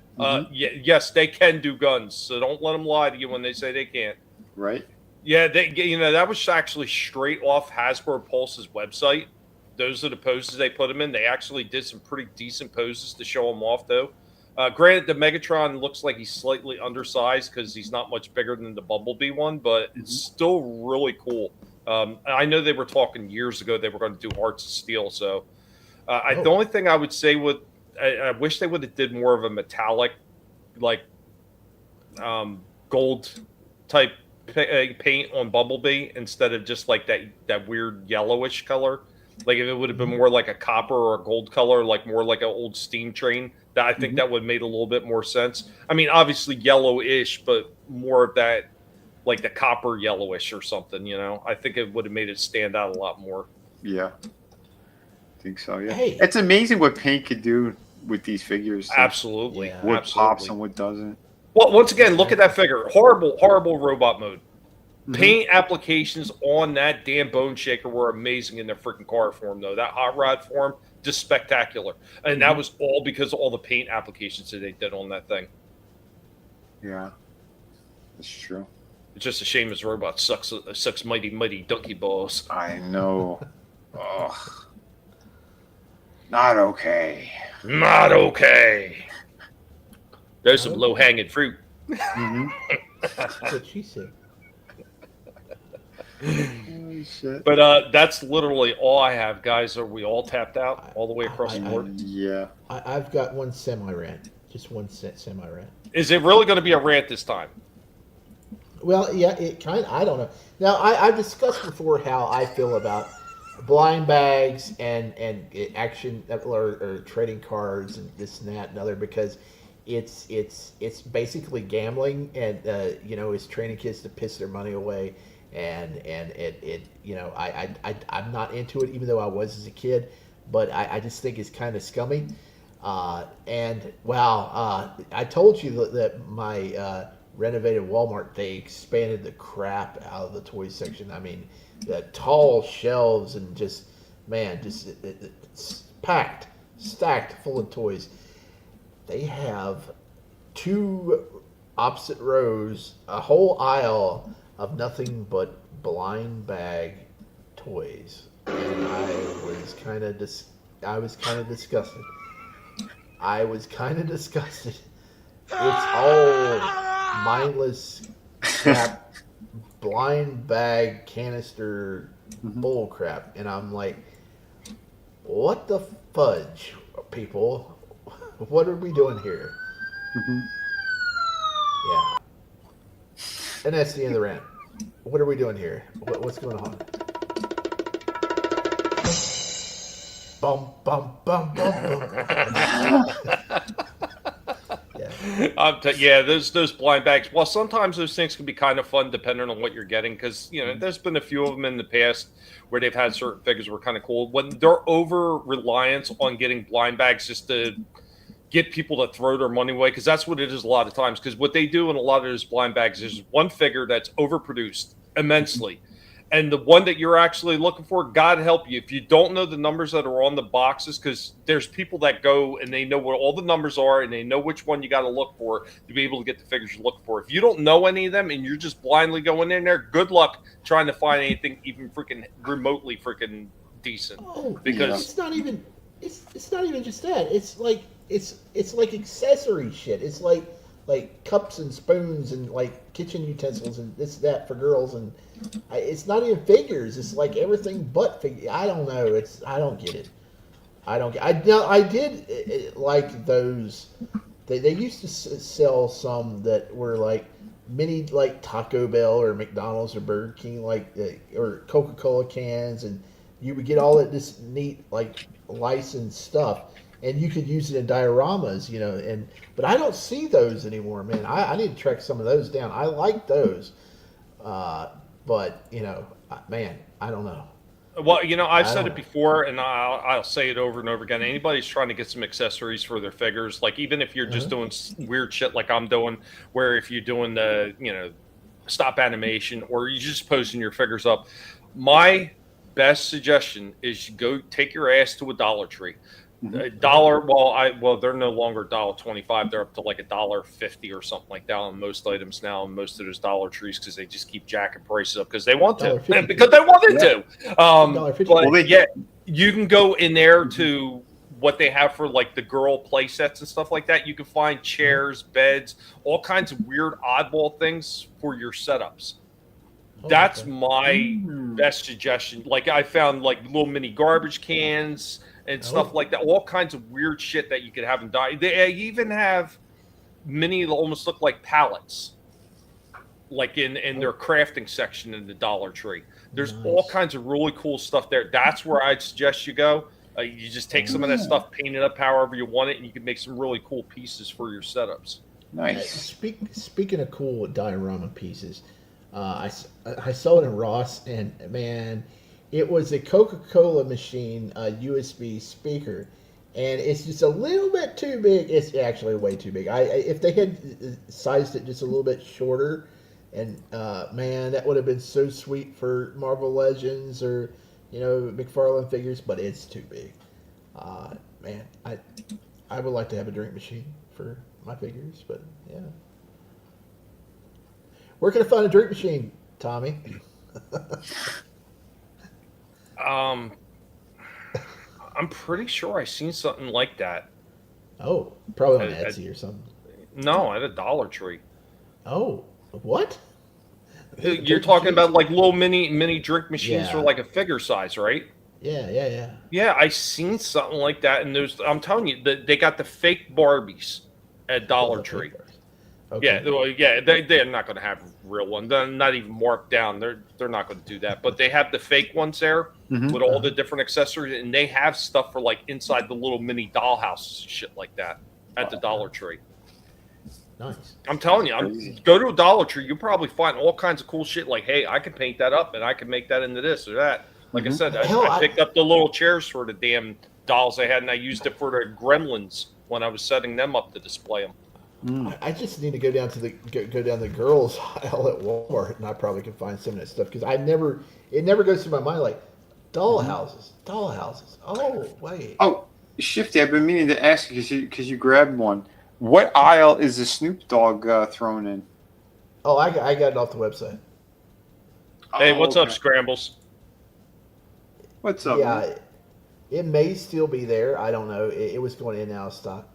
yes, they can do guns. So don't let them lie to you when they say they can't. Right. Yeah, that was actually straight off Hasbro Pulse's website. Those are the poses they put them in. They actually did some pretty decent poses to show them off, though. Granted, the Megatron looks like he's slightly undersized because he's not much bigger than the Bumblebee one, but it's still really cool. I know they were talking years ago they were going to do Hearts of Steel. So the only thing I would say I wish they would have did more of a metallic, like gold type paint on Bumblebee instead of just like that weird yellowish color. Like if it would have been more like a copper or a gold color, like more like an old steam train, that I think that would have made a little bit more sense. I mean, obviously yellowish, but more of that, like the copper yellowish or something, I think it would have made it stand out a lot more. Yeah. I think so, yeah. Hey. It's amazing what paint could do with these figures. Absolutely. What pops and what doesn't. Well, once again, look at that figure. Horrible, horrible robot mode. Paint applications on that damn bone shaker were amazing in their freaking car form, though. That hot rod form, just spectacular. And that was all because of all the paint applications that they did on that thing. Yeah, that's true. It's just a shame his robot sucks mighty, mighty donkey balls. I know. Ugh. Not okay. Not okay. There's some low-hanging fruit. That's what she said. Oh, shit. But that's literally all I have, guys. Are we all tapped out all the way across the board? Yeah. I've got one semi-rant. Just one semi-rant. Is it really going to be a rant this time? Well, yeah, it kind of, I don't know. Now, I've discussed before how I feel about blind bags and action or trading cards and this and that and other, because it's basically gambling, and it's training kids to piss their money away. And it I'm not into it, even though I was as a kid, but I just think it's kind of scummy. And wow, I told you that my renovated Walmart, they expanded the crap out of the toy section. I mean, the tall shelves and just it's packed, stacked full of toys. They have 2 opposite rows, a whole aisle of nothing but blind bag toys, and I was kind of disgusted. It's all mindless crap, blind bag canister bull crap, and I'm like, what the fudge, people? What are we doing here? Yeah. And that's the end of the rant. What are we doing here? What's going on? Bum, bum, bum, bum, bum. Those blind bags. Well, sometimes those things can be kind of fun depending on what you're getting, because there's been a few of them in the past where they've had certain figures were kind of cool. When they're over reliance on getting blind bags just to get people to throw their money away, because that's what it is a lot of times. Because what they do in a lot of those blind bags is one figure that's overproduced immensely, and the one that you're actually looking for, God help you if you don't know the numbers that are on the boxes, because there's people that go and they know what all the numbers are and they know which one you got to look for to be able to get the figures you're looking for. If you don't know any of them and you're just blindly going in there, good luck trying to find anything even freaking remotely freaking decent. Because it's not even just that. It's like it's like accessory shit. It's like cups and spoons and like kitchen utensils and this that for girls, and it's not even figures. It's like everything but figure. I don't know. I don't get it. I did like those. They used to sell some that were like mini, like Taco Bell or McDonald's or Burger King, or Coca-Cola cans, and you would get all of this neat like licensed stuff. And you could use it in dioramas, but I don't see those anymore, man. I need to track some of those down. I like those, but man, I don't know. Well, I've said it before, and I'll say it over and over again. Anybody's trying to get some accessories for their figures, like even if you're just doing weird shit like I'm doing, where if you're doing the stop animation or you're just posting your figures up, my best suggestion is you go take your ass to a Dollar Tree. $1. Well, they're no longer $1.25. They're up to like $1.50 or something like that on most items now, and most of those Dollar Trees, because they just keep jacking prices up because they want to, because they wanted to. But yeah, you can go in there to what they have for like the girl play sets and stuff like that. You can find chairs, beds, all kinds of weird oddball things for your setups. That's my best suggestion. Like I found like little mini garbage cans and stuff like that. All kinds of weird shit that you could have in die. They even have mini that almost look like pallets, like in their crafting section in the Dollar Tree. There's all kinds of really cool stuff there. That's where I'd suggest you go. You just take some of that stuff, paint it up however you want it, and you can make some really cool pieces for your setups. Nice. Speaking of cool diorama pieces, I saw it in Ross, and man, it was a Coca-Cola machine, USB speaker, and it's just a little bit too big. It's actually way too big. If they had sized it just a little bit shorter, And man, that would have been so sweet for Marvel Legends or McFarlane figures, but it's too big. Man, I would like to have a drink machine for my figures, but yeah. Where can I find a drink machine, Tommy? I'm pretty sure I seen something like that. Oh, probably on Etsy or something. No, at a Dollar Tree. Oh, what? You're talking about like little mini drink machines Yeah. for like a figure size, right? Yeah. Yeah, I seen something like that, and I'm telling you, they got the fake Barbies at Dollar Tree. Okay. Yeah, they're not going to have real ones. They're not even marked down. They're not going to do that. But they have the fake ones there with all the different accessories, and they have stuff for like inside the little mini dollhouses and shit like that at the Dollar Tree. Nice. I'm telling you, go to a Dollar Tree, you'll probably find all kinds of cool shit. Like, hey, I can paint that up, and I can make that into this or that. Like I said, I picked up the little chairs for the damn dolls I had, and I used it for the Gremlins when I was setting them up to display them. I just need to go down to the girls' aisle at Walmart, and I probably can find some of that stuff because it never goes through my mind like dollhouses. Oh wait. Oh, Shifty, I've been meaning to ask you because you grabbed one. What aisle is the Snoop Dogg thrown in? Oh, I got it off the website. Hey, what's up, Scrambles? What's up? Yeah, man? it may still be there. I don't know. It was going in and out of stock.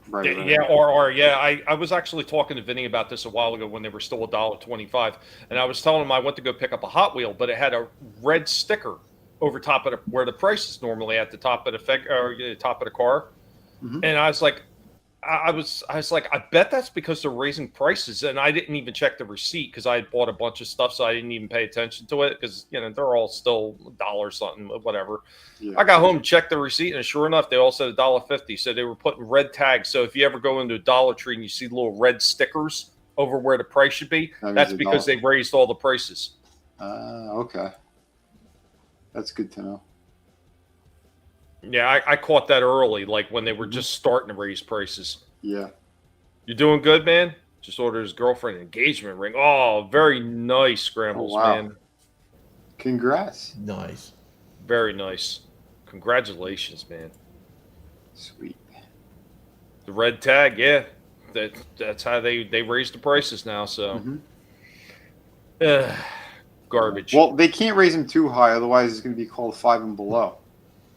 Right. I was actually talking to Vinnie about this a while ago when they were still $1.25, and I was telling him I went to go pick up a Hot Wheel, but it had a red sticker over top of where the price is normally at the top of the top of the car, and I was like, I was like, I bet that's because they're raising prices, and I didn't even check the receipt because I had bought a bunch of stuff, so I didn't even pay attention to it because they're all still $1 something, whatever. Yeah. I got home and checked the receipt, and sure enough, they all said $1.50. So they were putting red tags. So if you ever go into a Dollar Tree and you see little red stickers over where the price should be, that's because they raised all the prices. Okay, that's good to know. Yeah, I caught that early, like when they were just starting to raise prices. Yeah. You doing good, man? Just ordered his girlfriend an engagement ring. Oh, very nice, Scrambles, man. Congrats. Nice. Very nice. Congratulations, man. Sweet. The red tag, yeah. That's how they raised the prices now, so. Garbage. Well, they can't raise them too high, otherwise it's going to be called 5 and below.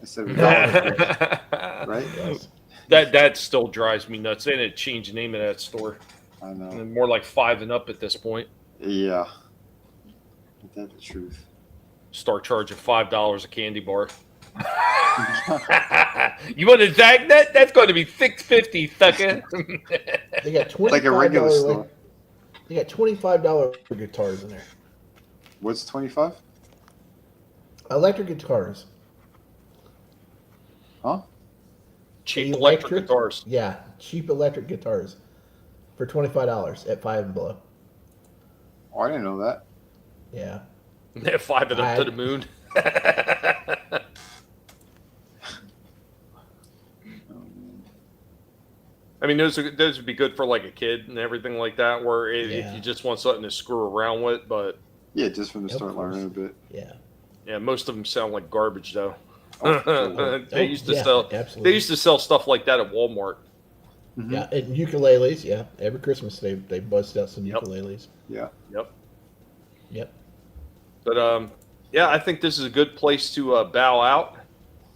Instead of $1, right? Yes. That still drives me nuts. They didn't change the name of that store. I know. More like 5 and up at this point. Yeah. That's the truth. Start charging $5 a candy bar. You want to tag that? That's going to be $6.50, sucker. They got $25 like a regular store. They got $25 guitars in there. What's 25? Electric guitars. Huh? Cheap electric guitars. Yeah, cheap electric guitars for $25 at 5 and below. Oh, I didn't know that. Yeah. 5 and up to the moon. I mean, those would be good for like a kid and everything like that, where if you just want something to screw around with, but yeah, just from the start learning a bit. Yeah, most of them sound like garbage though. They used to sell stuff like that at Walmart. Yeah, and ukuleles. Yeah, every Christmas they bust out some ukuleles. Yeah. Yep. But I think this is a good place to bow out.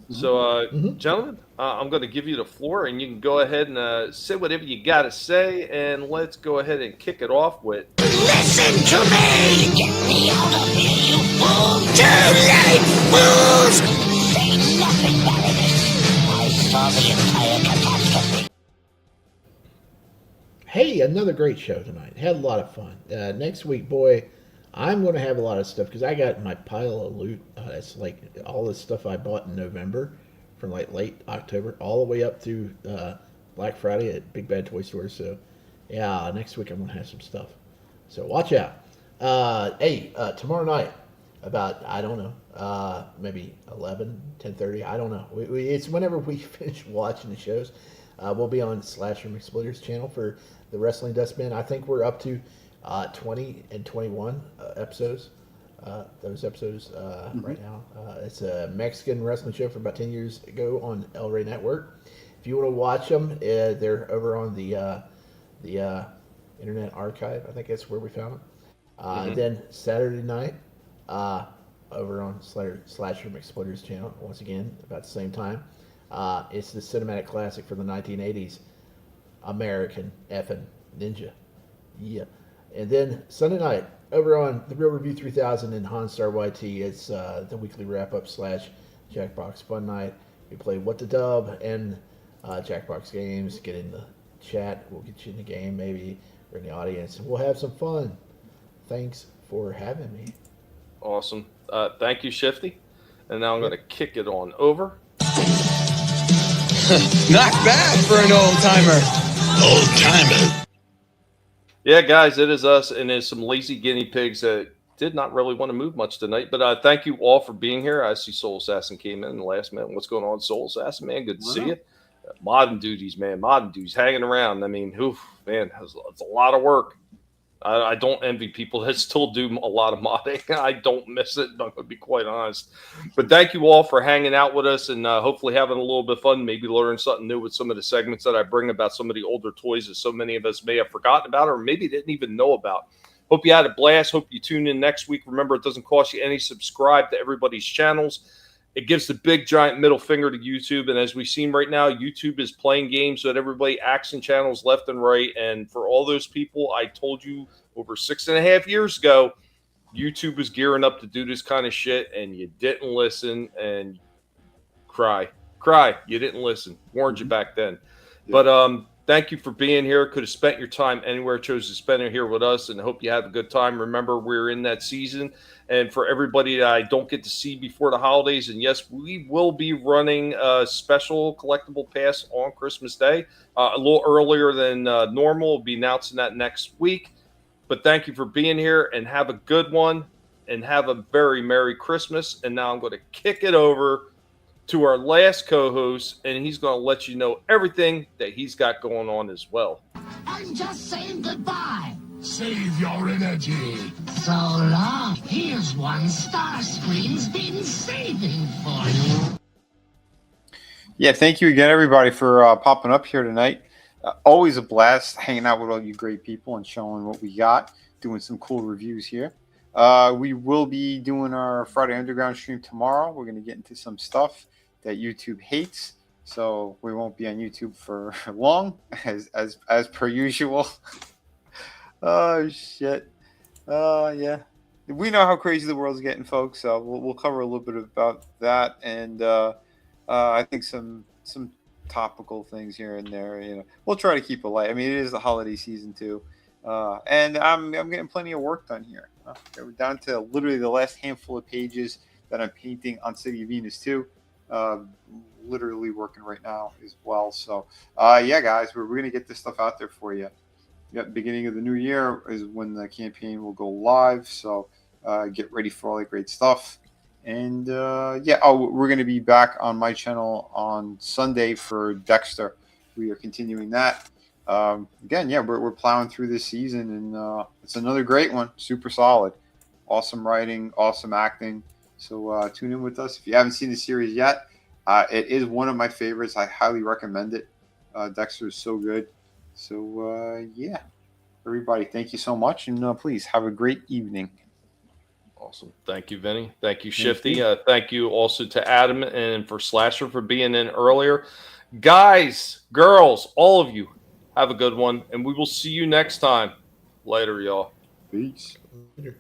So, gentlemen, I'm going to give you the floor, and you can go ahead and say whatever you got to say, and let's go ahead and kick it off with. Listen to me! Get me out of here, you fool! Too late, fools! Say nothing, Baroness. I saw the entire catastrophe. Hey, another great show tonight. Had a lot of fun. Next week, boy, I'm going to have a lot of stuff because I got my pile of loot. It's like all the stuff I bought in November from like late October all the way up to Black Friday at Big Bad Toy Stores. So, yeah, next week I'm going to have some stuff. So watch out. Tomorrow night about, I don't know, maybe 11, 10:30. I don't know. It's whenever we finish watching the shows. We'll be on Slasher McSplitter's channel for the Wrestling Dustbin. I think we're up to 20 and 21 episodes. Those episodes right now. It's a Mexican wrestling show from about 10 years ago on El Rey Network. If you want to watch them, they're over on the Internet Archive. I think that's where we found them. Then Saturday night, over on Slasher McSplitter's channel, once again, about the same time. It's the cinematic classic from the 1980s, American Effin' Ninja. Yeah. And then Sunday night, over on The Real Review 3000 and Honstar YT, it's the weekly wrap-up / Jackbox Fun Night. We play What the Dub and Jackbox games. Get in the chat. We'll get you in the game, maybe, or in the audience. We'll have some fun. Thanks for having me. Awesome. Thank you, Shifty. And now I'm going to kick it on over. Not bad for an old-timer. Old-timer. Yeah, guys, it is us, and there's some lazy guinea pigs that did not really want to move much tonight. But thank you all for being here. I see Soul Assassin came in the last minute. What's going on, Soul Assassin, man? Good to see you. Modding duties, man. Modding duties, hanging around. I mean, man, it's a lot of work. I don't envy people that still do a lot of modding. I don't miss it, I'm going to be quite honest. But thank you all for hanging out with us and hopefully having a little bit of fun, maybe learn something new with some of the segments that I bring about some of the older toys that so many of us may have forgotten about or maybe didn't even know about. Hope you had a blast. Hope you tune in next week. Remember, it doesn't cost you any. Subscribe to everybody's channels. It gives the big, giant middle finger to YouTube. And as we've seen right now, YouTube is playing games with everybody, action channels left and right. And for all those people, I told you over 6.5 years ago, YouTube was gearing up to do this kind of shit. And you didn't listen and cry. You didn't listen. Warned you back then. Yeah. But thank you for being here. Could have spent your time anywhere. Chose to spend it here with us. And hope you have a good time. Remember, we're in that season. And for everybody that I don't get to see before the holidays, and yes, we will be running a special collectible pass on Christmas Day, a little earlier than normal. We'll be announcing that next week. But thank you for being here, and have a good one, and have a very Merry Christmas. And now I'm going to kick it over to our last co-host, and he's going to let you know everything that he's got going on as well. I'm just saying goodbye. Save your energy. So long. Here's one Starscream's been saving for you. Yeah, thank you again, everybody, for popping up here tonight. Always a blast hanging out with all you great people and showing what we got, doing some cool reviews here. We will be doing our Friday Underground stream tomorrow. We're going to get into some stuff that YouTube hates, so we won't be on YouTube for long, as per usual. Oh shit! Yeah, we know how crazy the world's getting, folks. So we'll cover a little bit about that, and I think some topical things here and there. You know, we'll try to keep it light. I mean, it is the holiday season too, and I'm getting plenty of work done here. We're down to literally the last handful of pages that I'm painting on City of Venus 2. Literally working right now as well. So yeah, guys, we're gonna get this stuff out there for you. Yep, beginning of the new year is when the campaign will go live. So get ready for all that great stuff. And yeah, we're going to be back on my channel on Sunday for Dexter. We are continuing that. Again, yeah, we're plowing through this season, and it's another great one. Super solid. Awesome writing, awesome acting. So tune in with us. If you haven't seen the series yet, it is one of my favorites. I highly recommend it. Dexter is so good. So, yeah, everybody, thank you so much. And please have a great evening. Awesome. Thank you, Vinnie. Thank you, Shifty. Thank you also to Adam and for Slasher for being in earlier. Guys, girls, all of you, have a good one. And we will see you next time. Later, y'all. Peace. Later.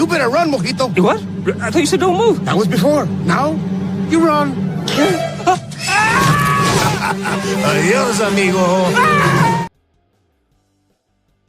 You better run, Mojito. You what? I thought you said don't move. That was before. Now, you run. Adios, amigo.